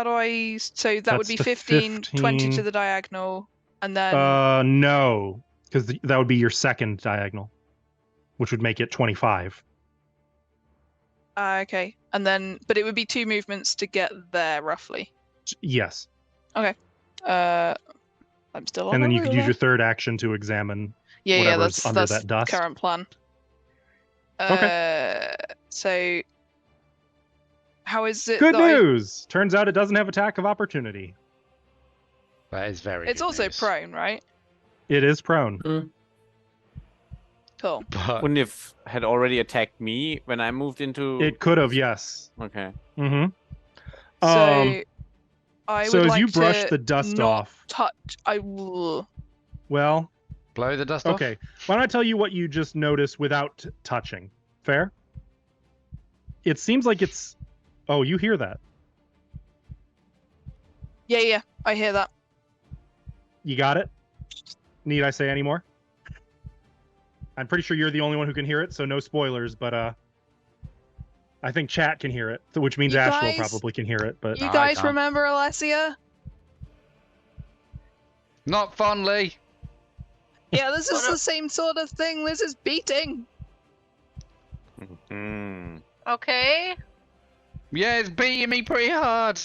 do I? So that would That's be the 15, 20 to 15. the diagonal, and then. No, because that would be your second diagonal, which would make it 25. Okay, and then, but it would be 2 movements to get there, roughly. Yes. Okay. I'm still on. And then the you could use ruler. your third action to examine Yeah, whatever's that's under that dust. current plan. Okay. So how is it? Good that I- news. Turns out it doesn't have attack of opportunity. That is very. It's good also news. prone, right? It is prone. Cool. But Wouldn't have had already attacked me when I moved into. It could have, yes. Okay. Mm-hmm. So I so would as like you brush to the dust not off. touch. I will. Well, blow the dust off. okay. Why don't I tell you what you just noticed without touching? Fair? It seems like it's. Oh, you hear that? Yeah, I hear that. You got it? Need I say any more? I'm pretty sure you're the only one who can hear it, so no spoilers, but I think chat can hear it, which means You Astral guys- probably can hear it, but You No, I guys can't. remember Alessia? Not fondly. Yeah, this is the same sort of thing. This is beating. Mm. Okay. Yeah, it's beating me pretty hard.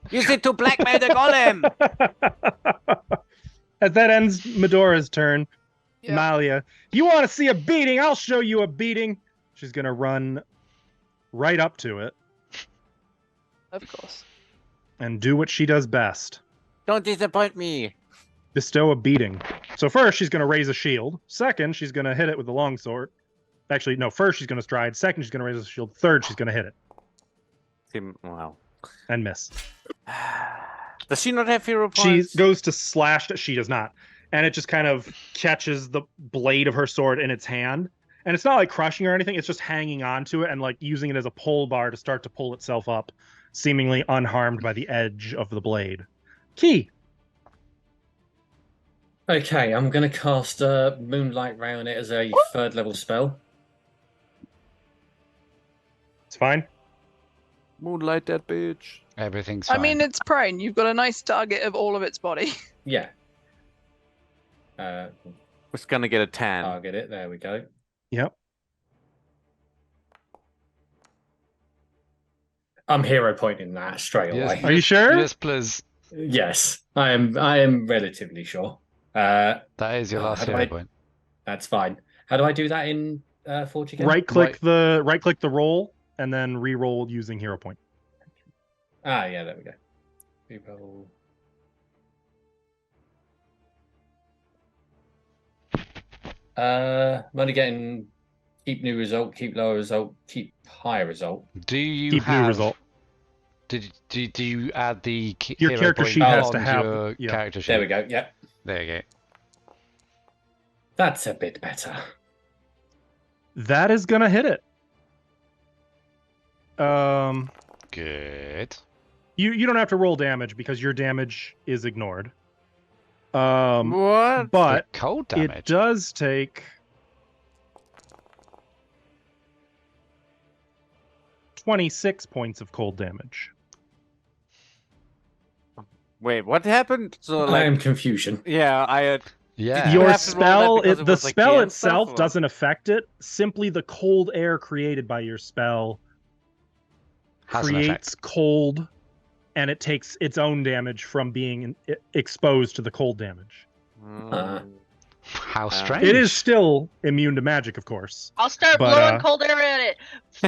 Use it to blackmail the golem! As that ends Medora's turn, Yeah. Malia, you want to see a beating? I'll show you a beating. She's gonna run right up to it Of course. and do what she does best. Don't disappoint me. Bestow a beating. So first, she's gonna raise a shield. Second, she's gonna hit it with the longsword. Actually, no. First, she's gonna stride. Second, she's gonna raise a shield. Third, she's gonna hit it Wow. and miss. Does she not have hero She points? goes to slash. She does not, and it just kind of catches the blade of her sword in its hand. And it's not like crushing or anything. It's just hanging onto it and like using it as a pole bar to start to pull itself up, seemingly unharmed by the edge of the blade. Key. Okay, I'm going to cast Moonlight Ray on it as a 3rd level spell. It's fine. Moonlight that bitch. Everything's I fine. mean, it's prone. You've got a nice target of all of its body. Yeah. It's gonna get a 10. Target it. There we go. Yep. I'm hero pointing that straight Yes. away. Are you sure? Yes, please. Yes, I am relatively sure. That is your last how do hero I- point. That's fine. How do I do that in Forge again? Right click the roll and then re-roll using hero point. Ah, yeah, there we go. Reroll. I'm only getting keep new result, keep lower result, keep higher result. Do you Keep have new result. Do you add the Your hero character point sheet has to onto have- your yeah. character sheet? There we go. Yep, There you that's a bit better. That is gonna hit it. go. Good. You don't have to roll damage because your damage is ignored. But The cold it damage. does take 26 points of cold damage. Wait, what happened? So I am like, confusion. yeah, I had. Yeah. You Your have to roll that spell, because it the was spell against stuff, itself or- doesn't affect it. Simply the cold air created by your spell Has an effect. creates cold, and it takes its own damage from being exposed to the cold damage. How strange. It is still immune to magic, of course. I'll start But, blowing cold air at it.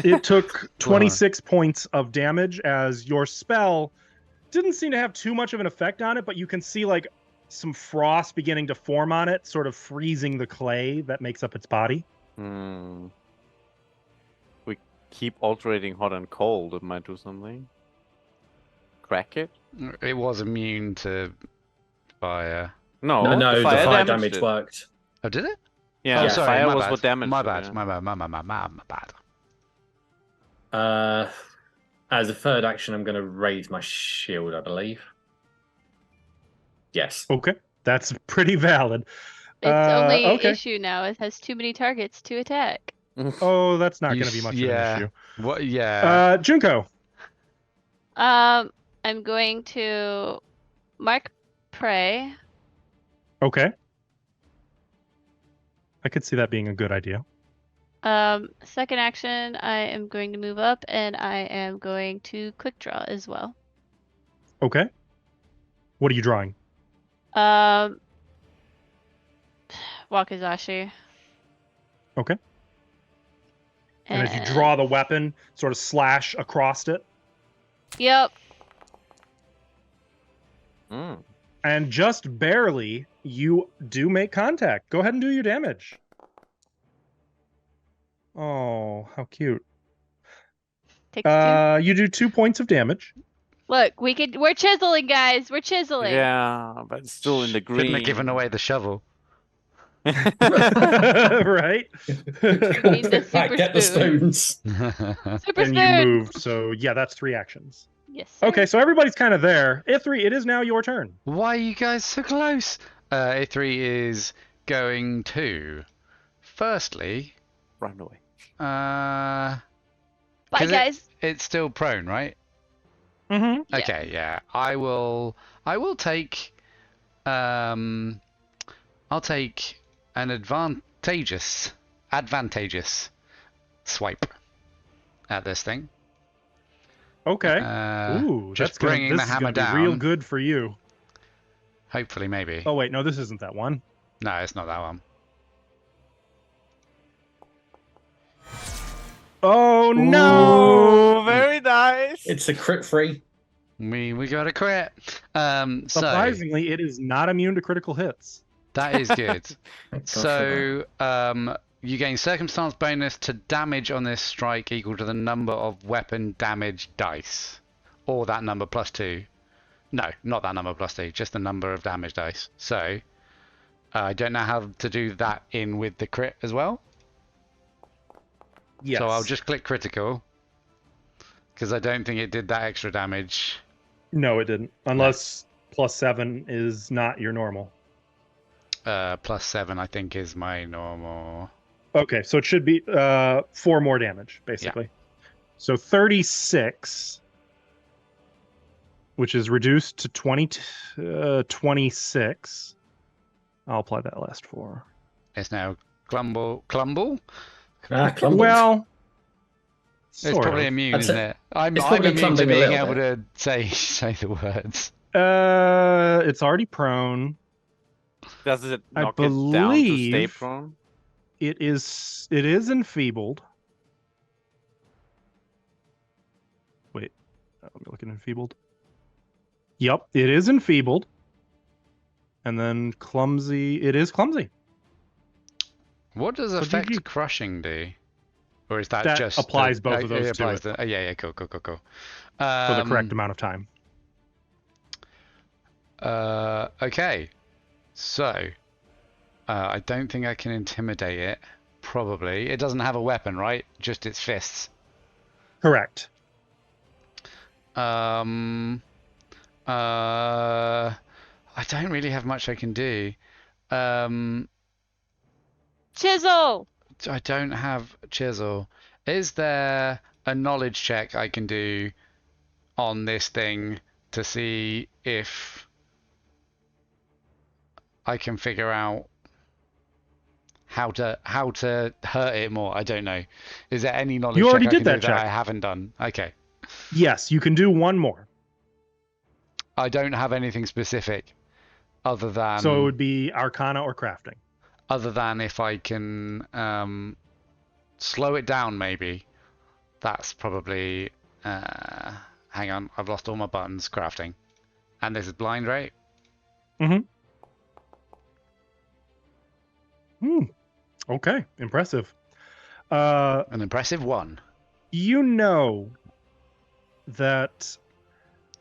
It took 26 points of damage as your spell didn't seem to have too much of an effect on it, but you can see like some frost beginning to form on it, sort of freezing the clay that makes up its body. We keep altering hot and cold. It might do something. Crack it? It was immune to fire. No, No, the fire damaged damage it. worked. Oh, did it? Yeah, Oh, the sorry, fire my was bad. what damaged My it, bad. yeah. My bad. As a 3rd action, I'm going to raise my shield, I believe. Yes. Okay, that's pretty valid. Its only okay. issue now is it has too many targets to attack. Oh, that's not You going to be much yeah. of an issue. What? Yeah. Junko. I'm going to mark prey. Okay. I could see that being a good idea. Second action, I am going to move up and I am going to quick draw as well. Okay. What are you drawing? Wakizashi. Okay. And as you draw the weapon, sort of slash across it. Yep. And just barely, you do make contact. Go ahead and do your damage. Oh, how cute. Takes 2. You do 2 points of damage. Look, we're chiseling, guys. We're chiseling. Yeah, but it's still in the green. Shouldn't have given away the shovel. Right? Need the super Get the spoon. spoons. Super And you spoon. moved, so yeah, that's 3 actions. Yes. Sir. Okay, so everybody's kind of there. Ithri, it is now your turn. Why are you guys so close? A3 is going to. Firstly, Run away. Bye, 'cause guys. it's still prone, right? Mm-hmm. Yeah. Okay, yeah. I will take I'll take an advantageous swipe at this thing. Okay. Ooh, That's just bringing this the is hammer gonna be real down. good for you. Hopefully, maybe. Oh wait, no, this isn't that one. No, it's not that one. Oh no! Ooh, very nice. It's a crit free. We got a crit. So Surprisingly, it is not immune to critical hits. that is good. Thank God for So you gain circumstance bonus to damage on this strike equal to the number of weapon damage dice, or that number plus 2. No, not that number plus 2, just the number of damage dice. So I don't know how to do that in with the crit as well. Yes. So I'll just click critical because I don't think it did that extra damage. No, it didn't. Unless +7 is not your normal. +7, I think, is my normal. Okay, so it should be 4 more damage, basically. So 36, which is reduced to 26. I'll apply that last 4. It's now Clumble. Clumbled. Well, It's sort probably of. immune, That's isn't it. it? I'm It's probably immune to clumbing a being little able to say the words. It's already prone. Does it I knock it down to stay believe- prone? It is enfeebled. Wait, let me look at enfeebled. Yep, it is enfeebled. And then clumsy. It is clumsy. What does So affect GG. crushing do? Or is that, That just applies both of those it to applies it. yeah, cool. For the correct amount of time. Okay, so I don't think I can intimidate it. Probably it doesn't have a weapon, right? Just its fists. Correct. I don't really have much I can do. Chisel. I don't have chisel. Is there a knowledge check I can do on this thing to see if I can figure out how to hurt it more? I don't know. Is there any knowledge You already check I did can that do check. that I haven't done? Okay. Yes, you can do one more. I don't have anything specific other than So it would be Arcana or Crafting. other than if I can slow it down, maybe. That's probably hang on, I've lost all my buttons. Crafting, and this is blind, right? Okay, impressive. An impressive 1. You know that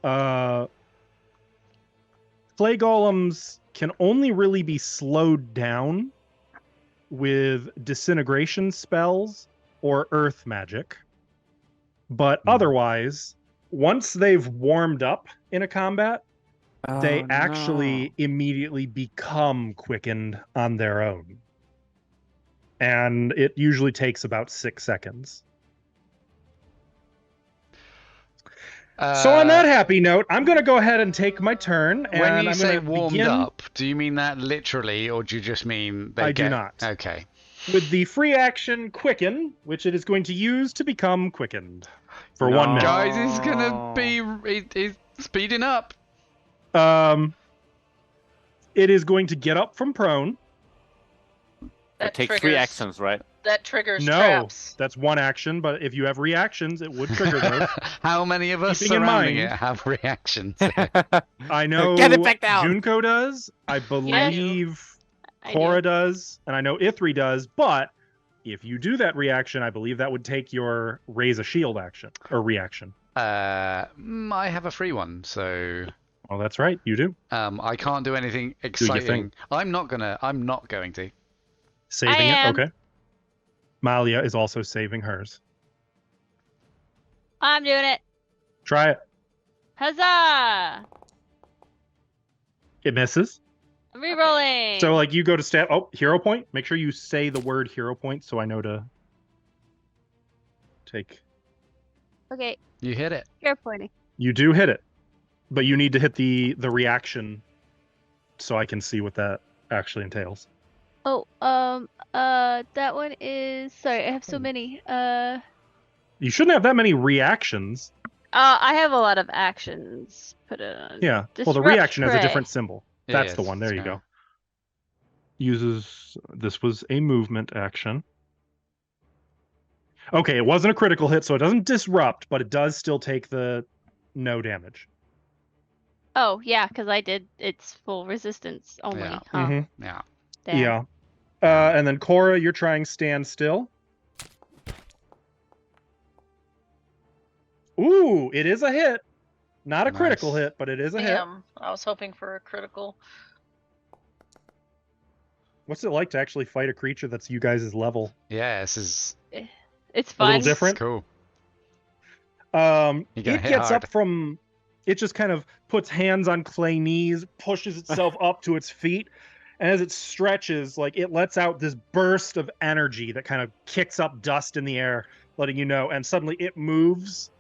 clay golems can only really be slowed down with disintegration spells or earth magic. But otherwise, once they've warmed up in a combat, they actually immediately become quickened on their own. And it usually takes about 6 seconds. So on that happy note, I'm going to go ahead and take my turn. And When you I'm say gonna warmed begin up, do you mean that literally, or do you just mean they I get... do not. Okay. with the free action Quicken, which it is going to use to become quickened for 1 minute. Guys, he's gonna be he's speeding up. It is going to get up from prone. It takes 3 actions, right? That triggers No, traps. that's 1 action, but if you have reactions, it would trigger those. How many of us Keeping in surrounding mind- it have reactions? I know Get it back down. Junko does. I believe I Cora do. does, and I know Ithri does. But if you do that reaction, I believe that would take your raise a shield action or reaction. I have a free one, so Oh, that's right, you do. I can't do anything your exciting. thing. I'm not going to. Saving I it. am. Okay. Malia is also saving hers. I'm doing it. Try it. Huzzah! It misses. I'm rerolling. So like you go to stat. Oh, hero point. Make sure you say the word hero point so I know to take. Okay, You hit it. you're pointing. You do hit it, but you need to hit the reaction so I can see what that actually entails. Oh, that one is. Sorry, I have so many. You shouldn't have that many reactions. I have a lot of actions. Put it on. Yeah. Well, the Disrupt reaction has a prey. different symbol. Yeah, That's the one. There it's you kinda- go. Uses. This was a movement action. Okay, it wasn't a critical hit, so it doesn't disrupt, but it does still take the no damage. Oh, yeah, because I did. It's full resistance only. Yeah. Huh. Mhm. Yeah. Damn. Yeah. Yeah. And then Cora, you're trying stand still. Ooh, it is a hit. Not a critical Nice. hit, but it is a hit. Damn, I was hoping for a critical. What's it like to actually fight a creature that's you guys' level? Yeah, this is It's A fun. little it's different. cool. It You're gonna hit gets hard. up from. It just kind of puts hands on clay knees, pushes itself up to its feet, and as it stretches, like it lets out this burst of energy that kind of kicks up dust in the air, letting you know. And suddenly, it moves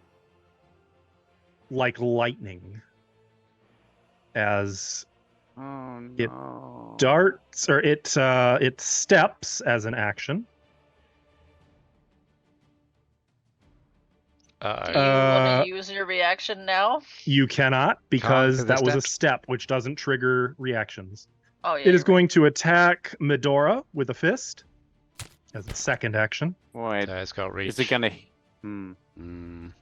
like lightning as Oh It no. darts or it steps as an action. Do you Uh-oh. want to use your reaction now? You cannot because 'cause that they was a stepped. step, which doesn't trigger reactions. Oh yeah. It is you're going to attack Medora with a fist as its second action, Wait, So it's got reach. is it gonna? Hmm. Mm.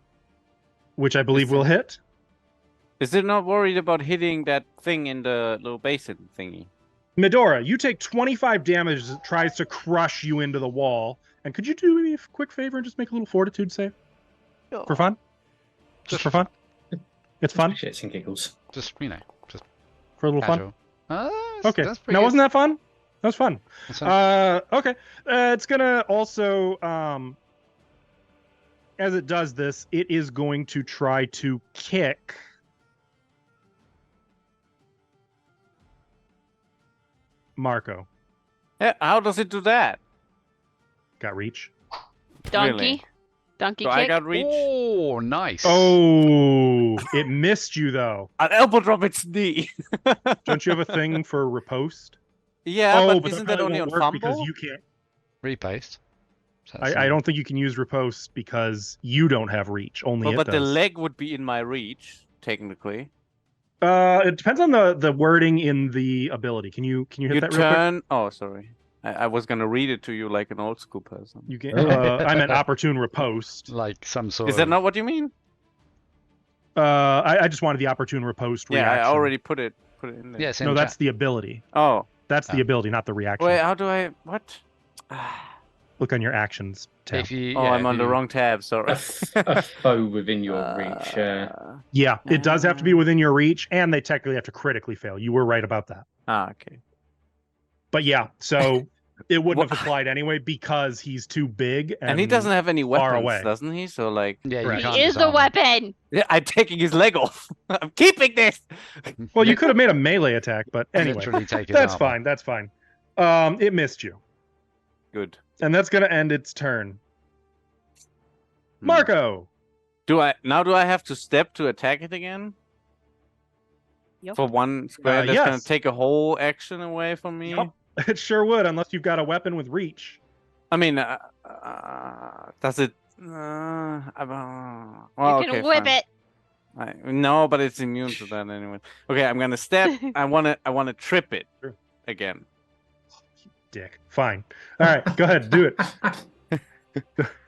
which I believe will hit. Is it not worried about hitting that thing in the little basin thingy? Medora, you take 25 damage as it tries to crush you into the wall. And could you do me a quick favor and just make a little fortitude save for fun? Just for fun? It's fun Shits and giggles. Just, just for a little casual. fun. That's, Okay. That's pretty Now, good. wasn't that fun? That was fun. That's fun. Okay. It's gonna also, as it does this, it is going to try to kick. Marco. Yeah, how does it do that? Got reach. Donkey. Really? Donkey So kick. I got reach. Oh, nice. Oh, it missed you though. An elbow drop its knee. Don't you have a thing for riposte? Yeah, Oh, but isn't that that probably only on won't work because fumble? you can't. Repaste. So that's I don't think you can use riposte because you don't have reach. Only it But does. the leg would be in my reach, technically. It depends on the wording in the ability. Can you hit You that real quick? turn. Oh, sorry. I was gonna read it to you like an old school person. You can. I meant opportune riposte. like some sort Is that of... not what you mean? I just wanted the opportune riposte Yeah, reaction. I already put it in there. Yeah, it's in No, the that's chat. the ability. Oh, That's the Oh. ability, not the reaction. wait. How do I? What? Look on your actions tab. If you, Oh, yeah, I'm if on the you- wrong tab. Sorry. A foe within your reach. Yeah, it does have to be within your reach, and they technically have to critically fail. You were right about that. Okay. But yeah, so it wouldn't What- have applied anyway because he's too big And he doesn't have any far weapons, away. doesn't he? So like, Yeah, you Correct. can't He is the disarm him. weapon. yeah, I'm taking his leg off. I'm keeping this. Well, you could have made a melee attack, but anyway, Literally take his that's armor. fine. That's fine. It missed you, Good. and that's gonna end its turn. Hmm. Marco. Do I have to step to attack it again? Yep. For one square, that's gonna yes. take a whole action away from me. Yup. It sure would, unless you've got a weapon with reach. I mean, does it? Well, You can okay, whip fine. it. No, but it's immune to that anyway. Okay, I'm gonna step. I wanna trip it Sure. again. Dick. Fine. All right, go ahead, do it.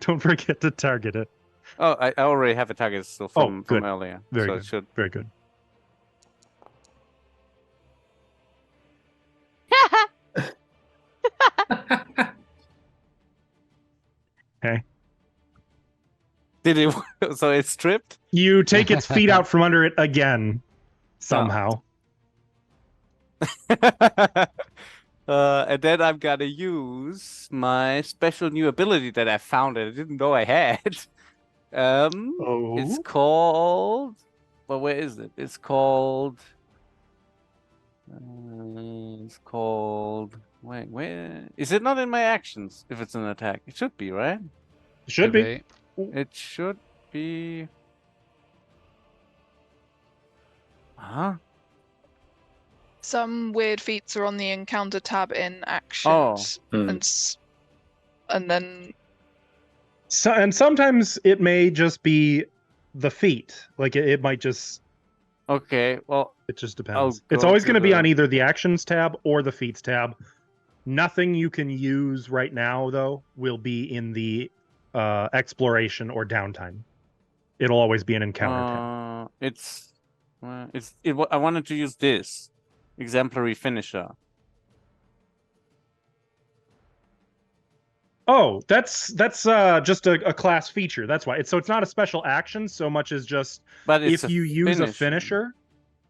Don't forget to target it. Oh, I already have a target still from good. earlier. Very so good. it should. Very good. Did it? So it's tripped. You take its feet out from under it again, somehow. And then I'm gonna use my special new ability that I found that I didn't know I had. It's called. Well, where is it? It's called. Wait, where is it? Not in my actions. If it's an attack, it should be, right? Should be. It should be. Huh? Some weird feats are on the encounter tab in actions, Hmm. and then So, and sometimes it may just be the feet. Like it might just. Okay. Well, It just I'll depends. It's go always to going to be the- on either the actions tab or the feats tab. Nothing you can use right now, though, will be in the exploration or downtime. It'll always be an encounter tab. I wanted to use this exemplary finisher. Oh, that's just a class feature. That's why. So it's not a special action so much as just But it's if you use a finisher.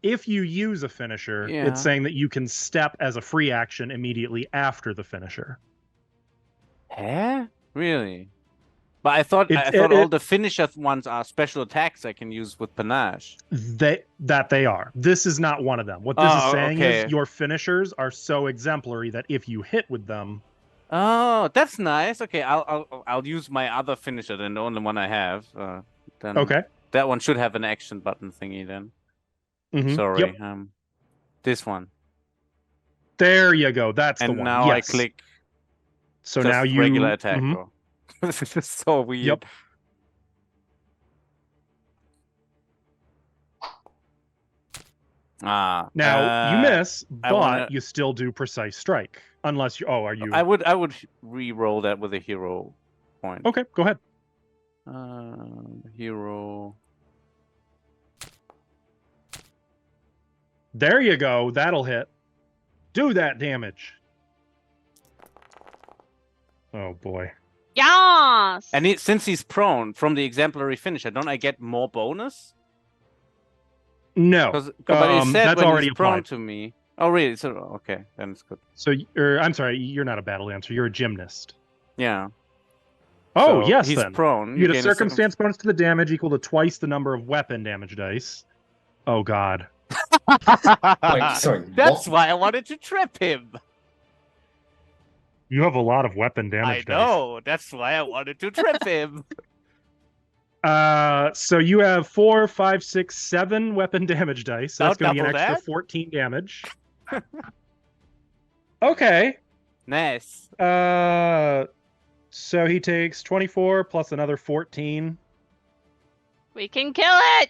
finisher, Yeah. it's saying that you can step as a free action immediately after the finisher. Huh? Really? But I thought all the finisher ones are special attacks I can use with panache. They are. This is not one of them. What this is saying is your finishers are so exemplary that if you hit with them. Oh, that's nice. Okay, I'll use my other finisher then, the only one I have. Then Okay. That one should have an action button thingy then. Mm-hmm. Sorry. Yep. This one. There you go. That's the one. And now yes. I click. So just now you regular attack. This is so weird. Yep. Now you miss, but you still do precise strike. Unless you are you I would re-roll that with a hero point. Okay, go ahead. Hero. There you go. That'll hit. Do that damage. Oh boy. Yes. And since he's prone from the exemplary finisher, don't I get more bonus? No, but it said that's when already he's prone applied to me. Oh, really? So okay, then it's good. So, I'm sorry, you're not a battle dancer. You're a gymnast. Yeah. Oh, so yes, he's then. prone. You get a circumstance bonus to the damage equal to twice the number of weapon damage dice. Oh, God. Wait, sorry. That's what? why I wanted to trip him. You have a lot of weapon damage dice. I know. That's why I wanted to trip him. So you have 4, 5, 6, 7 weapon damage dice. So that's going to be an extra 14 damage. Okay. Nice. So he takes 24 plus another 14. We can kill it.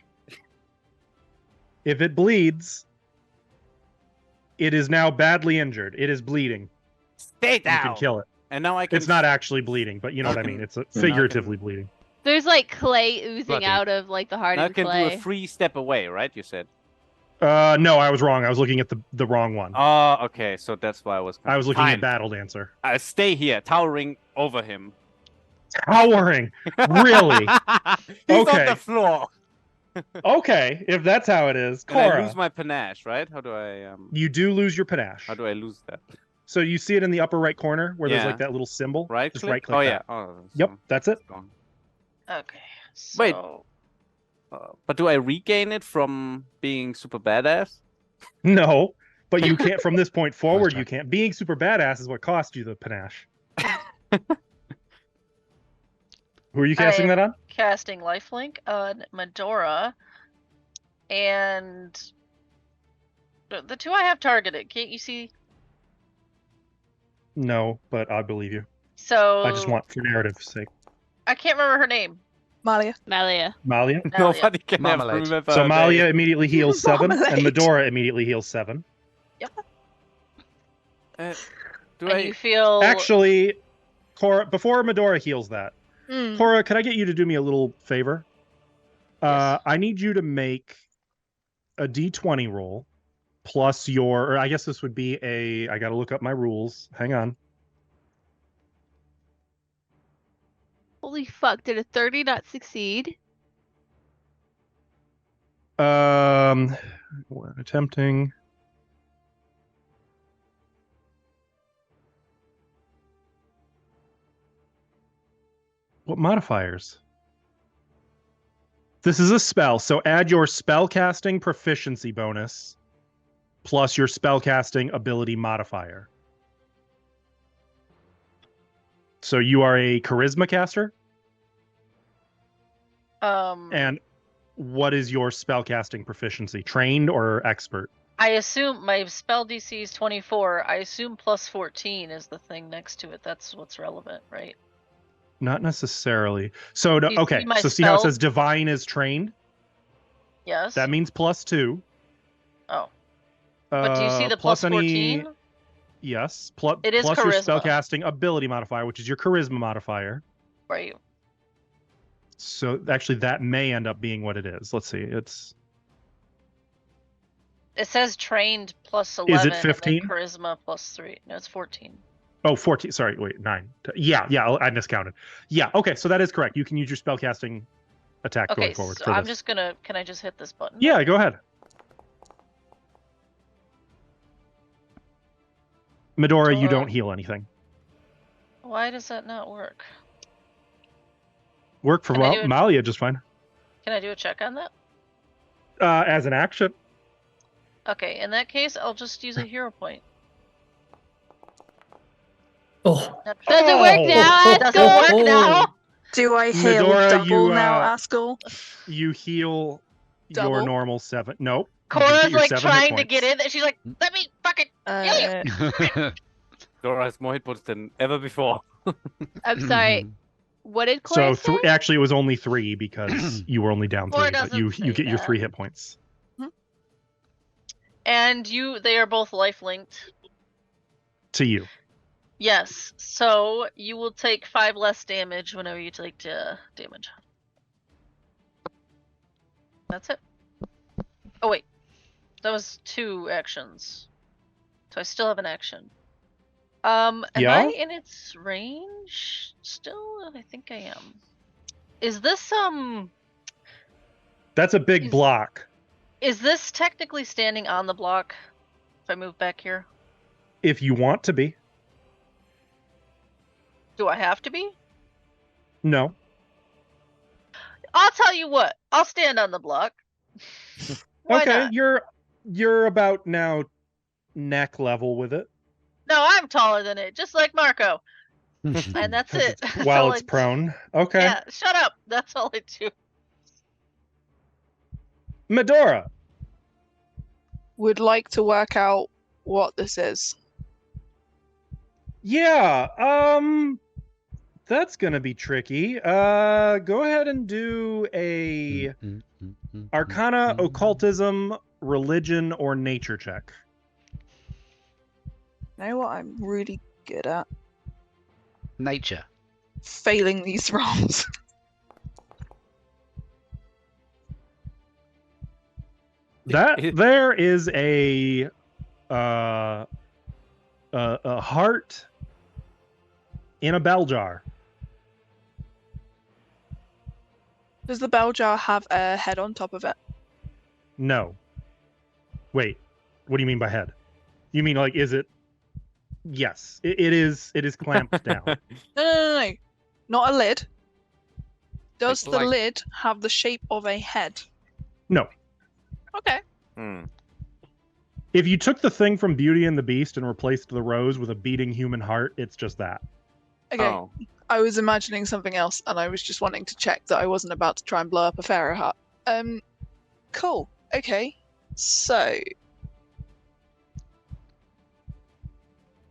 If it bleeds, it is now badly injured. It is bleeding. Stay down. You can kill it. And now I can. It's not actually bleeding, but you know what I mean. It's figuratively bleeding. There's like clay oozing Bloody. out of like the hardened I can clay. do a free step away, right? You said. No, I was wrong. I was looking at the wrong one. Oh, okay. So that's why I was. I was looking Fine. at Battle Dancer. I stay here, towering over him. Towering, really? He's Okay. on the floor. Okay, if that's how it is, And I Cora. lose my panache, right? How do I? You do lose your panache. How do I lose that? So you see it in the upper right corner where there's Yeah. like that little symbol. Right Just click? right click. Oh that. yeah. Oh, Yep, that's it. gone. Okay. So... Wait. But do I regain it from being super badass? No, but you can't from this point forward. You can't. Being super badass is what cost you the panache. Who are you casting that on? Casting lifelink on Medora, and the two I have targeted. Can't you see? No, but I believe you. So I just want for narrative's sake. I can't remember her name. Malia. Malia. Malia. Nobody can Marmalade. remember. So her Malia name. immediately heals 7, and Marmalade. Medora immediately heals 7. Do And I? you feel Actually, Cora, before Medora heals that, Mm. Cora, could I get you to do me a little favor? Yes. I need you to make a D20 roll plus your, or I guess this would be I got to look up my rules. Hang on. Holy fuck! Did a 30 not succeed? Attempting. What modifiers? This is a spell, so add your spellcasting proficiency bonus plus your spellcasting ability modifier. So you are a charisma caster? And what is your spellcasting proficiency? Trained or expert? I assume my spell DC is 24. I assume plus 14 is the thing next to it. That's what's relevant, right? Not necessarily. So, Do you okay. see my So see how it spell? says divine is trained? Yes. That means +2. Oh. But do you see the plus 14? Yes. It is plus your charisma. spellcasting ability modifier, which is your charisma modifier. Right. So actually, that may end up being what it is. Let's see. It says trained plus 11. Is it and then 15? charisma plus 3. No, it's 14. Oh, 14. Sorry, wait, 9. Yeah, I miscounted. Yeah, okay, so that is correct. You can use your spellcasting attack Okay, going forward so for I'm this. just gonna. Can I just hit this button? Yeah, go ahead. Medora, you don't heal anything. Why does that not work? Work for Can I do it- Malia just fine. Can I do a check on that? As an action. Okay, in that case, I'll just use a hero point. Oh, Does it work now, Does it work now? Do I heal Medora, double you, now, Askel? You heal your Double? normal 7. Nope. You just get Cora's your like 7 hit trying to points. get in, and she's like, "Let me fucking heal you." Dora has more hit points than ever before. I'm sorry. What did Cora So say? actually, it was only 3 because you were only down Cora 3, but doesn't you say get your that. 3 hit points And they are both life linked. to you. Yes, so you will take 5 less damage whenever you take damage. That's it. Oh wait, that was 2 actions. So I still have an action. Am Yeah? I in its range still? I think I am. Is this That's a big block. Is this technically standing on the block? If I move back here, If you want to be. do I have to be? No. I'll tell you what. I'll stand on the block. Why Okay, not? you're about now neck level with it. No, I'm taller than it, just like Marco. And that's it. That's While all it's I do. prone. Okay. Yeah, shut up. That's all I do. Medora. Would like to work out what this is. Yeah, that's gonna be tricky. Go ahead and do a Arcana, Occultism, Religion, or Nature check. You know what I'm really good at? Nature. Failing these rolls. There is a heart in a bell jar. Does the bell jar have a head on top of it? No. Wait, what do you mean by head? You mean like, is it? Yes, it is clamped down. No. Not a lid. Does It's the like- lid have the shape of a head? No. Okay. If you took the thing from Beauty and the Beast and replaced the rose with a beating human heart, it's just that. Okay. Oh. I was imagining something else, and I was just wanting to check that I wasn't about to try and blow up a pharaoh heart. Cool. Okay. So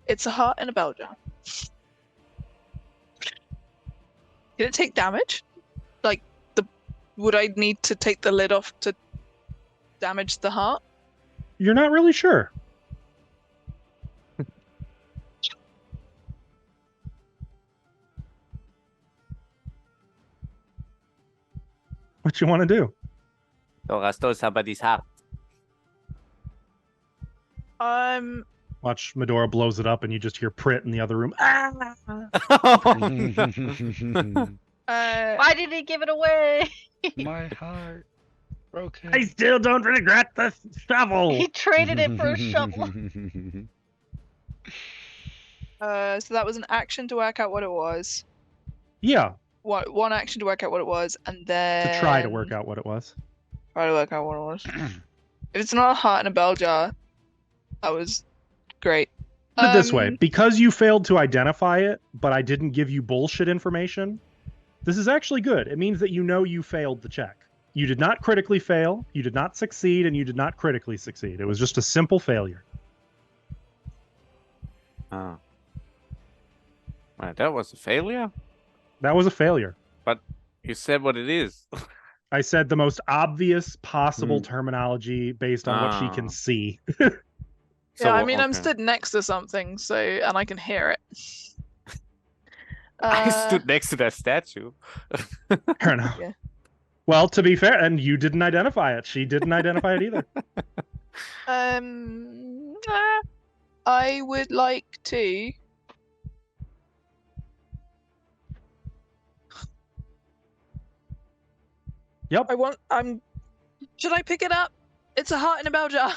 it's a heart in a bell jar. Did it take damage? Like, would I need to take the lid off to damage the heart? You're not really sure. What you want to do? Dora stole somebody's heart. Watch Medora blows it up and you just hear Prit in the other room. Ah! Why did he give it away? My heart broken. I still don't regret the shovel. He traded it for a shovel. So that was an action to work out what it was. Yeah, One action to work out what it was, and then to try to work out what it was. Try to work out what it was. If it's not a heart in a bell jar, that was great. Put it this way, because you failed to identify it, but I didn't give you bullshit information, this is actually good. It means that you know you failed the check. You did not critically fail, you did not succeed, and you did not critically succeed. It was just a simple failure. Oh. Right, that was a failure? That was a failure. But you said what it is. I said the most obvious possible terminology based on what she can see. Yeah, I mean, I'm okay. stood next to something, so and I can hear it. I stood next to that statue. Fair enough. Yeah. Well, to be fair, and you didn't identify it. She didn't identify it either. I would like to. Yep. Should I pick it up? It's a heart in a bell jar.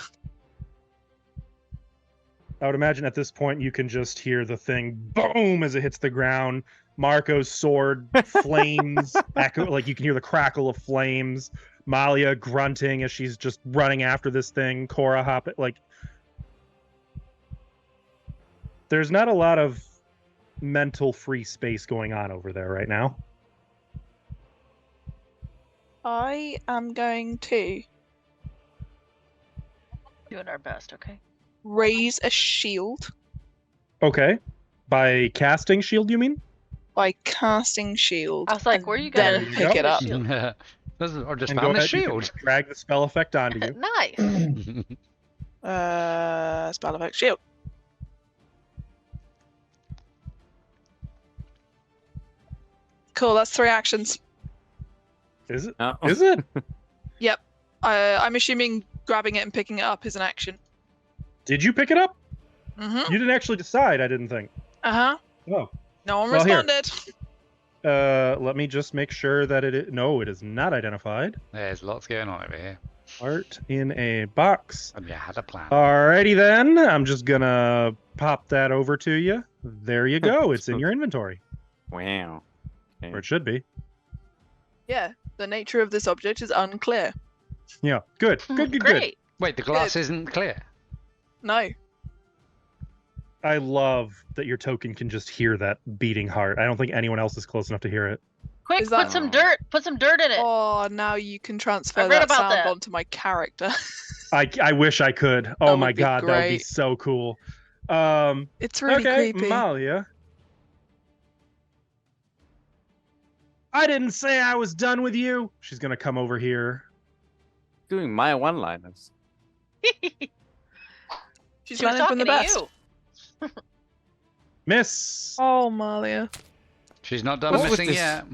I would imagine at this point you can just hear the thing boom as it hits the ground. Marco's sword flames echo, like you can hear the crackle of flames. Malia grunting as she's just running after this thing. Cora hopping, like there's not a lot of mental free space going on over there right now. I am going to Doing our best, okay? raise a shield Okay. By casting shield, you mean? by casting shield. I was like, and where are you then gonna pick it up? shield? Or just And found go the ahead, you can shield. drag the spell effect onto you. Nice. Spell effect shield. Cool, that's 3 actions. Is it? No. Is it? Yep. I'm assuming grabbing it and picking it up is an action. Did you pick it up? Mm-hmm. You didn't actually decide, I didn't think. Uh-huh. Oh. No one Well, here. responded. Let me just make sure that no, it is not identified. There's lots going on over here. Art in a box. And you had a plan. Alrighty then. I'm just gonna pop that over to you. There you go. It's in your inventory. Wow. Or it should be. Yeah, the nature of this object is unclear. Yeah. Good. Good. Great. Wait, the glass isn't clear. No. I love that your token can just hear that beating heart. I don't think anyone else is close enough to hear it. Quick, Is that- put some dirt. Put some dirt in it. Oh, now you can I transfer read that about sound that. onto my character. I wish I could. Oh That my would be god, that would be great. so cool. It's really Okay, creepy. Malia. I didn't say I was done with you. She's gonna come over here. Doing my one-liners. She's She was learning from the talking to best. you. Miss. Oh, Malia. She's not done What was missing this? yet.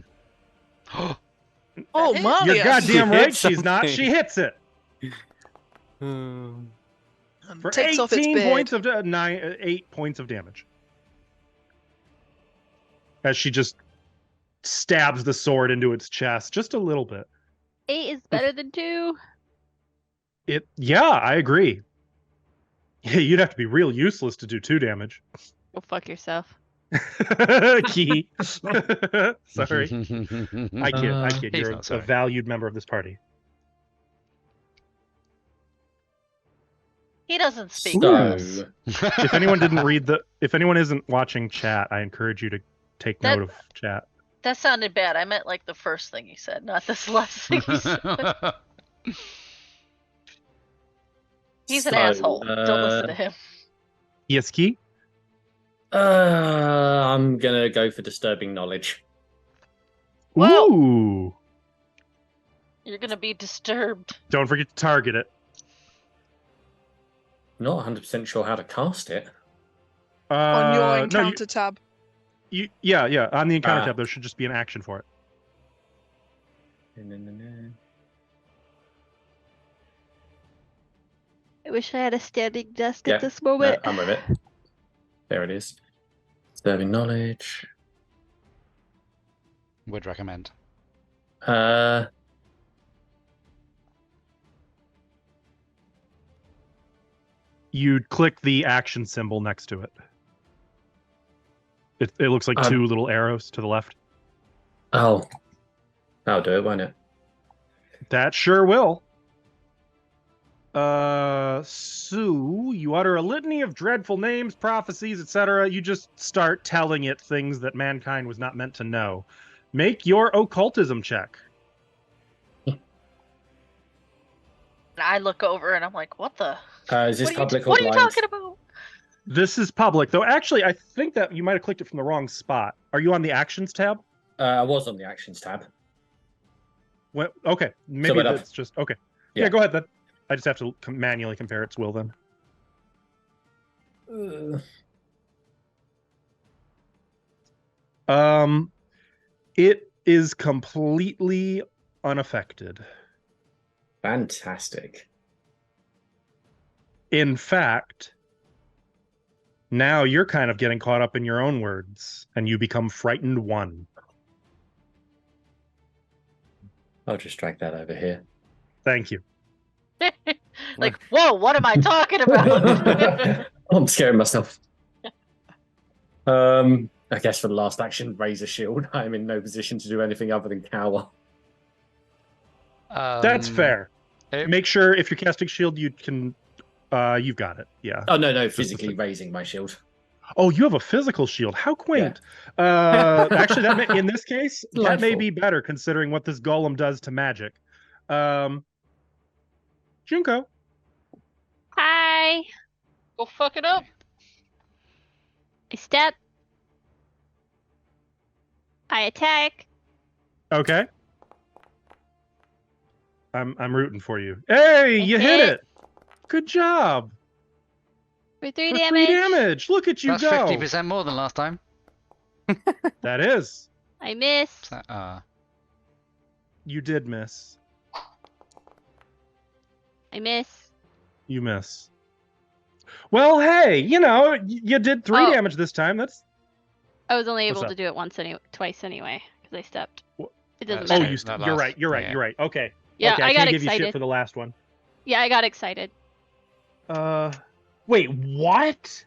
Oh, hit? Malia. You're goddamn She right. hit She's not. something. She hits it And for takes off its 18 beard. points of 8 points of damage. As she just stabs the sword into its chest just a little bit. 8 is better than 2. Yeah, I agree. Yeah, you'd have to be real useless to do 2 damage. Go fuck yourself. Key. Sorry. I kid. He's You're not a sorry. valued member of this party. He doesn't speak. So, If anyone isn't watching chat, I encourage you to take That- note of chat. That sounded bad. I meant like the first thing you said, not this last thing you said. He's an So, asshole. Don't listen to him. Yes, Key? I'm gonna go for disturbing knowledge. Whoa. Ooh. You're gonna be disturbed. Don't forget to target it. Not 100% sure how to cast it. On your no, encounter tab. yeah. On the encounter Ah. tab, there should just be an action for it. I wish I had a standing desk Yeah, at this moment. I'm with it. There it is. Disturbing knowledge. Would recommend. You'd click the action symbol next to it. It looks like Um, 2 little arrows to the left. Oh. That'll do it, won't it? That sure will. Sue, you utter a litany of dreadful names, prophecies, etc. You just start telling it things that mankind was not meant to know. Make your occultism check. And I look over and I'm like, what the? Is this public or What are you blind? talking about? This is public, though. Actually, I think that you might have clicked it from the wrong spot. Are you on the actions tab? I was on the actions tab. Okay, maybe wait up. that's just okay. Yeah. Yeah. Go ahead then. I just have to manually compare its will then. It is completely unaffected. Fantastic. In fact, now you're kind of getting caught up in your own words, and you become frightened 1. I'll just drag that over here. Thank you. Like, whoa, what am I talking about? I'm scaring myself. I guess for the last action, raise a shield. I'm in no position to do anything other than cower. That's fair. Make sure if you're casting shield, you can. You've got it. Yeah. Oh no, physically raising my shield. Oh, you have a physical shield. How quaint. Actually, in this case, that may be better considering what this golem does to magic. Junko. Hi. Go fuck it up. I step. I attack. Okay. I'm rooting for you. Hey, you hit it. Good job. For 3 For damage. 3 damage. Look at you That's go. 50% more than last time. That is. I miss. You did miss. I miss. You miss. Well, hey, you did 3 damage this time. That's. I was only able What's to do it twice anyway, because I stepped. It doesn't Oh, matter. you're right. You're right. Okay. Yeah, okay, I got can't give you shit excited. for the last one. Yeah, I got excited. Wait, what?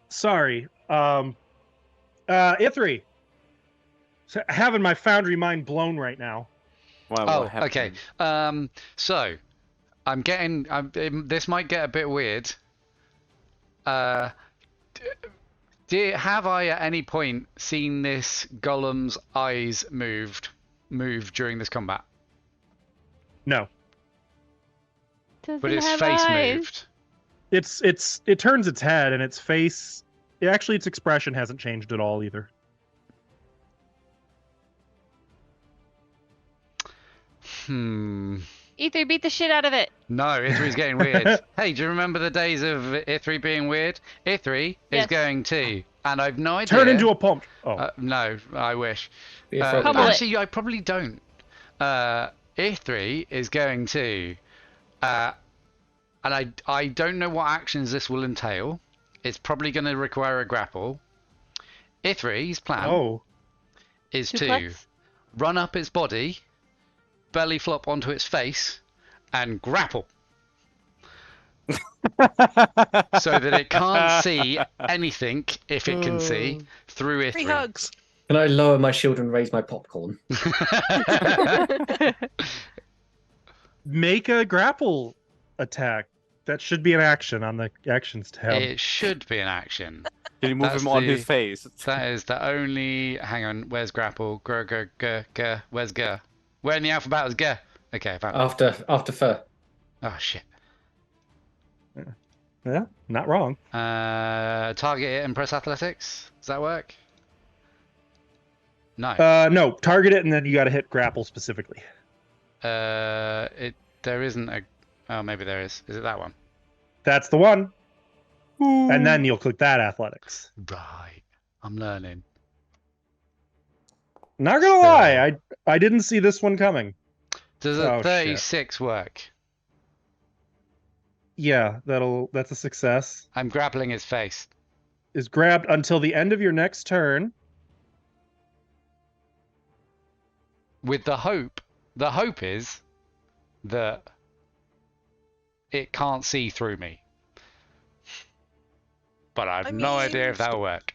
Sorry. Ithri. So, having my foundry mind blown right now. Wow, Oh, okay. So I'm getting. This might get a bit weird. Have I at any point seen this golem's eyes move during this combat? No. But its face moved. It turns its head and its face. Actually, its expression hasn't changed at all either. Ether, beat the shit out of it. No, Ithri's getting weird. Hey, do you remember the days of Ithri being weird? Ithri is going to, and I've no idea. Turn into a pump. Oh. No, I wish. Pummel it. Actually, I probably don't. Ithri is going to, and I don't know what actions this will entail. It's probably going to require a grapple. Ithri's plan is to run up its body, belly flop onto its face, and grapple. So that it can't see anything, if it can see, through Ithri. 3 hugs. Can I lower my shield and raise my popcorn? Make a grapple attack. That should be an action on the actions tab. It should be an action. Can you move him on his face? That is the only. Hang on. Where's grapple? G. Where's G? Where in the alphabet is G? Okay, I found it. After fur. Oh shit. Yeah, not wrong. Target it and press athletics. Does that work? No. No. Target it and then you got to hit grapple specifically. There isn't a. Oh, maybe there is. Is it that one? That's the one. Ooh. And then you'll click that athletics. Right. I'm learning. Not gonna lie, I didn't see this one coming. Does a 36 work? Yeah, that's a success. I'm grappling his face. Is grabbed until the end of your next turn. With the hope is that it can't see through me. But I have no idea if that'll work.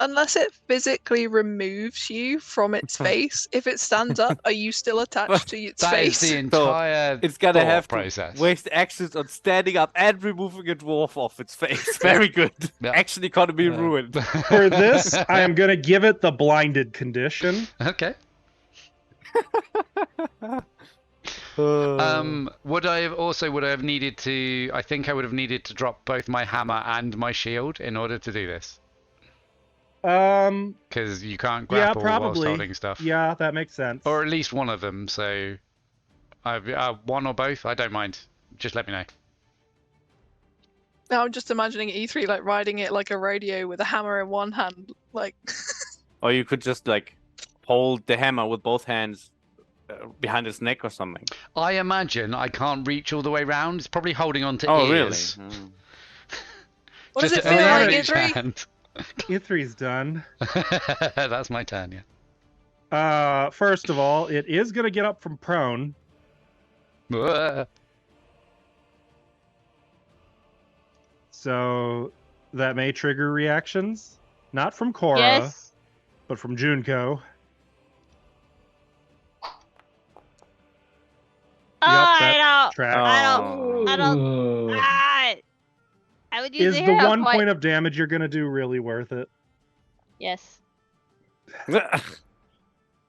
Unless it physically removes you from its face, if it stands up, are you still attached to its face? That is the entire It's gonna have process. to waste actions on standing up and removing a dwarf off its face. Very good. Yeah. Action economy ruined. For this, I am gonna give it the blinded condition. Okay. Would I have needed to? I think I would have needed to drop both my hammer and my shield in order to do this. Because you can't grapple whilst holding stuff. Yeah, that makes sense. Or at least one of them. So, one or both. I don't mind. Just let me know. Now I'm just imagining E3 like riding it like a radio with a hammer in one hand, like. Or you could just like hold the hammer with both hands behind his neck or something. I imagine I can't reach all the way round. It's probably holding on to Oh, ears. really? Mm. What does Just it feel like, each E3? hand. E3's done. That's my turn, yeah. First of all, it is going to get up from prone. So that may trigger reactions. Not from Cora, Yes. but from Junko. Oh, I Tracks. I don't. Ooh. I would use Is a the hero one point of damage you're going to do really worth it? Yes,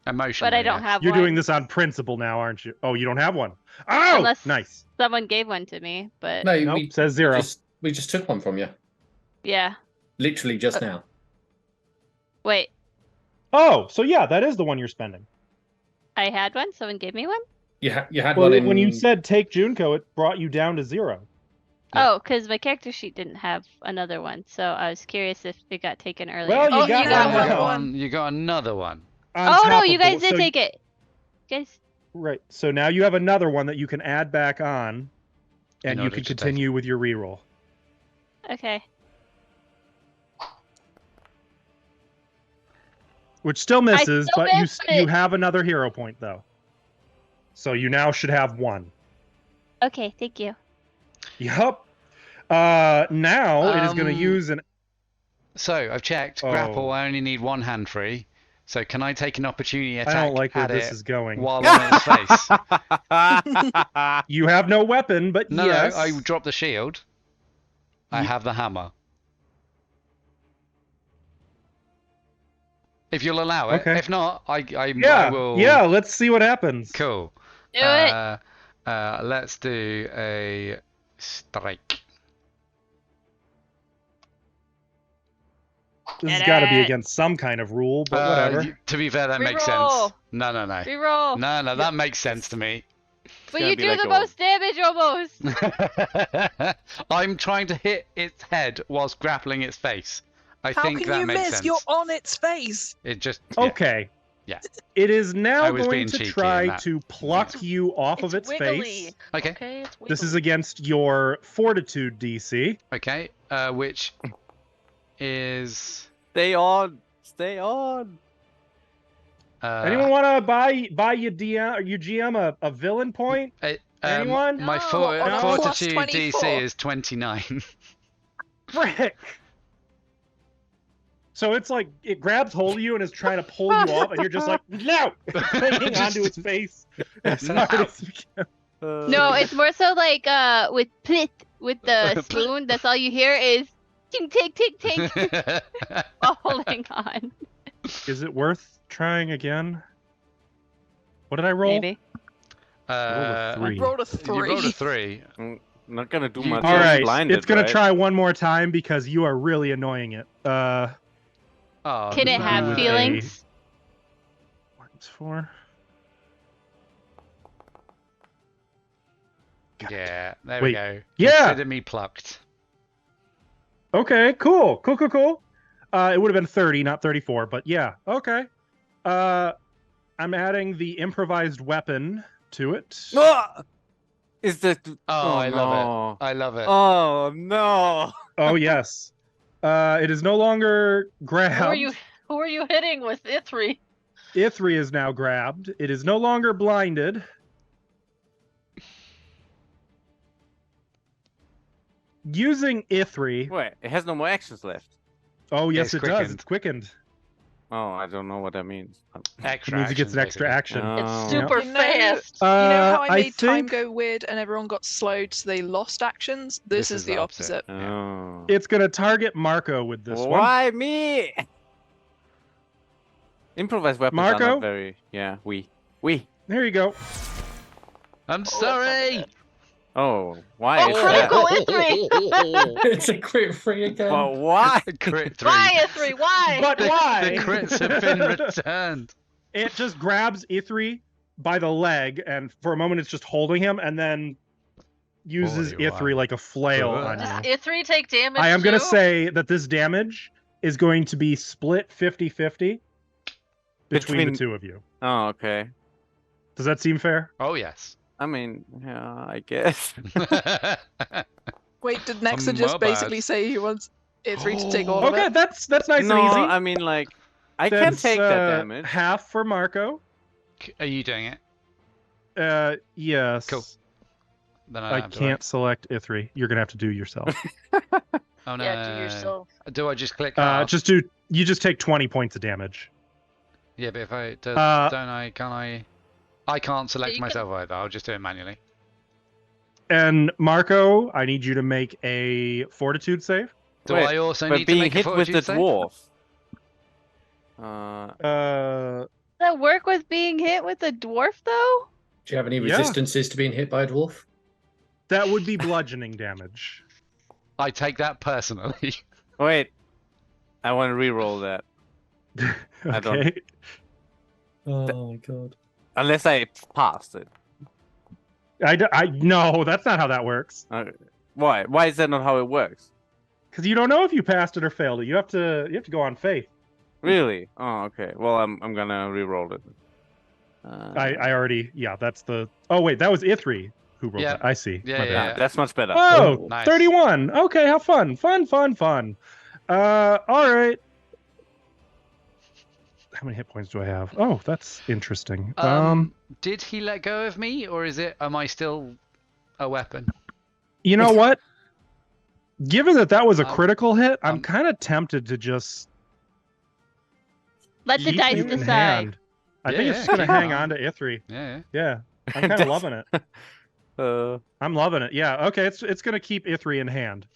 Emotionally. but I don't have You're one. doing this on principle now, aren't you? Oh, you don't have one. Oh, Unless nice. someone gave one to me, but No, Nope, we says 0. we just took one from you. yeah. Literally just now. Wait, Oh, so yeah, that is the one you're spending. I had one. Someone gave me one. You had Well, one in. when you said take Junko, it brought you down to 0. Yeah. Oh, because my character sheet didn't have another one, so I was curious if it got taken earlier. Well, you Oh, got you got one. one. You got another one. On Oh no, top you of guys the- did so- take it. Guys, Right. So now you have another one that you can add back on, In and you order can to take continue with your reroll. okay. Which still misses, still but missed you it. have another hero point though. So you now should have 1. Okay, thank you. Yup. Now it is going to Um, use an. So I've checked. Oh. Grapple, I only need 1 hand free. So can I take an opportunity attack I don't like where at this it is going. while on its face? You have no weapon, but No, yes. no, I drop the shield. I Ye- have the hammer. If you'll allow it. Okay. If not, I Yeah. will. Yeah. Let's see what happens. Cool. Do it. Let's do a strike. This has Get got to be it. against some kind of rule, but whatever. To be fair, that makes sense. Reroll. No. Reroll. No, that makes sense to me. But gonna you be do like the a- most damage almost. I'm trying to hit its head whilst grappling its face. I How think can that you makes miss? sense. You're on its face. It just yeah. Okay. Yeah. It is I now was going being to cheeky in try that. to pluck you off of its wiggly. face. Okay. Okay, it's This is wiggly. against your Fortitude DC. Okay. Which is Stay on. Stay on. Anyone want to buy your DM or your GM a villain point? Anyone? My No. On a fortitude plus DC 24. is 29. Frick! So it's like it grabs hold of you and is trying to pull you off, and you're just like, no! Clinging onto its face as hard as you can. No, it's more so like with the spoon. That's all you hear is tink tink tink tink while holding on. Is it worth trying again? What did I roll? Maybe. Three. Rolled a You rolled a 3. 3. Not gonna do You- much. All else right, blinded, it's gonna right? try one more time because you are really annoying it. Oh, Can it have no. feelings? What's for? Yeah, there Wait. we go. Yeah! Consider me plucked. Okay, cool. It would have been 30, not 34, but yeah, okay. I'm adding the improvised weapon to it. Ah! Is the Oh, I love no. it. I love it. Oh no! Oh yes. It is no longer grabbed. Who are you hitting with Ithri? Ithri is now grabbed. It is no longer blinded. Using Ithri. Wait, it has no more actions left. Oh yes, It's it does. quickened. It's quickened. Oh, I don't know what that means. Extra It means it gets an actions, extra basically. action. Oh. It's super You know- fast. You know how I I made time think go weird and everyone got slowed so they lost actions? This is the opposite. Oh. it's going to target Marco with this one. Why me? Improvised weapons are Marco? not very. Yeah, we. There you go. I'm that's sorry. not Oh, why Oh, is critical that? Ithri! It's a crit free again. But why? Crit 3. Why, Ithri? Why? But why? The crits have been returned. It just grabs Ithri by the leg, and for a moment it's just holding him, and then uses 41. Ithri like a flail on Does you. Ithri take damage? I am going to too? say that this damage is going to be split 50-50 between the two of you. Oh, okay. Does that seem fair? Oh yes. I mean, yeah, I guess. Wait, did Nexa My just basically bad. say he wants Ithri to take all of Okay, it? that's nice no, and easy. I mean, like, I can That's, take that damage. half for Marco. Are you doing it? Yes. Cool. Then I have to can't select Ithri. You're gonna have to do yourself. wait. Oh no. Yeah, do yourself. Do I just click? half? You just take 20 points of damage. Yeah, but if I can't I? I can't select you can- myself either. I'll just do it manually. And Marco, I need you to make a fortitude save. Do Wait, I also but need to being make a hit with the fortitude save? dwarf. Uh, Does that work with being hit with a dwarf though? Do you have any Yeah. resistances to being hit by a dwarf? that would be bludgeoning damage. I take that personally. Wait, I want to re-roll that. I don't- Okay. Oh my god. Unless I passed it. No, that's not how that works. Why? Why is that not how it works? Because you don't know if you passed it or failed it. You have to go on faith. Really? Oh, okay. Well, I'm gonna re-roll it. I already that's the. Oh wait, that was Ithri who rolled Yeah. that. I see. Yeah, My yeah, bad. yeah, that's much better. Oh, Nice. 31. Okay, have fun. Fun. All right. How many hit points do I have? Oh, that's interesting. Did he let go of me, or am I still a weapon? You know what? Given that was a critical hit, I'm um, kind of tempted to just Let the yeet dice you in decide. hand. I think Yeah, it's just gonna keep hang on. on to Ithri. Yeah. Yeah, I'm kind of loving it. Uh, I'm loving it. Yeah, okay, it's gonna keep Ithri in hand.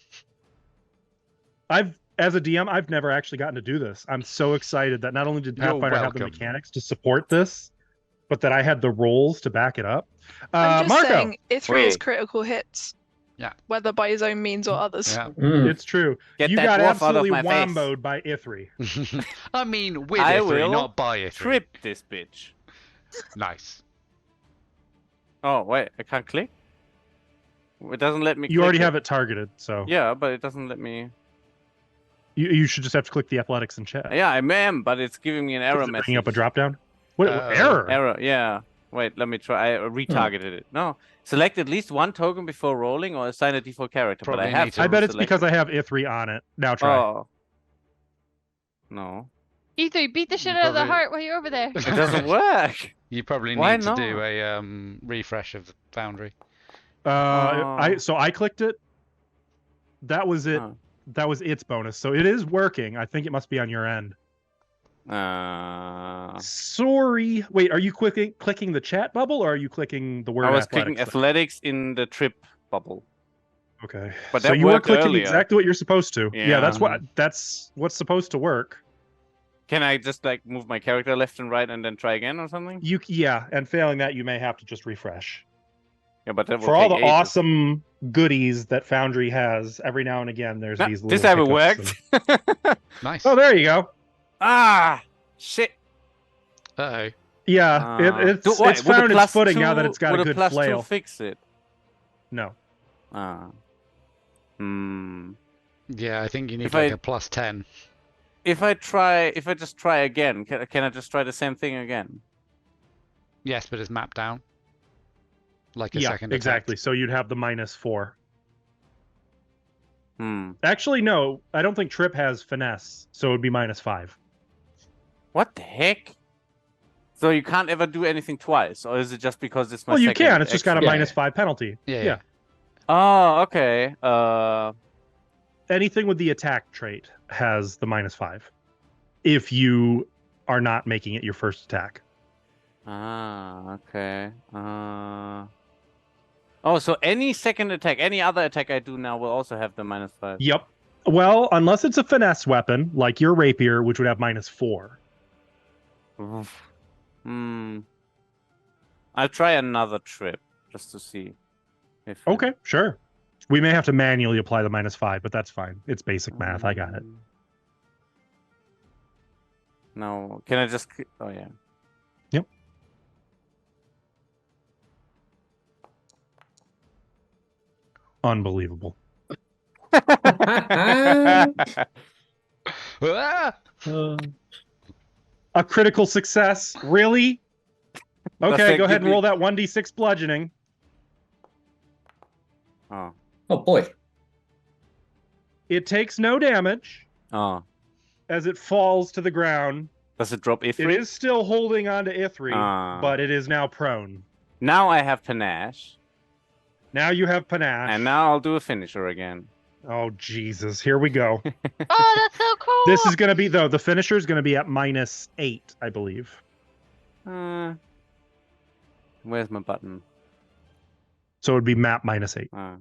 As a DM, I've never actually gotten to do this. I'm so excited that not only did You're Pathfinder have the welcome. mechanics to support this, but that I had the rolls to back it up. I'm just Marco, saying, Ithri is Wait. critical hits. Yeah. Whether by his own means or others. Yeah. it's true. Get You that got dwarf out of absolutely my face. womboed by Ithri. I mean, with I Ithri, will not by Ithri. trip this bitch. Nice. Oh wait, I can't click. It doesn't let me. You already have it targeted, so Yeah, but it doesn't let me. you should just have to click the athletics and chat. Yeah, I am, but it's giving me an error Is it message. bringing up a drop down? What Oh. error? Error. Yeah. Wait, let me try. I retargeted it. No. Select at least one token before rolling, or assign a default character. Probably but I have. need to I bet it's selected. because I have Ithri on it. Now try. Oh. No. E3, beat the shit You out of the probably- heart while you're over there. It doesn't work. You probably Why need to do not? a refresh of the Foundry. I clicked it. That was it. Oh. That was its bonus. So it is working. I think it must be on your end. I Sorry. Wait, are you clicking the chat bubble or are you clicking the word was athletics? clicking athletics in the trip bubble. Okay. But so that you were worked clicking earlier. exactly what you're supposed to. Yeah, that's Yeah. what's supposed to work. Can I just like move my character left and right and then try again or something? And failing that you may have to just refresh. Yeah, but that will For all take the ages. awesome goodies that Foundry has, every now and again there's No, these little this time it hiccups worked. Nice. Oh, there you go. Ah, shit. Uh-oh. Yeah, it's Would a found its plus footing two- now that it's got would a good plus flail. 2 fix it? No. Ah. Hmm. Yeah, I think you need If like I- a plus 10. If I just try again, can I just try the same thing again? Yes, but it's mapped down. Like a Yeah, second exactly. attack. So you'd have the -4. Hmm. Actually, no, I don't think Trip has finesse, so it would be -5. What the heck? So you can't ever do anything twice, or is it just because it's my Well, you second can. It's just got a action? -5 penalty. Yeah. Oh, okay. Anything with the attack trait has the -5 if you are not making it your first attack. Okay. Oh, so any second attack, any other attack I do now will also have the -5. Yep. Well, unless it's a finesse weapon like your rapier, which would have -4. Oof. Hmm. I'll try another trip just to see. If Okay, sure. We may have to manually apply the -5, but that's fine. It's basic math. I got it. No, can I just? Oh yeah. Yep. Unbelievable. Ah! A critical success? Really? Okay, go ahead and roll that 1d6 bludgeoning. Oh. Oh boy. It takes no damage Oh. as it falls to the ground. Does it drop It Ithri? is still holding on to Ithri, Ah. but it is now prone. Now I have panache. Now you have panache. And now I'll do a finisher again. Oh, Jesus. Here we go. Oh, that's so cool. This is going to be, though, the finisher is going to be at -8, I believe. Where's my button? So it would be map -8.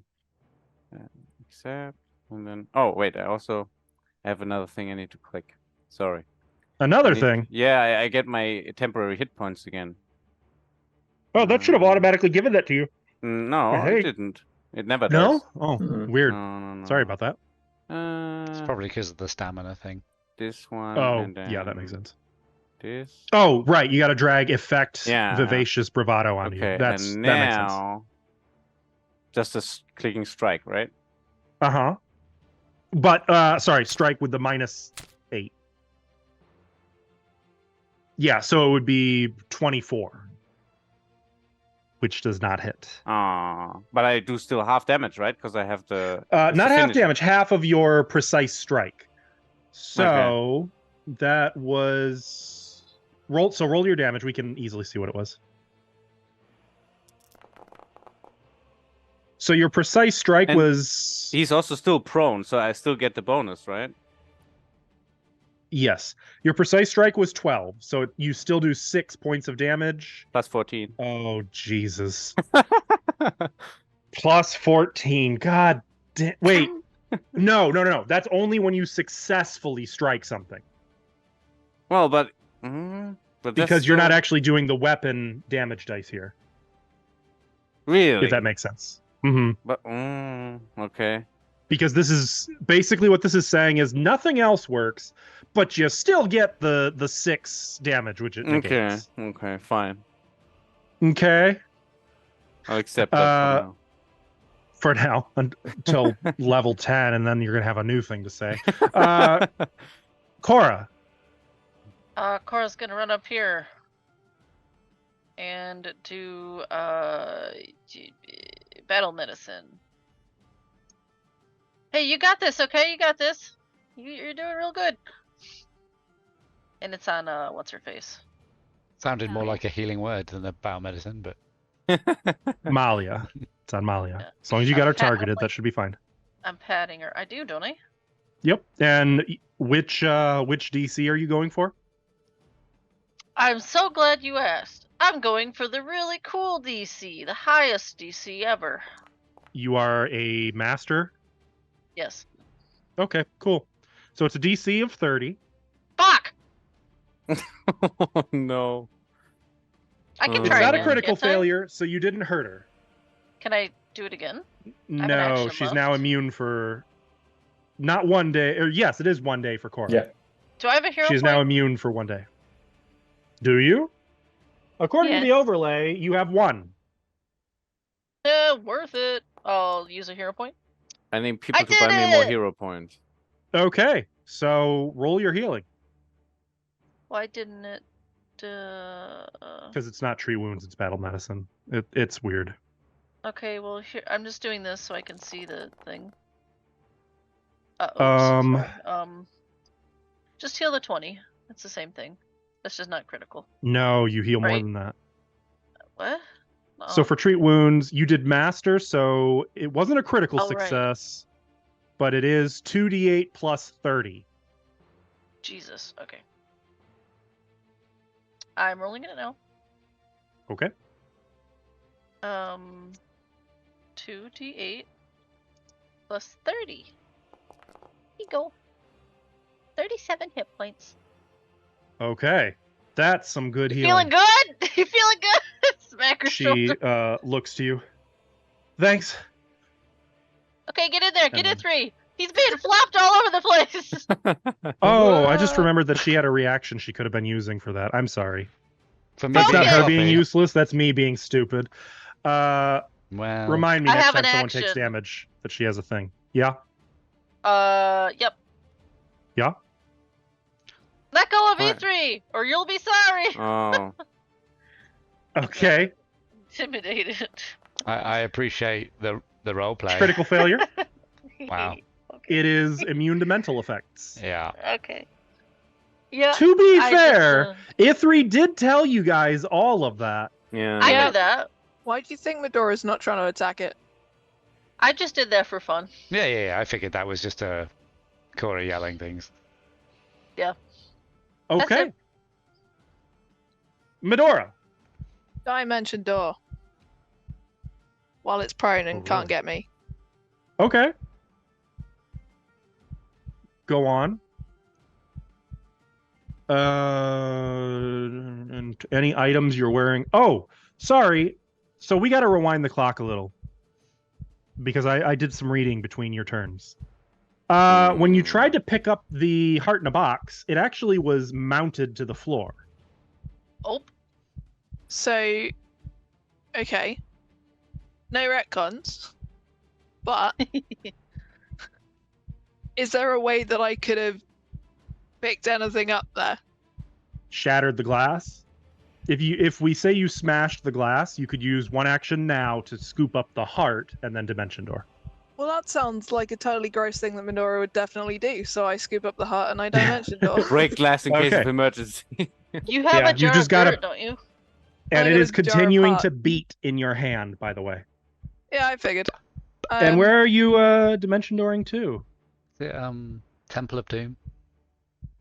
Accept. And then... Oh, wait. I also have another thing I need to click. Sorry. Another thing? Yeah, I get my temporary hit points again. Oh, that should have automatically given that to you. No, Hey. it didn't. It never does. No? Oh, Mm-mm. weird. No. Sorry about that. It's probably because of the stamina thing. This one. Oh, and then yeah, that makes sense. This. Oh, right. You got to drag effect Yeah. vivacious bravado on Okay, you. That makes and sense. now just a clicking strike, right? Uh-huh. But, sorry, strike with the -8. Yeah, so it would be 24, which does not hit. But I do still half damage, right? Because I have the Not half finisher. damage, half of your precise strike. So that was roll. So roll your damage. We can easily see what it was. So your precise strike And was He's also still prone, so I still get the bonus, right? yes. Your precise strike was 12. So you still do 6 points of damage. Plus 14. Oh Jesus! Plus 14. God damn. Wait. No. That's only when you successfully strike something. Well, but that's Because you're not still- actually doing the weapon damage dice here. really. If that makes sense. Mm-hmm. But okay. Because this is basically what this is saying is nothing else works, but you still get the 6 damage, which it negates. Okay, fine. Okay. I'll accept that For now, until level 10, and then you're gonna have a new thing to say. Cora. Cora's gonna run up here and do battle medicine. Hey, you got this, okay? You got this. You're doing real good. And it's on what's her face? Sounded more like a healing word than a battle medicine, but Malia. It's on Malia. Yeah. As long as you got her Pat- targeted, that should be fine. I'm patting her. I do, don't I? Yep. And which DC are you going for? I'm so glad you asked. I'm going for the really cool DC, the highest DC ever. You are a master? Yes. Okay, cool. So it's a DC of 30. Fuck! Oh, no. I can It's It's try not again, a critical can't I? failure, so you didn't hurt her. Can I do it again? an No, action she's now left. immune for not 1 day. Or yes, it is 1 day for Cora. Yeah. Do I have a hero She's point? now immune for 1 day. Do you? According to Yes. the overlay, you have 1. Worth it. I'll use a hero point. I need people I to buy did me more it! hero points. Okay, so roll your healing Why didn't it? because it's not tree wounds; it's battle medicine. It's weird. Okay, well here I'm just doing this so I can see the thing. Just heal the 20. It's the same thing. That's just not critical. No, you heal more Right. than that. What? So Oh, for treat wounds, you did master, so it wasn't a critical Oh, right. success, but it is 2d8 plus 30. Jesus. Okay. I'm rolling it now. Okay. 2d8 plus 30. Here you go. 37 hit points. Okay. That's some good healing. Feeling good? You feeling good? Smack her She shoulder. looks to you. Thanks. Okay, get in there. Get in and- 3. He's being flopped all over the place. Oh, I just remembered that she had a reaction she could have been using for that. I'm sorry. for me, That's not being her sloppy, being useless. That's me being stupid. me Well, Remind me I next have time an someone takes action. damage that she has a thing. Yeah? Yep. Yeah? Let go of Fine. E3, or you'll be sorry. Oh. Okay. Intimidated. I appreciate the role play. Critical failure. Wow. Okay. It is immune to mental effects. Yeah. Okay. Yeah. To be I fair, just, Ithri did tell you guys all of that. Yeah. I Yep. knew that. Why do you think Medora's not trying to attack it? I just did that for fun. Yeah. I figured that was just a Cora yelling things. Okay. it. Medora. Dimension door. While it's prone and Oh, can't really? get me. Okay. Go on. And any items you're wearing? Oh, sorry. So we got to rewind the clock a little because I did some reading between your turns. When you tried to pick up the heart in a box, it actually was mounted to the floor. Oh, So, okay. No retcons. But is there a way that I could have picked anything up there? Shattered the glass. If we say you smashed the glass, you could use one action now to scoop up the heart and then dimension door. Well, that sounds like a totally gross thing that Medora would definitely do. So I scoop up the heart and I dimension door. Break glass in case of Okay. emergency. you have Yeah, a jar you just of gotta- dirt, don't you? And I it got is a jar of continuing heart. to beat in your hand, by the way. Yeah, I figured. And where are you dimension dooring to? The Temple of Doom.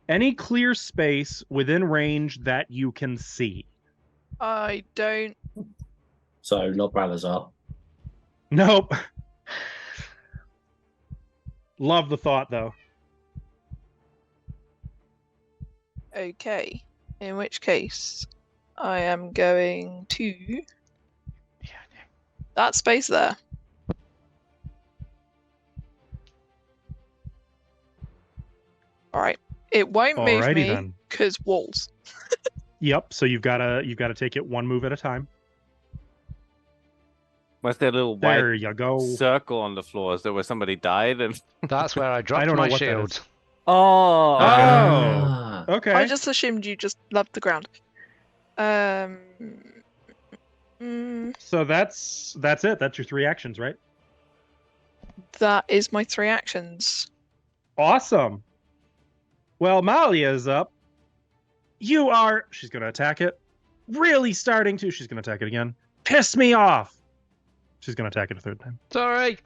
Any clear space within range that you can see. I don't. So not Balazar. Nope. Love the thought, though. Okay. In which case, I am going to that space there. Alright. It won't move Alrighty me then. because walls. Yep. So you've got to take it one move at a time. Was there a little There white you go. circle on the floor? Is there where somebody died? And That's where I dropped don't know my what that shield. is. oh, okay. Ah. Okay. I just assumed you just loved the ground. Mm, So that's it. That's your 3 actions, right? that is my 3 actions. Awesome. Well, Malia is up. You are. She's going to attack it. Really starting to. She's going to attack it again. Piss me off. She's going to attack it a 3rd time. Sorry.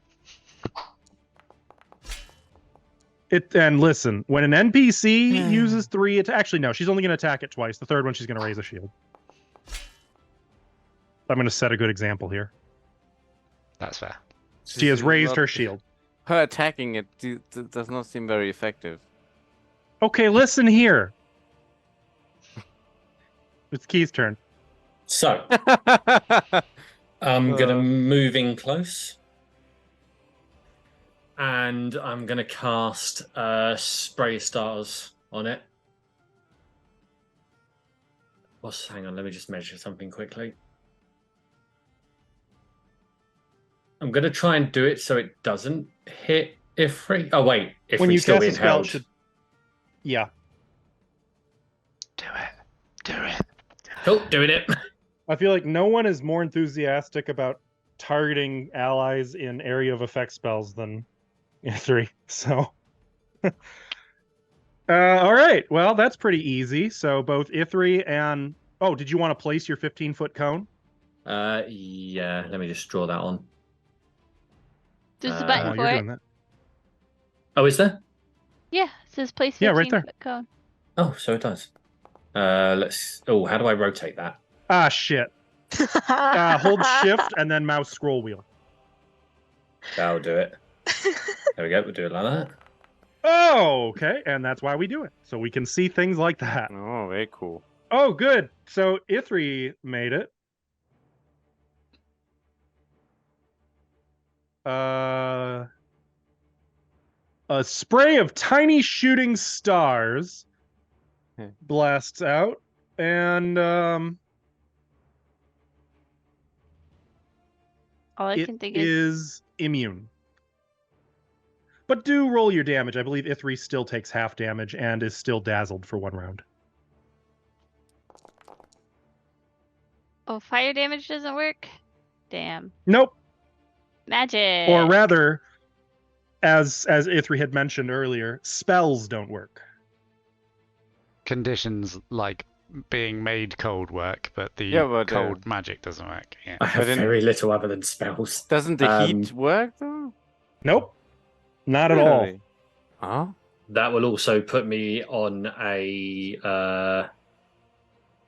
And listen, when an NPC uses 3 actually no, she's only going to attack it twice. The 3rd one she's going to raise a shield. I'm going to set a good example here. That's fair. She has raised her shield. Her attacking it does not seem very effective. Okay, listen here. It's Key's turn. So I'm gonna move in close, and I'm gonna cast spray stars on it. Hang on, let me just measure something quickly. I'm gonna try and do it so it doesn't hit Ifrit. Oh wait, Ifrit's When you still cast a being spell, held. it should. Yeah. Do it. Do it. Cool, doing it. I feel like no one is more enthusiastic about targeting allies in area of effect spells than Ithri. So, all right. Well, that's pretty easy. So both Ithri and did you want to place your 15-foot cone? Yeah. Let me just draw that on. There's a button Oh, for you're it. doing that. Oh, is there? Yeah, it says place Yeah, 15 right there. foot cone. Oh, so it does. Let's. Oh, how do I rotate that? Ah, shit. Hold shift and then mouse scroll wheel. That'll do it. There we go. We'll do it like that. Oh, okay. And that's why we do it. So we can see things like that. Oh, very cool. Oh, good. So Ithri made it. A spray of tiny shooting stars blasts out, and All I It can think is immune. But do roll your damage. I believe Ithri still takes half damage and is still dazzled for 1 round. Oh, fire damage doesn't work? Damn. Nope. Magic. Or rather, as Ithri had mentioned earlier, spells don't work. Conditions like being made cold work, but the cold magic doesn't work. Yeah. I have very little other than spells. Doesn't the heat work though? Nope. Not at all. Huh? That will also put me on a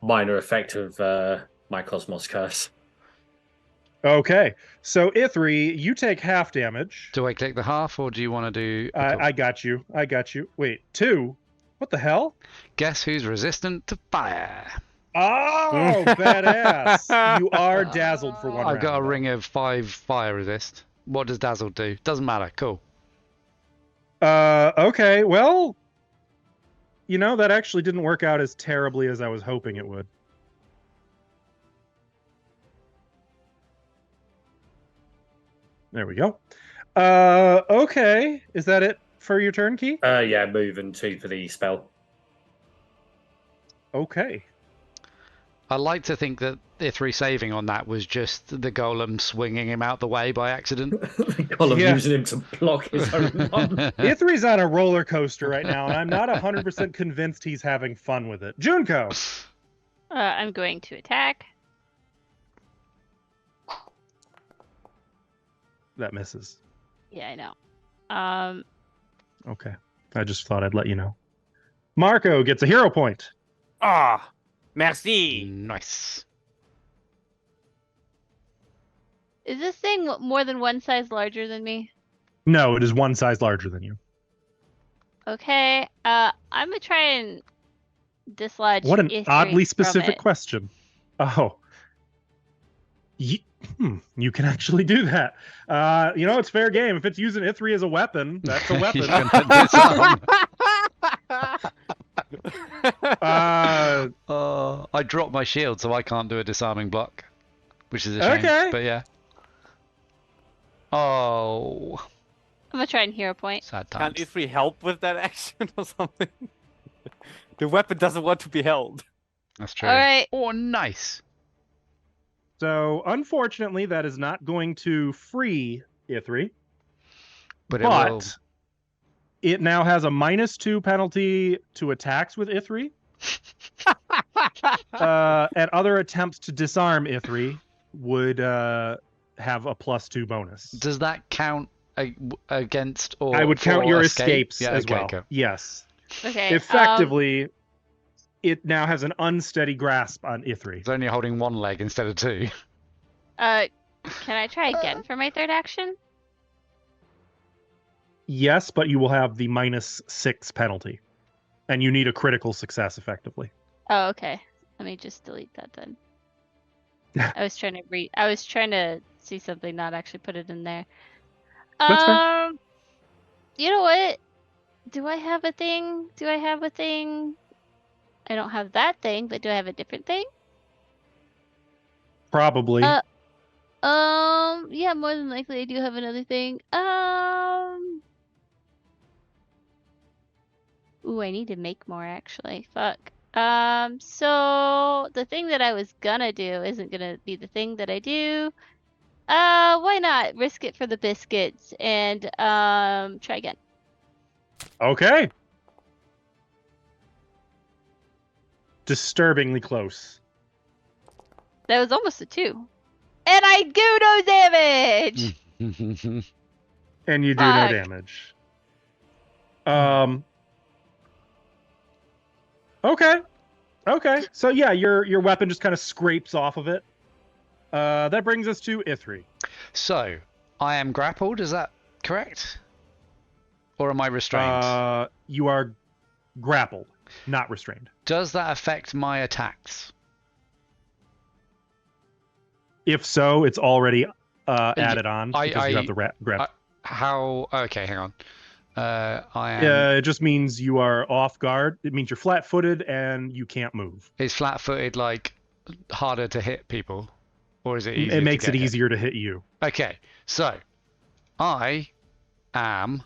minor effect of my Cosmos Curse. Okay. So, Ithri, you take half damage. Do I take the half, or do you want to do... I got you. I got you. Wait, 2? What the hell? Guess who's resistant to fire? Oh, badass. You are dazzled for 1 round. I've got a ring of 5 fire resist. What does dazzle do? Doesn't matter. Cool. Okay. Well, that actually didn't work out as terribly as I was hoping it would. There we go. Okay. Is that it for your turn, Key? Yeah, move and 2 for the spell. Okay. I like to think that Ithri saving on that was just the golem swinging him out the way by accident. The golem using him to block his own run. Ithri's on a roller coaster right now, and I'm not 100% convinced he's having fun with it. Junko! I'm going to attack. That misses. Yeah, I know. Okay. I just thought I'd let you know. Marco gets a hero point. Ah, merci. Nice. Is this thing more than 1 size larger than me? No, it is 1 size larger than you. Okay. I'm gonna try and dislodge. What an Ithri oddly from specific it. question. Oh. You can actually do that. It's fair game. If it's using Ithri as a weapon, that's a weapon. I dropped my shield, so I can't do a disarming block, which is a shame. Okay. But yeah. Oh. I'm gonna try and hero point. Sad Can't times. Ithri help with that action or something? The weapon doesn't want to be held. That's true. All right. Oh, nice. So, unfortunately, that is not going to free Ithri. But it now has a -2 penalty to attacks with Ithri. And other attempts to disarm Ithri would have a +2 bonus. Does that count against or I would count for your escape? escapes Yeah, as okay, well. go. Yes. Okay. Effectively, it now has an unsteady grasp on Ithri. It's only holding 1 leg instead of 2. Can I try again for my 3rd action? Yes, but you will have the -6 penalty. And you need a critical success, effectively. Oh, okay. Let me just delete that then. I was trying to see something, not actually put it in there. That's fair. You know what? Do I have a thing? I don't have that thing, but do I have a different thing? Probably. Yeah, more than likely I do have another thing. Ooh, I need to make more actually. Fuck. So the thing that I was gonna do isn't gonna be the thing that I do. Why not risk it for the biscuits and try again. Okay. Disturbingly close. That was almost a 2. And I do no damage! And you do no damage. Okay. So yeah, your weapon just kind of scrapes off of it. That brings us to Ithri. So, I am grappled, is that correct? Or am I restrained? You are grappled, not restrained. Does that affect my attacks? If so, it's already added on because you have the grab. Okay, hang on. I am. It just means you are off guard. It means you're flat-footed and you can't move. Is flat-footed like harder to hit people, Or is it easier? It makes to it get easier to hit you. Okay, so I am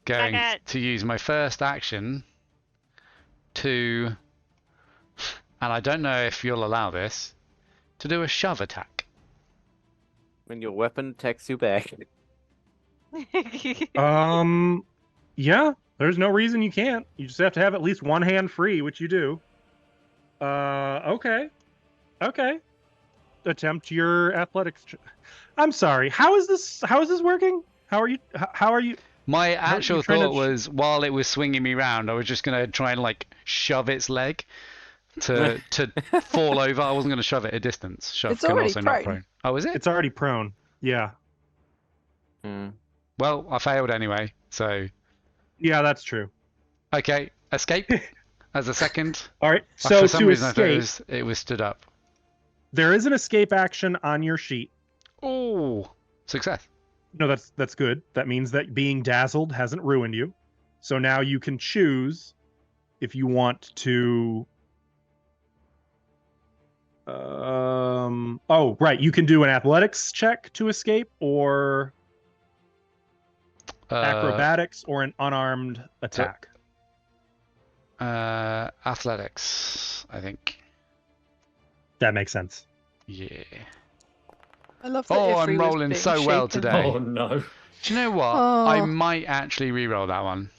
going Second. to use my first action to, and I don't know if you'll allow this, to do a shove attack. When your weapon attacks you back. Yeah, there's no reason you can't. You just have to have at least one hand free, which you do. Okay. Attempt your athletics. I'm sorry. How is this working? How are you? My actual trying to thought was, while it was swinging me round, I was just going to try and like shove its leg to fall over. I wasn't going to shove it a distance. Shove It's can already also not prone. prone. Oh, is it? It's already prone. Yeah. Well, I failed anyway, so... Yeah, that's true. Okay, escape as a second. All right, so for some to reason escape, I thought it was stood up. there is an escape action on your sheet. Oh, success. No, that's good. That means that being dazzled hasn't ruined you. So now you can choose if you want to... Oh, right. You can do an athletics check to escape, or acrobatics, or an unarmed attack. Athletics, I think. That makes sense. Yeah. I love that. Oh, Ifri I'm was rolling being so well shaken. today. Oh no. Do you know what? I Oh. might actually re-roll that one.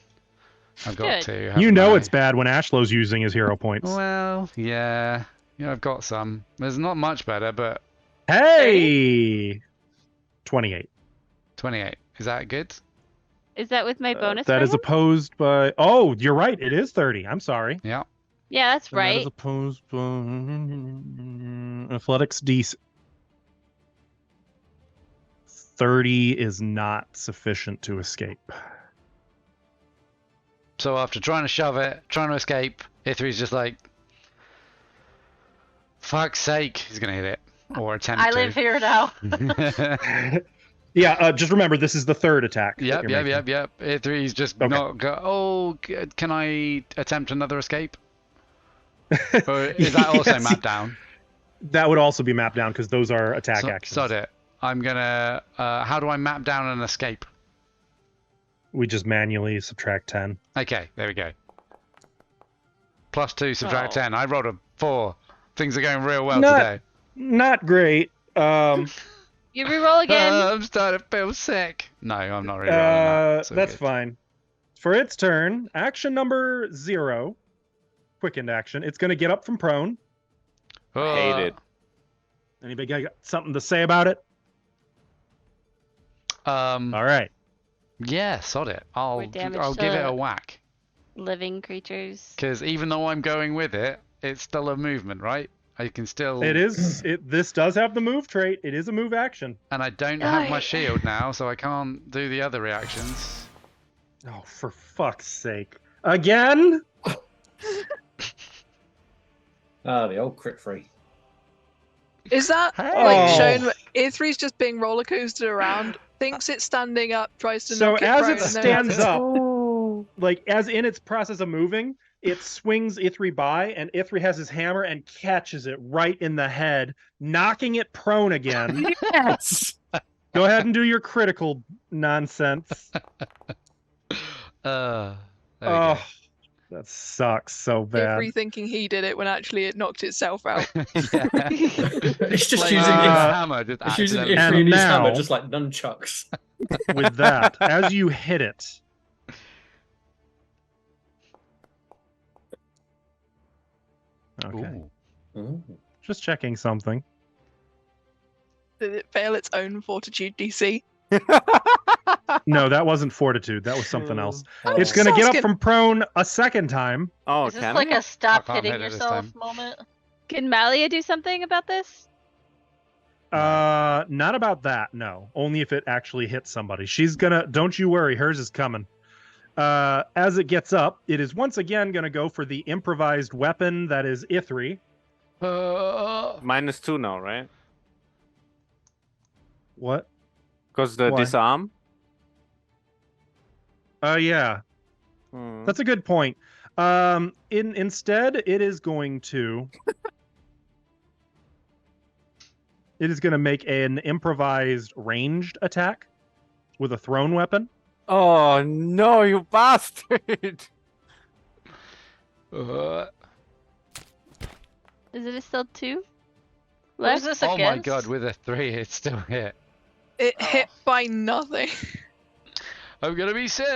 I've got Good. to. You haven't know I? it's bad when Ashlow's using his hero points. Well, yeah. Yeah, I've got some. There's not much better, but Hey! 28. 28. Is that good? Is that with my bonus? That for is him? opposed by... Oh, you're right. It is 30. I'm sorry. Yeah. Yeah, that's And that is right. opposed by... Athletics DC. 30 is not sufficient to escape. So after trying to shove it, trying to escape, Ithri's just like, fuck's sake, he's gonna hit it. Or attempt I to. live here now. Yeah, just remember, this is the third attack. that Yep. you're making. Ithri's just Okay. not go. Oh, can I attempt another escape? Or is that also Yes, mapped down? That would also be mapped down because those are attack actions. Sod it. I'm gonna. How do I map down an escape? We just manually subtract 10. Okay, there we go. +2, subtract Oh. 10. I rolled a 4. Things are going real well Not- today. Not great. You reroll again. I'm starting to feel sick. No, I'm not really rolling that. So that's good. fine. For its turn, action number 0, quickened action. It's going to get up from prone. Hate it. Anybody got something to say about it? All right. Yeah, sod it. More damage I'll give it to- a whack. Living creatures. Because even though I'm going with it, it's still a movement, right? I can still. It is. This does have the move trait. It is a move action. And I don't have my Aye. shield now, so I can't do the other reactions. Oh, for fuck's sake! Again? The old crit free. Is that Oh. like shown? Ithri's just being roller coastered around, thinks it's standing up, tries to So knock it as prone, it and then stands has- up, like as in its process of moving, it swings Ithri by, and Ithri has his hammer and catches it right in the head, knocking it prone again. Yes. Go ahead and do your critical nonsense. There we Oh, that sucks so bad. Ithri thinking he did it when actually it knocked itself out. go. Yeah. It's just Like, using Uh, it. hammer. Just It's using accidentally- it And for his hammer, now- just like nunchucks. With that, as you hit it, okay, Ooh. Ooh. just checking something. Did it fail its own fortitude DC? No, that wasn't fortitude. That was something else. Oh, It's gonna get up Saskin. from prone a second time. Oh, Is this can like I? a stop I can't hitting hit it this yourself time. moment? Can Malia do something about this? Not about that. No, only if it actually hits somebody. She's gonna. Don't you worry. Hers is coming. As it gets up, it is once again gonna go for the improvised weapon that is Ithri. -2 now, right? What? Because the Why? disarm. Yeah. Hmm. That's a good point. Instead, it is going to It is going to make an improvised ranged attack with a thrown weapon. Oh no, you bastard! Is it still 2? What is Left? this Oh against? my god, with a 3, it's still hit. It Oh. hit by nothing. I'm gonna be sick.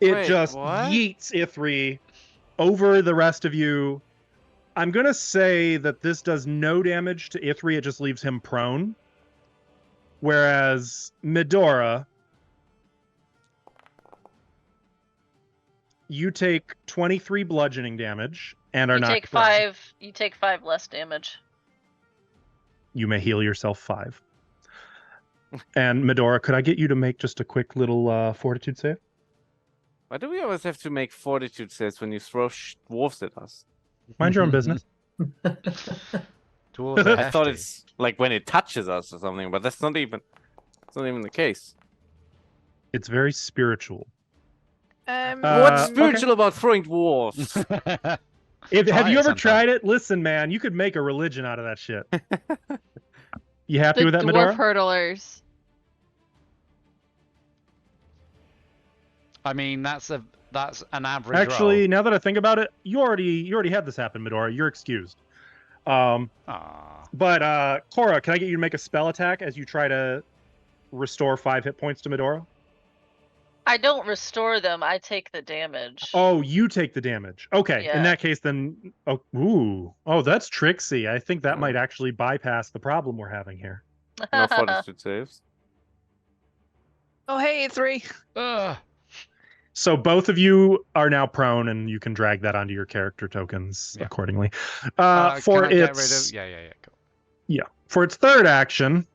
It Wait, just what? yeets Ithri over the rest of you. I'm going to say that this does no damage to Ithri. It just leaves him prone. Whereas Medora, you take 23 bludgeoning damage and are You knocked take prone. 5. You take 5 less damage. You may heal yourself 5. And Medora, could I get you to make just a quick little fortitude save? Why do we always have to make fortitude saves when you throw dwarfs at us? Mind your own business. Dwarves are I thought hefty. it's like when it touches us or something, but that's not even. It's not even the case. It's very spiritual. What's Okay. spiritual about throwing dwarfs? Have Try you it ever sometime. tried it? Listen, man, you could make a religion out of that shit. You happy The with that, dwarf Medora? hurdlers. I mean, that's an average Actually, roll. now that I think about it, you already had this happen, Medora. You're excused. Aw. But Cora, can I get you to make a spell attack as you try to restore 5 hit points to Medora? I don't restore them. I take the damage. Oh, you take the damage. Okay, in Yeah. that case, then. Oh, that's tricksy. I think that might actually bypass the problem we're having here. No fortitude saves. Oh, hey, 3. Ugh. So both of you are now prone, and you can drag that onto your character tokens Yeah. accordingly. Can For I get rid its of... Yeah, cool. for its third action,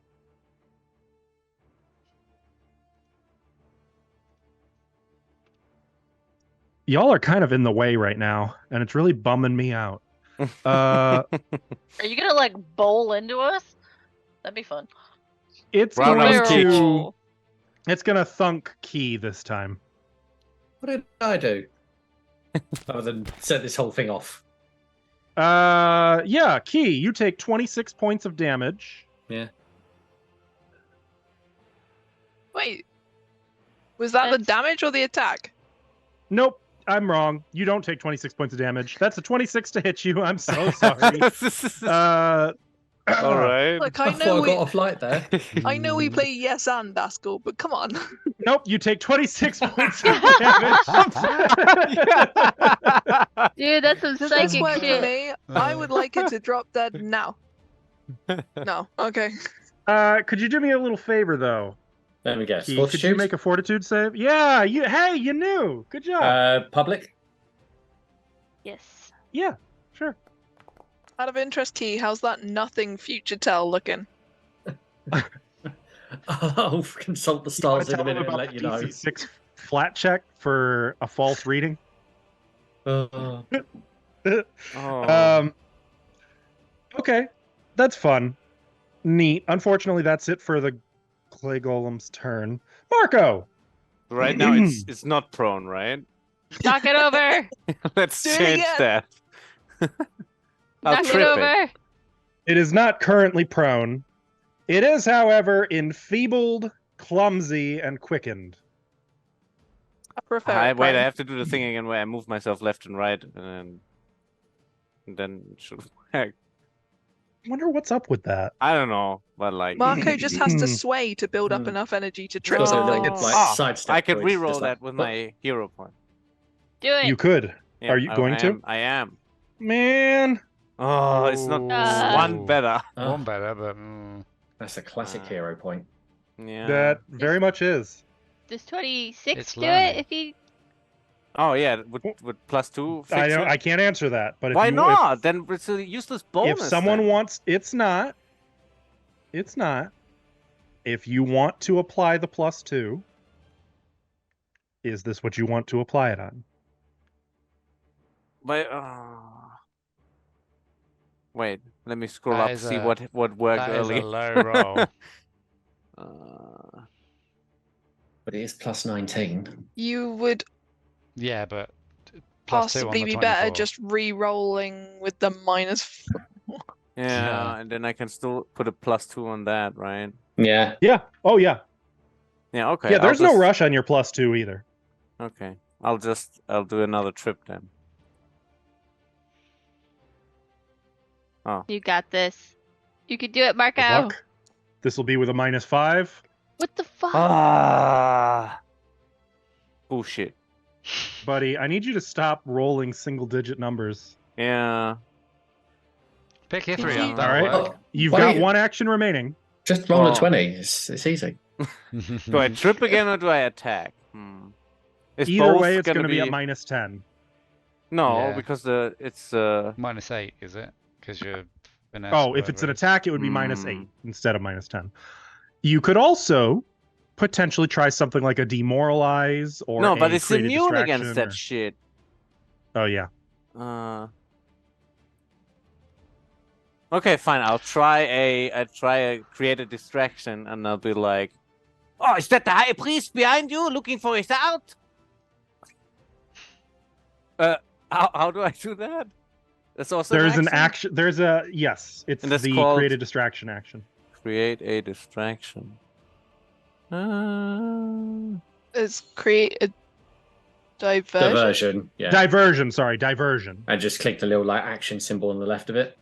y'all are kind of in the way right now, and it's really bumming me out. Are you gonna like bowl into us? That'd be fun. It's Roundhouse going kick. to. It's gonna thunk Key this time. What did I do? Other than set this whole thing off. Yeah, Key, you take 26 points of damage. Yeah. Wait. Was that the That's- damage or the attack? Nope, I'm wrong. You don't take 26 points of damage. That's a 26 to hit you. I'm so sorry. All right. Look, I thought I got off light there. I know we play yes and Daskell, but come on. Nope, you take 26 points of damage. Dude, that's some Does this psychic work for shit. me? I would like it to drop dead now. No, okay. Could you do me a little favor, though? Let me guess. Key, could you make a fortitude save? Yeah, you knew. Good job. Public? Yes. Yeah, sure. Out of interest, Key, how's that nothing future tell looking? I'll consult the stars in a minute and let you know. DC6 flat check for a false reading. Uh, Oh. Okay, that's fun. Neat. Unfortunately, that's it for the clay golem's turn. Marco. Right now it's not prone, right? Knock it over. Let's Do it change again. that. I'll Knock it trip over. It is not currently prone. It is, however, enfeebled, clumsy, and quickened. I prefer I, it wait, I prone. have to do the thing again where I move myself left and right, and then it should work. I wonder what's up with that. I don't know, but like Marco just has to sway to build up Hmm. enough energy to trip Does a something. little, Oh. like, sidestep I could to it, just reroll like, that with my hero point. Do it. You could. Yeah, Are you going to? I am. Man. Oh, it's not one better. Ah, One better, but... that's a classic hero point. Yeah. That very much is. Does 26 It's do learning. it if you... Oh yeah, would +2 fix I don't. it? I can't answer that. But Why if you, not? Then it's a useless bonus. If someone then. wants, it's not. It's not. If you want to apply the +2, is this what you want to apply it on? But, wait, let me scroll That up is see a- what worked That is earlier. a low roll. But it is +19. You would Yeah, but... +2 on possibly the be better 24. just re-rolling with the -4. Yeah, and then I can still put a +2 on that, right? Yeah. Yeah. Oh yeah. Yeah, okay. Yeah. There's no just- rush on your +2 either. Okay. I'll do another trip then. Oh. You got this. You can do it, Good Marco. luck. This will be with a -5. What the fuck? Ah. Bullshit. Buddy, I need you to stop rolling single-digit numbers. Yeah. Pick your Did 3 you- up. That'll Alright. work. You've Why- got 1 action remaining. Just roll Oh. a 20. It's easy. Do I trip again or do I attack? Is Either both way, it's gonna going to be at -10. No, Yeah. because it's -8, is it? Because you're finesse. Oh, if it's an whatever it is. attack, it would be -8 instead of -10. You could also potentially try something like a demoralize or no, but a it's create a immune against distraction that or- shit. Oh yeah. Okay, fine. I'll try a create a distraction, and I'll be like, "Oh, is that the high priest behind you, looking for his out?" How do I do that? That's also There's an action. There's a yes. It's And that's the called- create a distraction action. Create a distraction. Is create a diversion. Diversion. Yeah. Diversion. Sorry, diversion. I just click the little like action symbol on the left of it.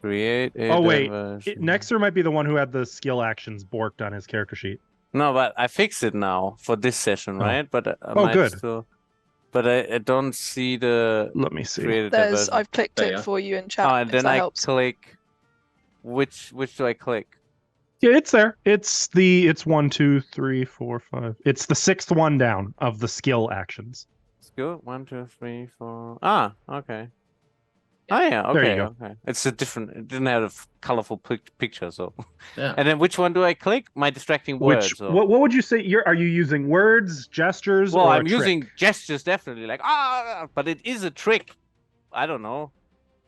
Create a Oh wait, diversion. Nexer might be the one who had the skill actions borked on his character sheet. No, but I fixed it now for this session, Oh. right? But I Oh, might good. still. But I don't see the Let me see. create a There's diversion. I've clicked There it you are. for you in chat. Oh, and if then that I helps. click. Which do I click? Yeah, it's there. It's 1, 2, 3, 4, 5. It's the 6th one down of the skill actions. Skill 1, 2, 3, 4. Ah, okay. Oh yeah, okay, There you go. okay. It's a different. It didn't have a colorful picture, so. Yeah. And then which one do I click? My distracting words. Which or... what would you say? Are you using words, gestures, Well, or a I'm trick? using gestures definitely, like but it is a trick. I don't know.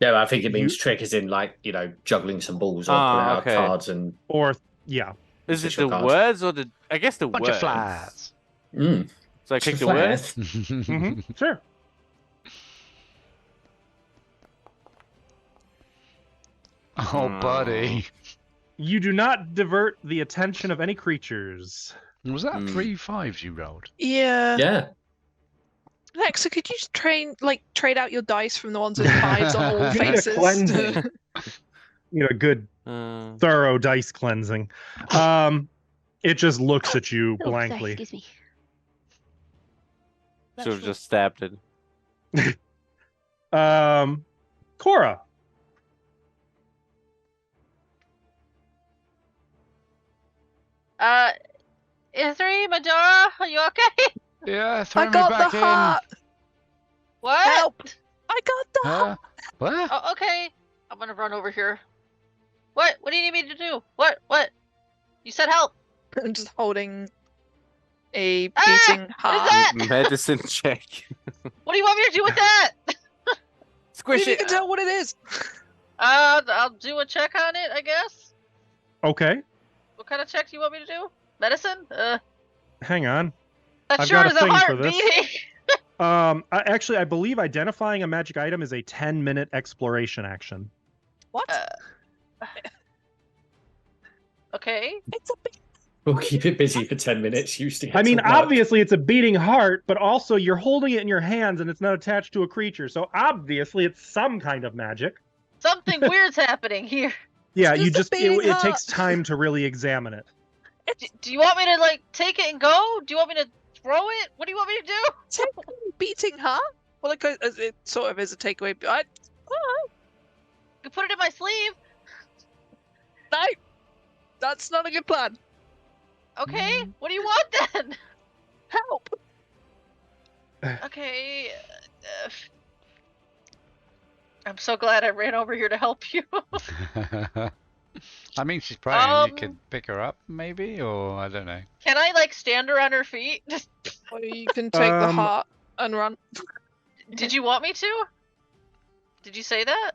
Yeah, I think it means You- trick is in like, juggling some balls or Ah, pulling out okay. cards and Or yeah. Is it Official the cards. words or the? I guess the Bunch words. of flats. So I click the words. hmm Sure. Oh, buddy. You do not divert the attention of any creatures. Was that Hmm. 3 5s you rolled? Yeah. Yeah. Next, so could you just trade out your dice from the ones with 5s on all You need a faces? cleansing. A good Uh, thorough dice cleansing. It just looks at you Oh, sorry, blankly. excuse me. should have just stabbed it. Cora. Ithri, Majora, are you okay? Yeah, throw I me got back the in. heart. What? Help! I got the heart. Huh? What? Oh, okay. I'm gonna run over here. What? What do you need me to do? What? What? You said help. I'm just holding a Ah! beating What is heart. that? Medicine check. What do you want me to do with that? Squish You it. can tell what it is. I'll do a check on it, I guess. Okay. What kind of check do you want me to do? Medicine? Hang on. That I've sure got a is a thing for heart this. beating. I believe identifying a magic item is a 10-minute exploration action. What? Okay. It's a big. We'll keep it busy for 10 minutes. Usually I mean, to work. obviously it's a beating heart, but also you're holding it in your hands and it's not attached to a creature. So obviously it's some kind of magic. Something weird's happening here. Yeah, It's you just a just it, beating it heart. takes time to really examine it. Do you want me to take it and go? Do you want me to throw it? What do you want me to do? Technically beating heart? Well, it sort of is a takeaway. But I don't You put it in my sleeve. know. No, that's not a good plan. Okay. What do you want then? Help! Okay. I'm so glad I ran over here to help you. I mean, she's praying. You could Um, pick her up, maybe, or I don't know. Can I stand her on her feet? Or you can take the heart and run. Did you want me to? Did you say that?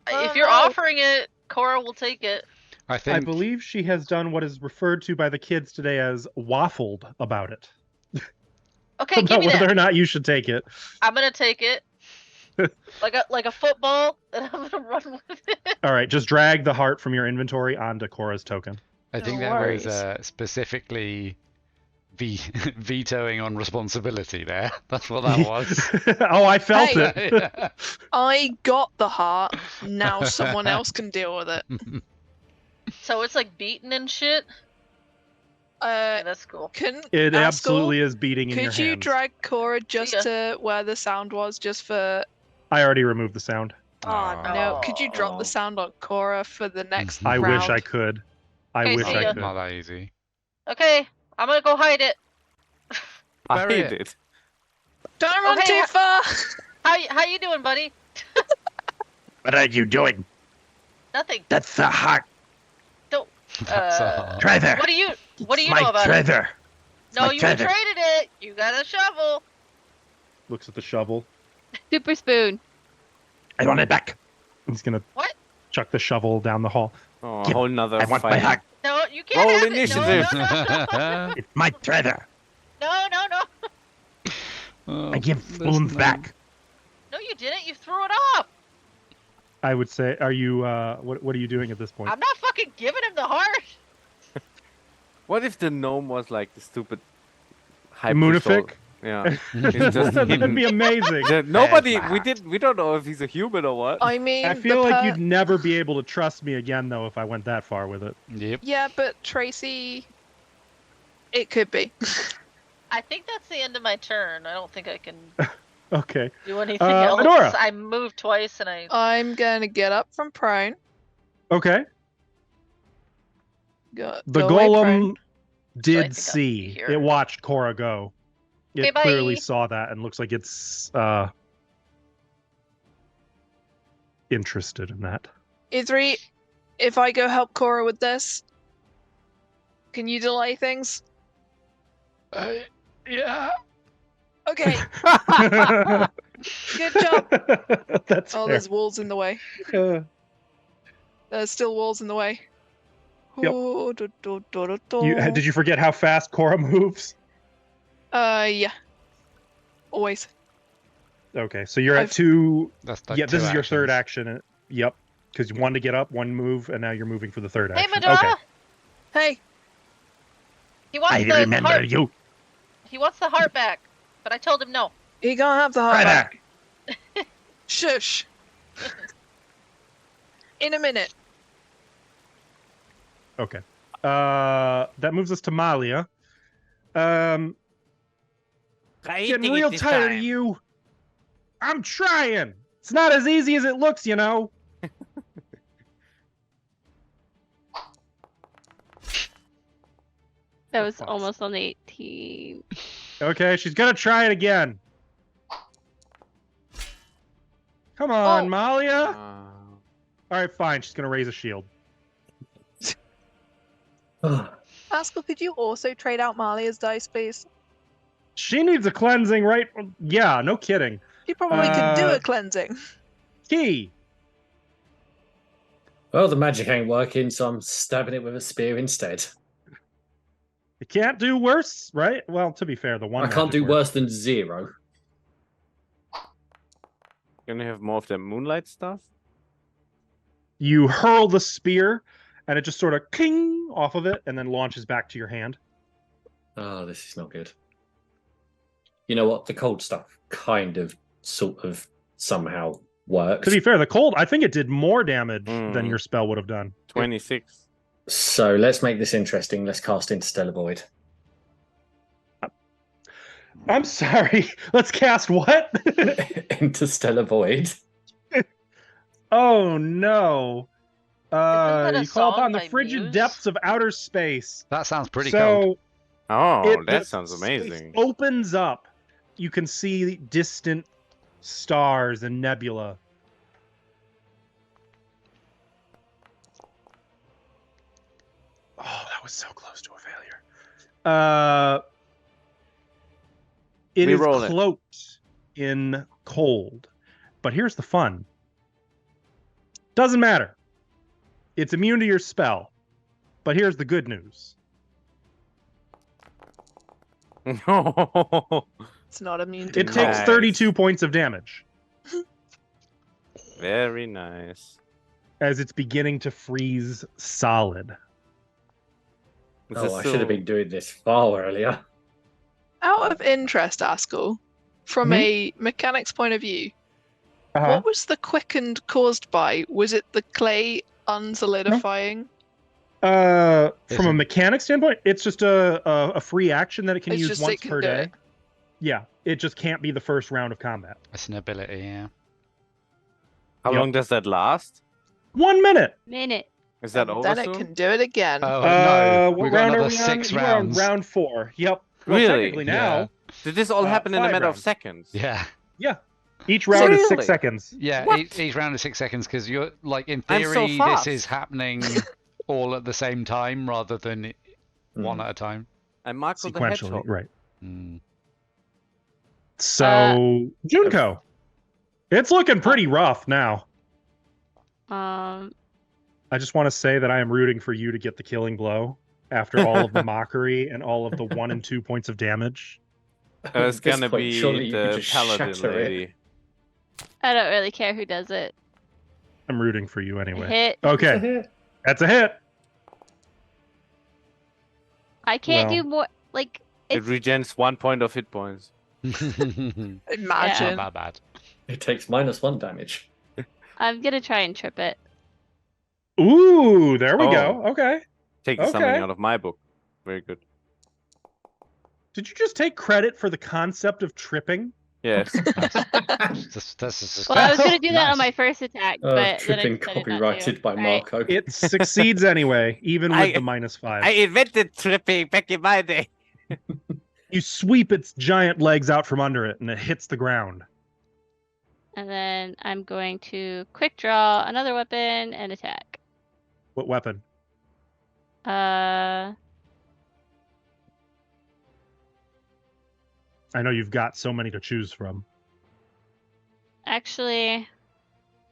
If you're no. offering it, Cora will take it. I I think. believe she has done what is referred to by the kids today as waffled about it. Okay, give About me whether that. or not you should take it. I'm gonna take it. like a football, and I'm gonna run with it. All right, just drag the heart from your inventory onto Cora's token. I think No that was worries. specifically vetoing on responsibility there. That's what that was. Oh, I felt Hey. it. Yeah. I got the heart. Now someone else can deal with it. So it's like beaten and shit. Yeah, Uh, that's cool. can It Askel, absolutely is beating in your could you hands. drag Cora just ya. to where the sound was, just for? I already removed the sound. Oh no! Could you drop Oh. the sound on Cora for the next I round? wish I could. I Okay, wish see I ya. could. Not that easy. Okay, I'm gonna go hide it. I Bury hate it. it. Don't run Okay, too far. How you doing, buddy? What are you doing? Nothing. That's the heart. That's a Treasure. What do you My know about it? treasure. No, my you treasure. traded it. You got a shovel. Looks at the shovel. Super spoon. I want it back. He's gonna What? chuck the shovel down the hall. Oh, a Yep, whole nother I want my fight. heart. No, you can't Roll have initiative. it. No. It's my treasure. No. Oh, I give there's spoons no- back. No, you didn't. You threw it off. I would say, are you? What are you doing at this point? I'm not fucking giving him the heart. What if the gnome was like the stupid Moonific? Yeah. It's just That'd hidden. be amazing. Nobody, There's my we don't know if he's a human or what. I mean, I feel like the you'd never be able to trust me again, though, if I went that far with it. Yep. Yeah, but Tracy, it could be. I think that's the end of my turn. I don't think I can Okay. do anything else. Medora. I moved twice and I. I'm gonna get up from prone. Okay. Go The away golem prone. So I did think I'll be see. here. It watched Cora go. It Okay, clearly bye. saw that and looks like it's interested in that. Idri, if I go help Cora with this, can you delay things? Yeah. Okay, good job. That's Oh, fair. there's walls in the way. There's still walls in the way. Yep. Oh, Did you forget how fast Cora moves? Yeah. Always. Okay, so you're at I've- 2. That's like Yeah, this two is your third actions. action. Yep, because one to get up, one move, and now you're moving for the third Hey, action. Medora. Okay. Hey, He wants I the remember heart. you. He wants the heart back, but I told him no. you can't have the heart Treasure. back. Shush. In a minute. Okay. That moves us to Malia. Try Getting eating real it this tired time. of you. I'm trying. It's not as easy as it looks, you know. That was fuck's almost on the 18. Okay, she's gonna try it again. Come on, Oh. Malia. All right, fine. She's gonna raise a shield. Pascal, could you also trade out Malia's dice, please? She needs a cleansing, right? Yeah, no kidding. She probably could do Uh, a cleansing. Key. Well, the magic ain't working, so I'm stabbing it with a spear instead. You can't do worse, right? Well, to be fair, the one I can't magic do worse than 0. Gonna have more of the moonlight stuff. You hurl the spear, and it just sort of cling off of it, and then launches back to your hand. Oh, this is not good. You know what? The cold stuff kind of, sort of, somehow works. To be fair, the cold, I think it did more damage than Mm. your spell would have done. 26. So let's make this interesting. Let's cast Interstellar Void. I'm sorry. Let's cast what? Interstellar Void. Oh no. that a You call song upon the by frigid Muse? depths of outer space. That sounds pretty so cold. Oh, that the sounds space amazing. opens up. You can see distant stars and nebula. Oh, that was so close to a failure. It is Reroll it. cloaked in cold. But here's the fun. Doesn't matter. It's immune to your spell. But here's the good news. It's not immune to It takes Nice. 32 points of damage. Very nice. as it's beginning to freeze solid. Is Oh, this I should have still- been doing this far earlier. Out of interest, Askell, from Mhm. a mechanics point of view, Uh-huh. what was the quickened caused by? Was it the clay unsolidifying? From a mechanic standpoint, it's just a free action that it can It's use just once it can per do day. it. Yeah, it just can't be the first round of combat. It's an ability, yeah. How Yep. long does that last? 1 minute. Minute. Is that And over then it soon? can do it again. Oh, no. What We've got round are another we on? 6 You are on rounds. round 4. Yep. Well, Really? technically now. Did this all happen in a 5 matter of rounds. seconds? Yeah. Yeah. Each round is 6 Seriously? seconds. Yeah, What? each round is 6 seconds because you're like in I'm so theory this fast. is happening all at the same time rather than one at a time. I'm Marco the Sequentially, Hedgehog. right. Mm. So, Junko. It's looking pretty rough now. I just want to say that I am rooting for you to get the killing blow after all of the mockery and all of the 1 and 2 points of damage. It's At this gonna point, be surely you could the just paladin shatter it. lady. I don't really care who does it. I'm rooting for you anyway. Hit. Okay, that's a hit. I can't Well. do more. Like It it's regens 1 point of hit points. Imagine. Not bad. It takes -1 damage. I'm gonna try and trip it. Ooh, there we Oh. go. Okay. Taking something Okay. out of my book. Very good. Did you just take credit for the concept of tripping? Yes. That's Well, I was gonna do that on Nice. my first attack, but then I Tripping decided not to. copyrighted by Alright. Marco. It succeeds anyway, even with I- the -5. I invented tripping back in my day. You sweep its giant legs out from under it, and it hits the ground. And then I'm going to quick draw another weapon and attack. What weapon? Uh, I know you've got so many to choose from. actually,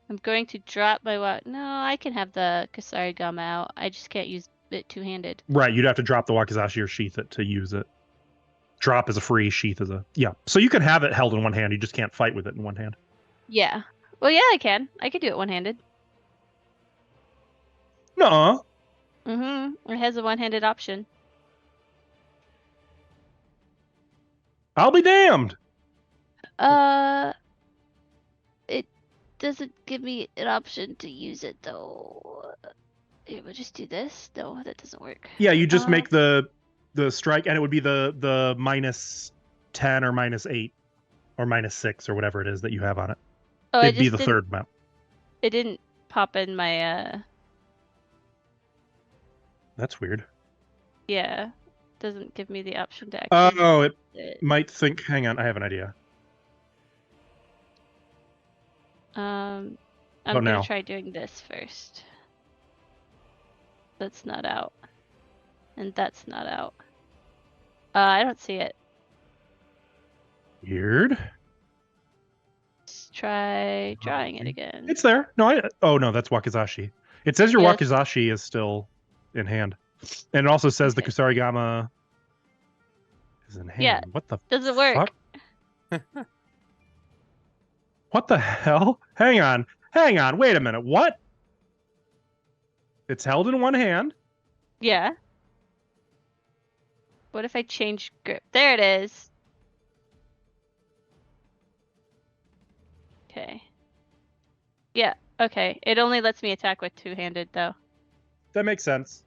I'm going to drop my weapon. No, I can have the Kasarigama out. I just can't use it two-handed. Right, you'd have to drop the Wakizashi or sheath it to use it. Drop is a free, sheath is a... Yeah, so you can have it held in one hand, you just can't fight with it in one hand. Yeah. Well, yeah, I can. I could do it one-handed. Nuh-uh. It has a one-handed option. I'll be damned! It doesn't give me an option to use it though. Here, we'll just do this. No, that doesn't work. Yeah, you just Uh, make the strike, and it would be the -10 or -8 or -6 or whatever it is that you have on it. Oh, I It'd be just the didn't- third mount. It didn't pop in my That's weird. yeah. Doesn't give me the option to actually. Oh, it use it. might think... Hang on, I have an idea. I'm Oh, gonna now. try doing this first. That's not out, and that's not out. I don't see it. Weird. Let's try drawing it again. It's there. No, oh no, that's Wakizashi. It says your Yeah, Wakizashi is still in hand. And it also says the Okay. Kusarigama is in hand. Yeah, What the Doesn't work. fuck? What the hell? Hang on. Wait a minute. What? It's held in one hand. Yeah. What if I change grip? There it is. Okay. Yeah, okay. It only lets me attack with two-handed though. That makes sense.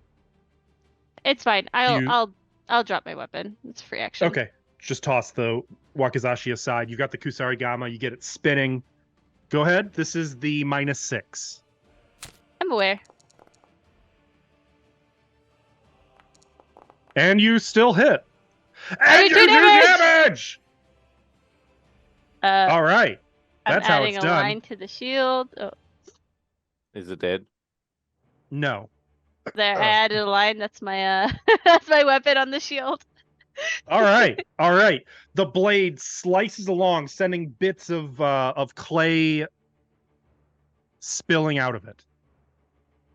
It's fine. You- I'll drop my weapon. It's free action. Okay. Just toss the Wakizashi aside. You got the Kusarigama. You get it spinning. Go ahead. This is the -6. I'm aware. And you still hit. I And do you do damage! damage! All right. I'm That's how adding it's a done. line to the shield. Oh, Is it dead? No. there, I added a line. That's my that's my weapon on the shield. All right. All right. The blade slices along, sending bits of clay spilling out of it.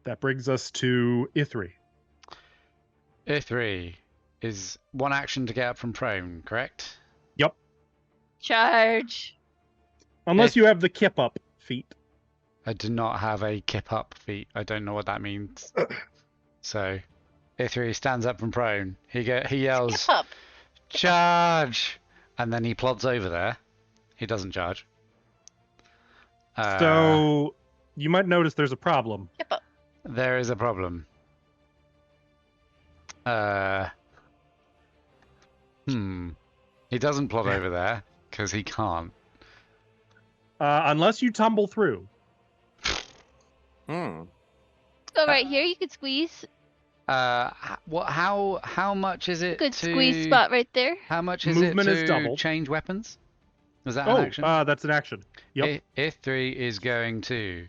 That brings us to Ithri. A3 is one action to get up from prone, correct? Charge. Unless you have the kip up feat. I do not have a kip up feat. I don't know what that means. So, Ithri stands up from prone. He yells, Skip up. "Charge!" And then he plods over there. He doesn't charge. So you might notice there's a problem. Skip up. There is a problem. He doesn't plod over there because he can't. Unless you tumble through. Hmm. Let's go right here. You could squeeze. How much is it? Good to... squeeze spot right there. How much is Movement it is to doubled. change weapons? Was that an action? That's an action. Yep. Ithri is going to.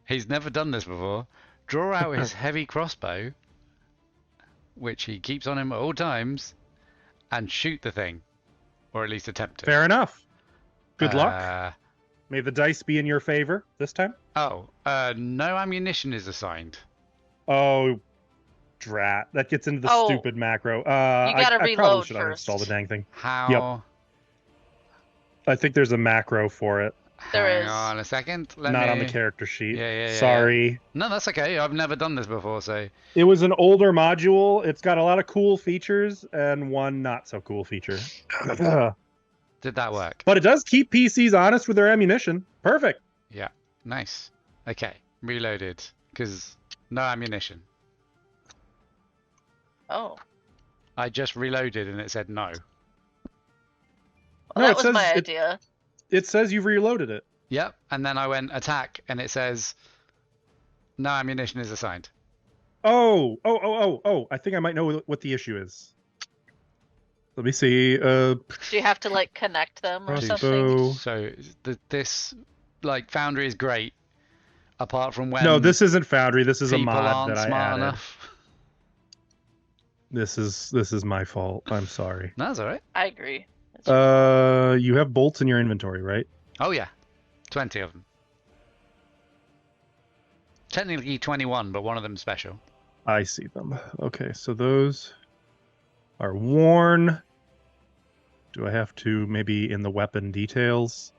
He's never done this before. Draw out his heavy crossbow, which he keeps on him at all times, and shoot the thing, or at least attempt to. Fair enough. Good luck. May the dice be in your favor this time. No ammunition is assigned. Oh, drat. That gets into the Oh. stupid macro. You gotta I probably reload should first. uninstall the dang thing. How? I think there's a macro for it. There Hang is. on a second. Not on the character sheet. Yeah. Sorry. No, that's okay. I've never done this before, so. It was an older module. It's got a lot of cool features and one not so cool feature. Did that work? But it does keep PCs honest with their ammunition. Perfect. Yeah. Nice. Okay. Reloaded. Because no ammunition. Oh. I just reloaded and it said no. Well, No, that it was says my it- idea. It says you've reloaded it. Yep. And then I went attack and it says no ammunition is assigned. Oh. I think I might know what the issue is. Let me see. Do you have to like connect them or something? Crossbow. So this like Foundry is great, apart from when No, this isn't Foundry. This is a people mod aren't that I smart added. enough. This is my fault. I'm sorry. No, that's all right. I agree. That's You have bolts in your inventory, right? Oh yeah, 20 of them. Technically 21, but one of them's special. I see them. Okay, so those are worn. Do I have to maybe in the weapon details?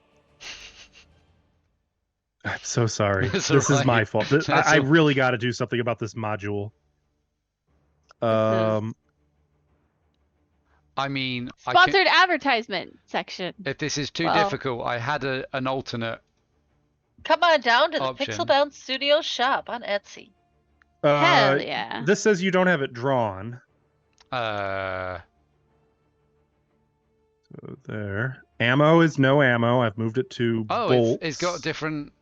I'm so sorry. It's This is my alright. fault. That's I all- really got to do something about this module. I mean, Sponsored advertisement section. if this is too Well- difficult, I had an alternate. Come on down to the Option. Pixel Bound Studio shop on Etsy. Hell yeah. This says you don't have it drawn. Uh, So there. Ammo is no ammo. I've moved it to oh, bolts. it's got different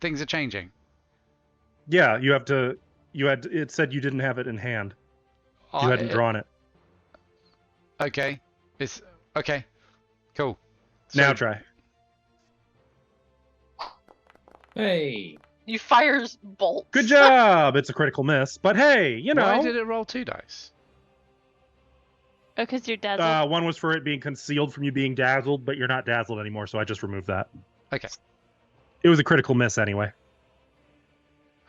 things are changing. Yeah, you have to. You had. It said you didn't have it in hand. You hadn't drawn it. Okay, it's okay. Cool. Now So- try. Hey. You fires bolts. Good job. It's a critical miss, but hey, you know. Why did it roll 2 dice? Because you're dazzled. One was for it being concealed from you being dazzled, but you're not dazzled anymore, so I just removed that. Okay. It was a critical miss anyway.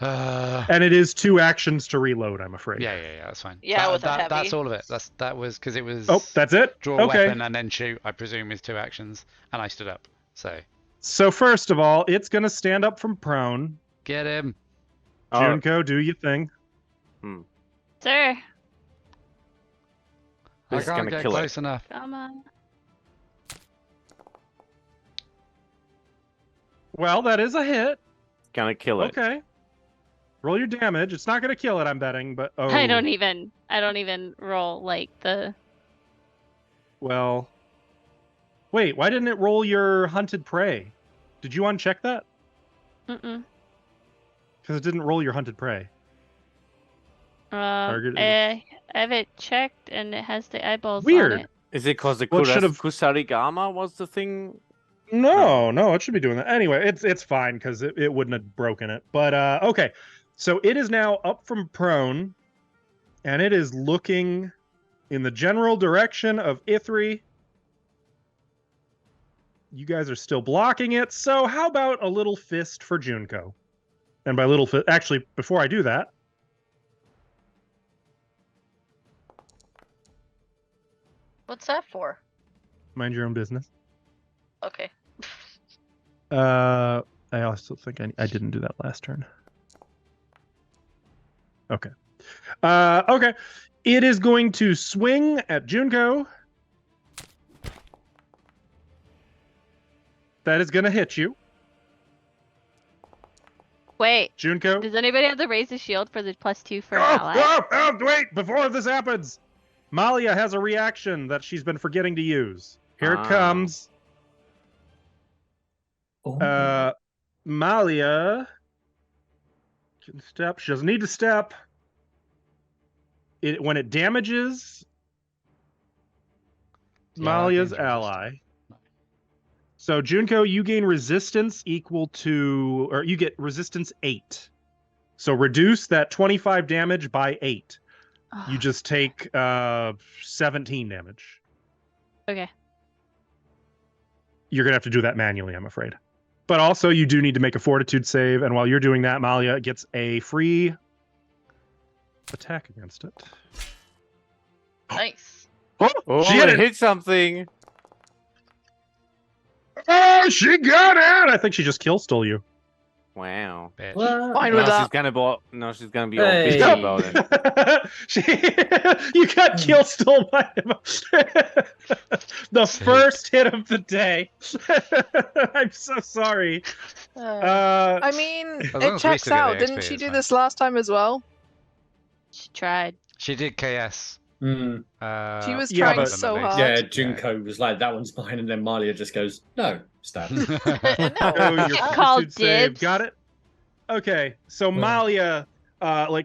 Yeah, And it is 2 actions to reload, I'm afraid. yeah, that's fine. Yeah, with a heavy. That's all of it. That was because it was. Oh, that's it? Draw a Okay. weapon and then shoot. I presume is 2 actions, and I stood up. So So first of all, it's going to stand up from prone. get him. Oh, Junko, do your thing. Sir, I This is can't gonna get kill it. close enough. come on. Well, that is a hit. gonna kill it. Okay. Roll your damage. It's not going to kill it, I'm betting, but oh. I don't even roll like the Well. Wait, why didn't it roll your hunted prey? Did you uncheck that? mm-mm. Because it didn't roll your hunted prey. Target I have it checked and it has the eyeballs Weird. on it. Is it because the Well, it should've- Kusarigama was the thing? No, it should be doing that. Anyway, it's fine because it wouldn't have broken it. But okay. So it is now up from prone, and it is looking in the general direction of Ithri. You guys are still blocking it, so how about a little fist for Junko? And by little fist, actually, before I do that, What's that for? mind your own business. Okay. I also think I didn't do that last turn. Okay. Okay. It is going to swing at Junko. That is going to hit you. Wait, Junko. does anybody have the raise the shield for the +2 for an ally? Wait! Before this happens, Malia has a reaction that she's been forgetting to use. Here it comes. Oh. Malia can step. She doesn't need to step. When it damages Malia's ally. So Junko, you gain resistance equal to, or you get resistance 8. So reduce that 25 damage by 8. You just take 17 damage. Okay. You're gonna have to do that manually, I'm afraid. But also, you do need to make a fortitude save, and while you're doing that, Malia gets a free attack against it. Nice. Oh, She hit it! hit something. Oh, she got it! I think she just kill stole you. Wow. What? Fine Now with that. she's gonna she's gonna be all Hey. pissy about it. You got kill stole by the Sick. first hit of the day. I'm so sorry. I mean, As long it as we checks still get out. the Didn't XP, she it's do fine. this last time as well? She tried. She did KS. Mm. She was yeah, trying but- so hard. Yeah, Junko was like, that one's mine, and then Malia just goes, no, stab. No, Oh, your It's fortitude called save. dibs. Got it? Okay, so Malia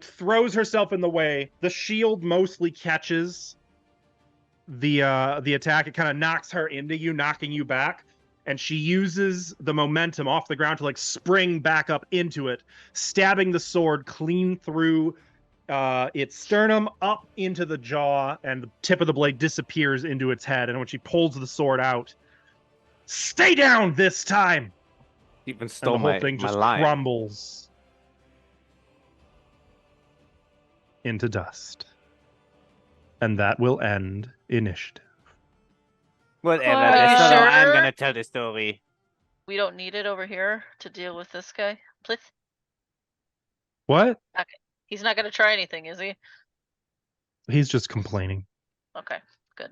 throws herself in the way. The shield mostly catches the attack. It kind of knocks her into you, knocking you back. And she uses the momentum off the ground to spring back up into it, stabbing the sword clean through its sternum up into the jaw, and the tip of the blade disappears into its head. And when she pulls the sword out, stay down this time! Even And stole the whole my, thing my just line. crumbles into dust. And that will end initiative. Whatever. Are That's you not how I'm sure? gonna tell the story. We don't need it over here to deal with this guy. Please. What? He's not gonna try anything, is he? He's just complaining. Okay, good.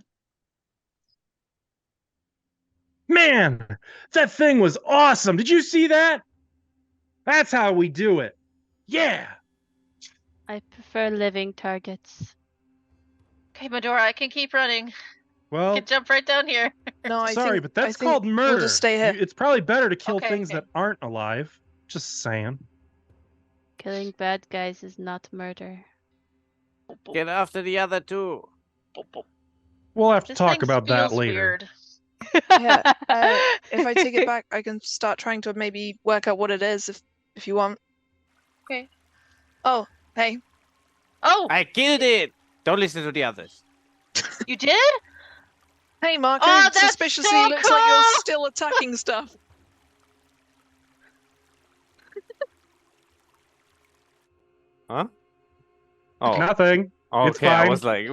Man, that thing was awesome. Did you see that? That's how we do it. Yeah. I prefer living targets. Okay, Medora, I can keep running. I Well, can jump right down here. No, I sorry, think, but that's I think called murder. We'll just stay here. It's probably better to kill Okay, things okay. that aren't alive. Just saying. Killing bad guys is not murder. Boop, boop, Get after the other two. boop, boop. We'll have to This talk thing about that feels later. Weird. Yeah, if I take it back, I can start trying to maybe work out what it is if you want. Okay. Oh, hey. Oh, I killed it. Don't listen to the others. you did? Hey, Marco. Oh, that's suspiciously so looks like you're cool! still attacking stuff. Huh? Oh, Nothing. okay. it's I fine. was like,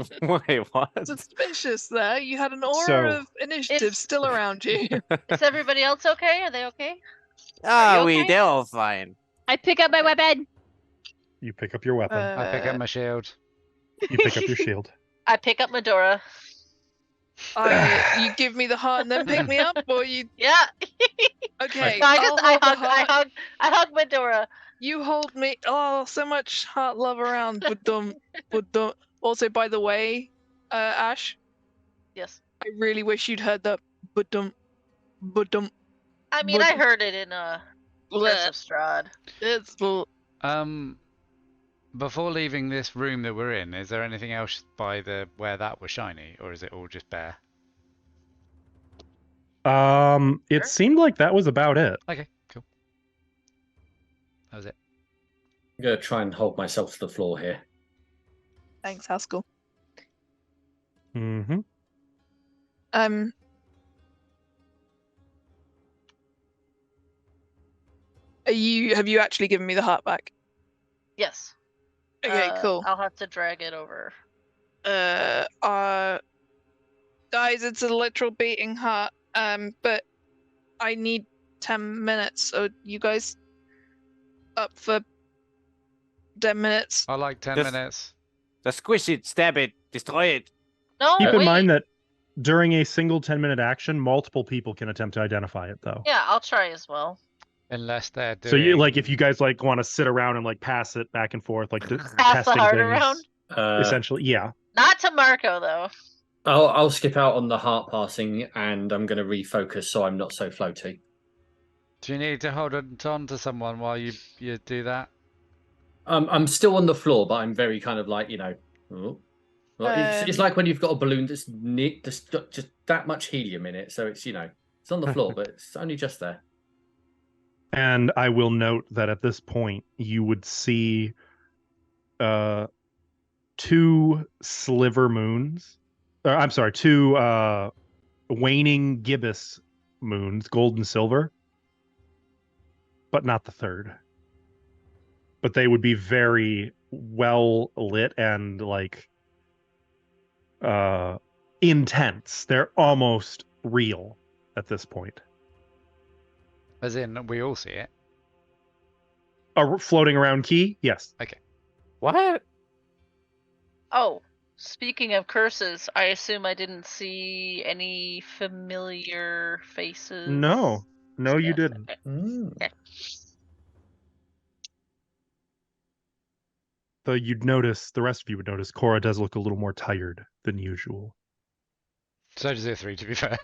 wait, what? Suspicious there. You had an aura So- of initiative It's- still around you. Is everybody else okay? Are they okay? Ah, you okay? they're all fine. I pick up my weapon. You pick up your weapon. I pick up my shield. You pick up your shield. I pick up Medora. You give me the heart and then pick me up, or you? Yeah. Okay. No, I I'll just hold the heart. I hug Medora. You hold me. Oh, so much heart love around. But also, by the way, Ash, Yes. I really wish you'd heard that. But I mean, I heard it in Curse of Strahd. It's Before leaving this room that we're in, is there anything else by where that was shiny, or is it all just bare? It seemed like that was about it. Okay, cool. That was it. I'm going to try and hold myself to the floor here. Thanks, Haskell. Mm-hmm. Have you actually given me the heart back? Yes. Okay, cool. I'll have to drag it over. Guys, it's a literal beating heart. But I need 10 minutes. So you guys up for 10 minutes? I like 10 Just- minutes. Just squish it, stab it, destroy it. No, Keep in wait. mind that during a single 10-minute action, multiple people can attempt to identify it, though. Yeah, I'll try as well. Unless they're doing... So you like if you guys like want to sit around and like pass it back and forth, like Pass the testing heart things. around? Essentially, yeah. Not to Marco though. I'll skip out on the heart passing, and I'm going to refocus so I'm not so floaty. Do you need to hold on to someone while you do that? I'm still on the floor, but I'm very kind of like, oh. Well, it's like when you've got a balloon that's just that much helium in it, so it's it's on the floor, but it's only just there. And I will note that at this point you would see 2 sliver moons. I'm sorry, 2 waning gibbous moons, gold and silver, but not the third. But they would be very well lit and like intense. They're almost real at this point. As in, we all see it. A floating around key? Yes. Okay. What? Oh, speaking of curses, I assume I didn't see any familiar faces. No, you Yes, didn't. okay. Okay. Though you'd notice, the rest of you would notice, Cora does look a little more tired than usual. So does Ithri, to be fair.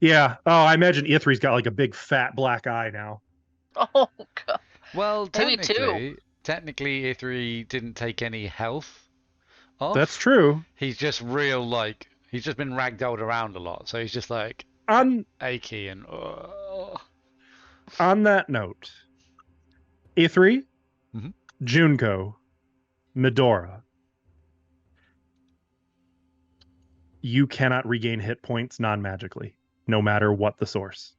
Yeah. Oh, I imagine Ithri's got like a big fat black eye now. Oh god. Well, Maybe 2. technically Ithri didn't take any health off. That's true. He's just he's just been ragdolled around a lot, so he's just like achy and On that note, Ithri, Mhm. Junko, Medora, you cannot regain hit points non-magically, no matter what the source.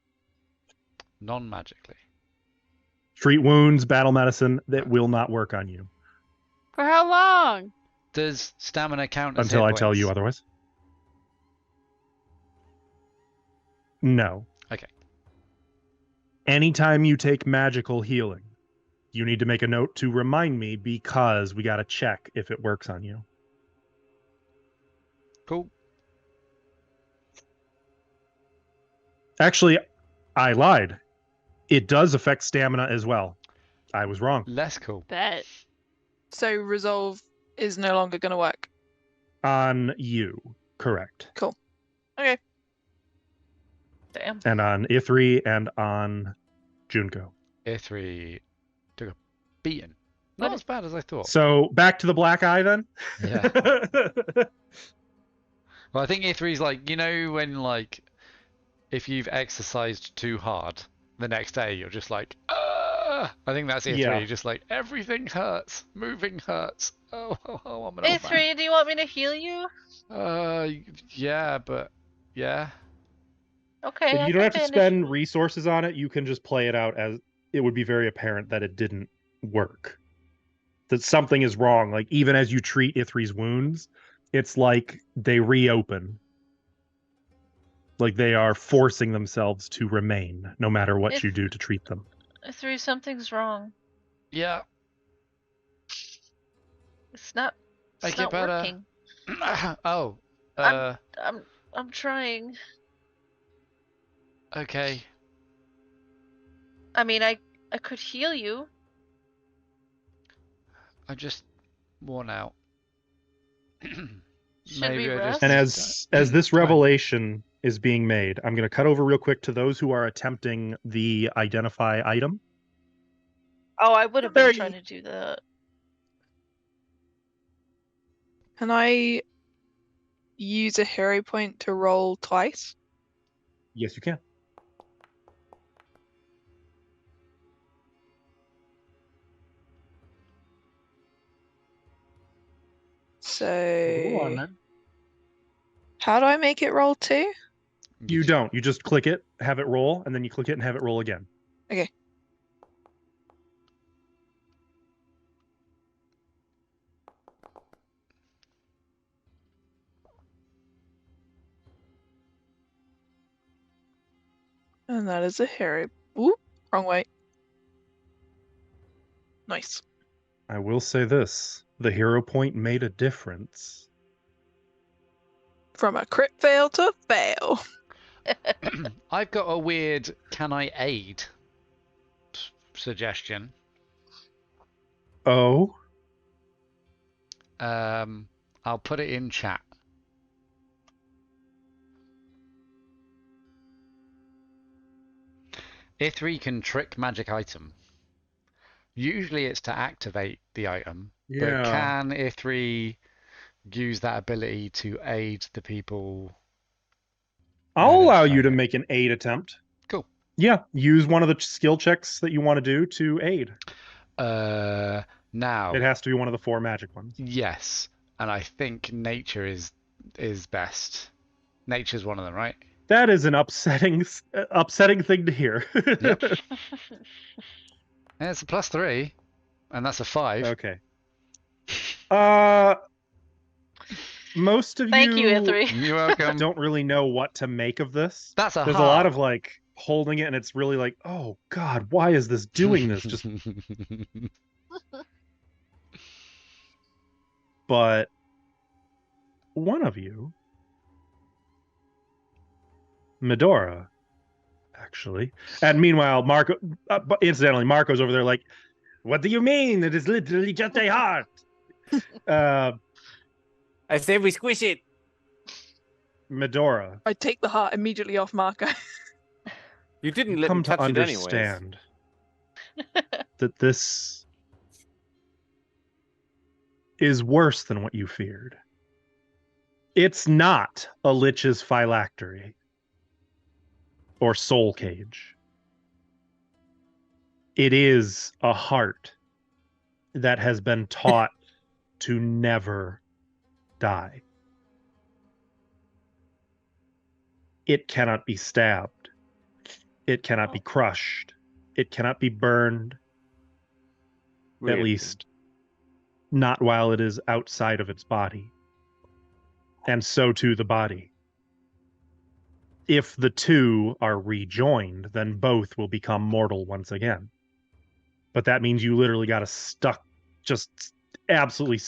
non-magically. Treat wounds, battle medicine, that will not work on you For how long? Does stamina count as until hit I tell you points? otherwise. No. Okay. Anytime you take magical healing, you need to make a note to remind me because we got to check if it works on you. Cool. Actually, I lied. It does affect stamina as well. I was wrong. Less cool. Bet. So resolve is no longer going to work. On you, correct. Cool. Okay. Damn. And on Ithri and on Junko. Ithri took a beating. Not as bad as I thought. So back to the black eye then? Yeah. Well, I think Ithri's like, when like, if you've exercised too hard, the next day you're just like, I think that's Ithri. Yeah. Just like, everything hurts. Moving hurts. Oh, I'm an old man. Ithri, do you want me to heal you? Yeah, but yeah. Okay. If I you don't can have to finish. spend resources on it, you can just play it out as it would be very apparent that it didn't work. That something is wrong. Like, even as you treat Ithri's wounds, it's like they reopen. Like they are forcing themselves to remain, no matter what you do to treat them. Ithri, something's wrong. Yeah. It's not. It's Make it not better. working. Oh. I'm trying. Okay. I mean, I could heal you. I'm just worn out. Should we I rest? And as this revelation is being made, I'm going to cut over real quick to those who are attempting the identify item. Oh, I would have Very- been trying to do that. Can I use a hero point to roll twice? Yes, you can. So how do I make it roll 2? You don't. You just click it, have it roll, and then you click it and have it roll again. Okay. And that is a hero. Oop, wrong way. Nice. I will say this. The hero point made a difference. From a crit fail to fail. I've got a weird can I aid suggestion. Oh? I'll put it in chat. Ithri can trick magic item. Usually it's to activate the item, but can Ithri use that ability to aid the people? I'll allow you to make an aid attempt. Cool. Yeah, use one of the skill checks that you want to do to aid. Now it has to be one of the 4 magic ones. Yes, and I think nature is best. Nature's one of them, right? That is an upsetting thing to hear. Yep. It's a +3, and that's a 5. Okay. Most of Thank you, Ithri. You're welcome. Don't really know what to make of this. That's There's a lot of like holding it, and it's really like, oh God, why is this doing this? Just. But one of you, Medora, actually, and meanwhile, Marco. Incidentally, Marco's over there like, "What do you mean? It is literally just a heart." I say we squish it. Medora, I take the heart immediately off Marco. You didn't let come me to touch it anyways. understand that this is worse than what you feared. It's not a lich's phylactery or soul cage. It is a heart that has been taught to never die. It cannot be stabbed. It cannot be crushed. It cannot be burned. Really? At least not while it is outside of its body. And so too the body. If the two are rejoined, then both will become mortal once again. But that means you literally got to just absolutely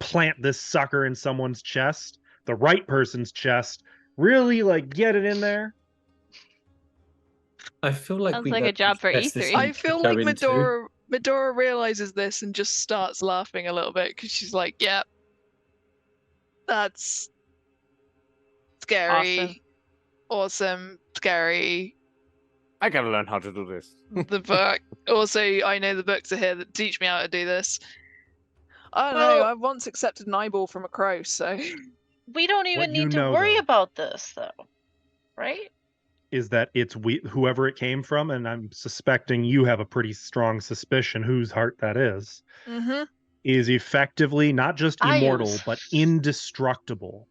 plant this sucker in someone's chest, the right person's chest, really like get it in there. I feel like Sounds we like a job for E3. I feel like Medora realizes this and just starts laughing a little bit because she's like, "Yeah, that's scary, awesome, scary." I gotta learn how to do this. The book. Also, I know the books are here that teach me how to do this. I don't know. I once accepted an eyeball from a crow, so. We don't even need to worry about this, though, right? Is that it's whoever it came from, and I'm suspecting you have a pretty strong suspicion whose heart that is. Mm-hmm. Is effectively not just immortal, but indestructible.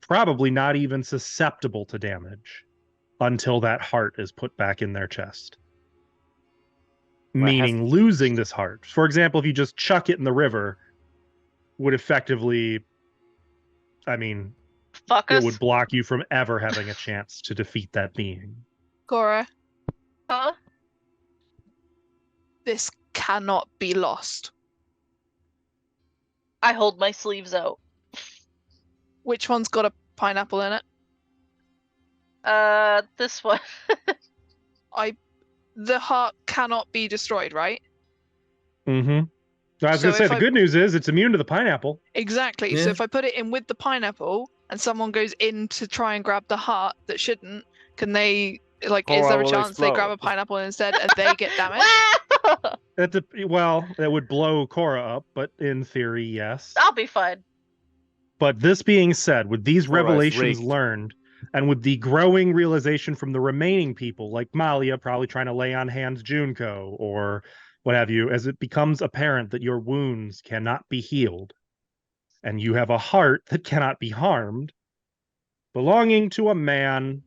Probably not even susceptible to damage until that heart is put back in their chest. Meaning losing this heart. For example, if you just chuck it in the river, would effectively, I mean, it would block you from ever having a chance to defeat that being. Cora. Huh? This cannot be lost. I hold my sleeves out. Which one's got a pineapple in it? This one. The heart cannot be destroyed, right? Mm-hmm. I was going to say, the good news is it's immune to the pineapple. Exactly. Yeah. So if I put it in with the pineapple and someone goes in to try and grab the heart that shouldn't, can they, like, is there a chance they grab a pineapple instead and they get damaged? Well, that would blow Cora up, but in theory, yes. I'll be fine. But this being said, with these revelations learned, and with the growing realization from the remaining people, like Malia probably trying to lay on hands Junko, or what have you, as it becomes apparent that your wounds cannot be healed, and you have a heart that cannot be harmed, belonging to a man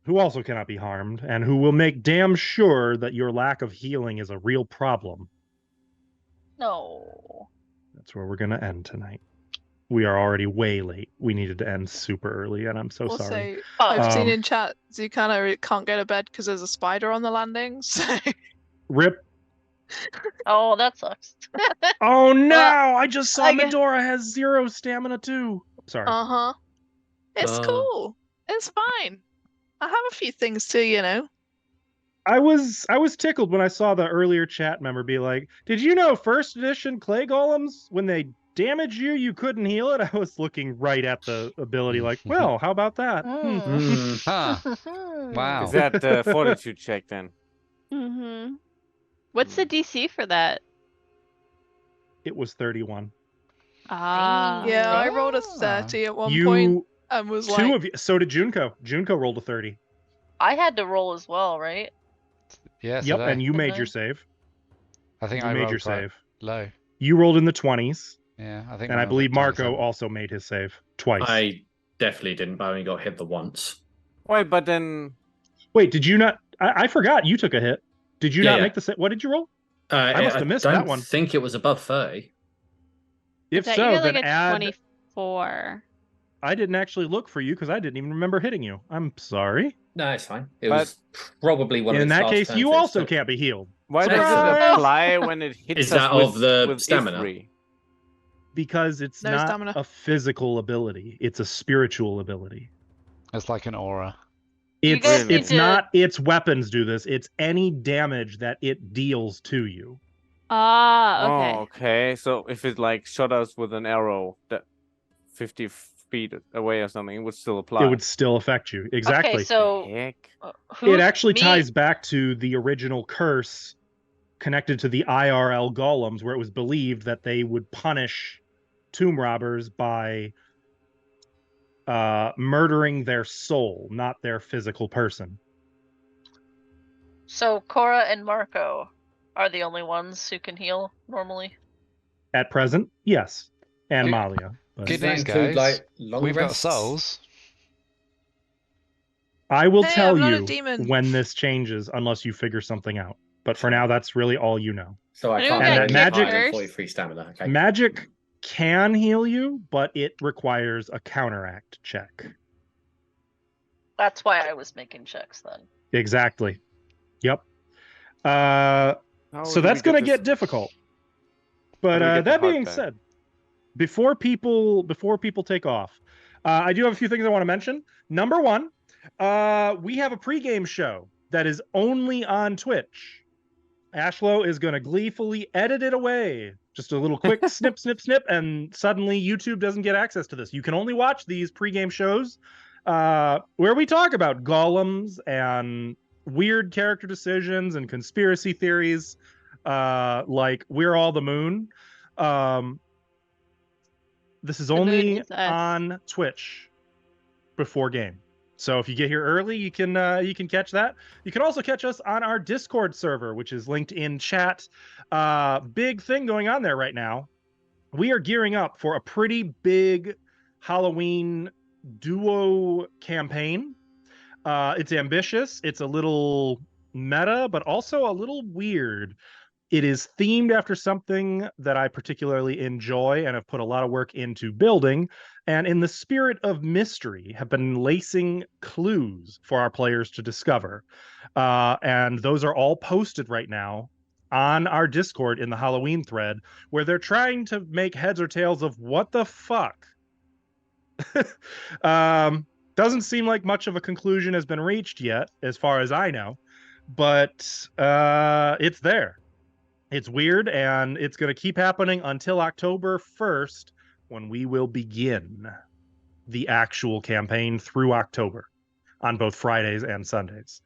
who also cannot be harmed, and who will make damn sure that your lack of healing is a real problem. No. That's where we're going to end tonight. we are already way late. We needed to end super early, and I'm so Also, sorry. I've seen Um, in chat Zucana can't go to bed because there's a spider on the landing. So Rip. Oh, that sucks. Oh no! I just saw I get- Medora has 0 stamina too. Sorry. uh-huh. It's cool. It's fine. I have a few things too, you know. I was tickled when I saw the earlier chat member be like, "Did you know first edition clay golems, when they damage you, you couldn't heal it?" I was looking right at the ability, like, well, how about that? Huh. Wow. Is that fortitude check then? Mm-hmm. What's the DC for that? It was 31. Ah. Yeah, I rolled a 30 at one point and was like, two of you. So did Junko. Junko rolled a 30. I had to roll as well, right? Yes. Yep, and you Didn't made I? your save. I think You I made rolled your quite save. low. You rolled in the 20s, Yeah, I think. and I mine was believe like Marco 27. also made his save twice. I definitely didn't, but I only got hit the once. Wait, but then Wait, did you not? I forgot you took a hit. Did you Yeah, not yeah. make the save? What did you roll? I must have missed I that don't one. think it was above 30. If That so, you got like then a add. 24. I didn't actually look for you because I didn't even remember hitting you. I'm sorry. No, it's fine. It But- was probably one of In its that last case, turns you that it also took. can't be healed. why does Surprise! it apply when it hits Is us that with, of the with stamina? Ithri? Because it's No not stamina. a physical ability; it's a spiritual ability. It's like an aura. You It's guys need it's to- not its weapons do this. It's any damage that it deals to you. Ah, okay. Oh, okay. So if it like shot us with an arrow that 50 feet away or something, it would still apply. It would still affect you. Exactly. Okay, so Heck. It actually me- ties back to the original curse connected to the IRL golems, where it was believed that they would punish tomb robbers by murdering their soul, not their physical person. So Cora and Marco are the only ones who can heal normally. At present, yes, and Okay. Malia. But Good Does that news, include, guys. like, long We've got rests? souls. I will Hey, tell I'm not a you demon. when this changes, unless you figure something out. But for now, that's really all you know. So I Who can't got go any kicked higher than first? 43 stamina. Okay. Magic can heal you, but it requires a counteract check. That's why I was making checks then. Exactly. Yep. How So do we that's going to this- get difficult. But do we get the that heart being back? said, before people take off, I do have a few things I want to mention. Number one, we have a pregame show that is only on Twitch. Ashlow is going to gleefully edit it away. Just a little quick snip, snip, snip, and suddenly YouTube doesn't get access to this. You can only watch these pregame shows where we talk about golems and weird character decisions and conspiracy theories, like We're All the Moon. This is The moon only is us. on Twitch before game. So if you get here early, you can catch that. You can also catch us on our Discord server, which is linked in chat. Big thing going on there right now. We are gearing up for a pretty big Halloween duo campaign. It's ambitious. It's a little meta, but also a little weird. It is themed after something that I particularly enjoy and have put a lot of work into building. And in the spirit of mystery, have been lacing clues for our players to discover. And those are all posted right now on our Discord in the Halloween thread, where they're trying to make heads or tails of what the fuck. Doesn't seem like much of a conclusion has been reached yet, as far as I know, but it's there. It's weird, and it's going to keep happening until October 1st, when we will begin the actual campaign through October on both Fridays and Sundays.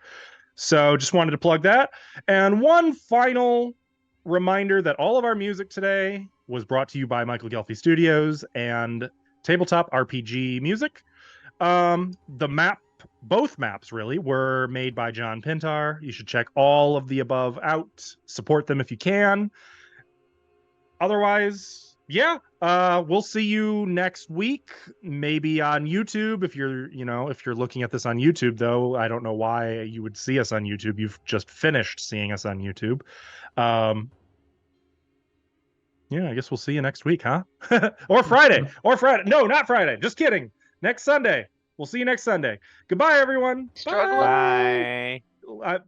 So just wanted to plug that. And one final reminder that all of our music today was brought to you by Michael Gelfi Studios and Tabletop RPG Music. Both maps really were made by John Pintar. You should check all of the above out. Support them if you can. Otherwise, yeah, we'll see you next week, maybe on YouTube. If you're looking at this on YouTube, though, I don't know why you would see us on YouTube. You've just finished seeing us on YouTube. Yeah, I guess we'll see you next week, huh? Or Friday. Or Friday. No, not Friday. Just kidding. Next Sunday. We'll see you next Sunday. Goodbye, everyone. Struggling. Bye. Bye.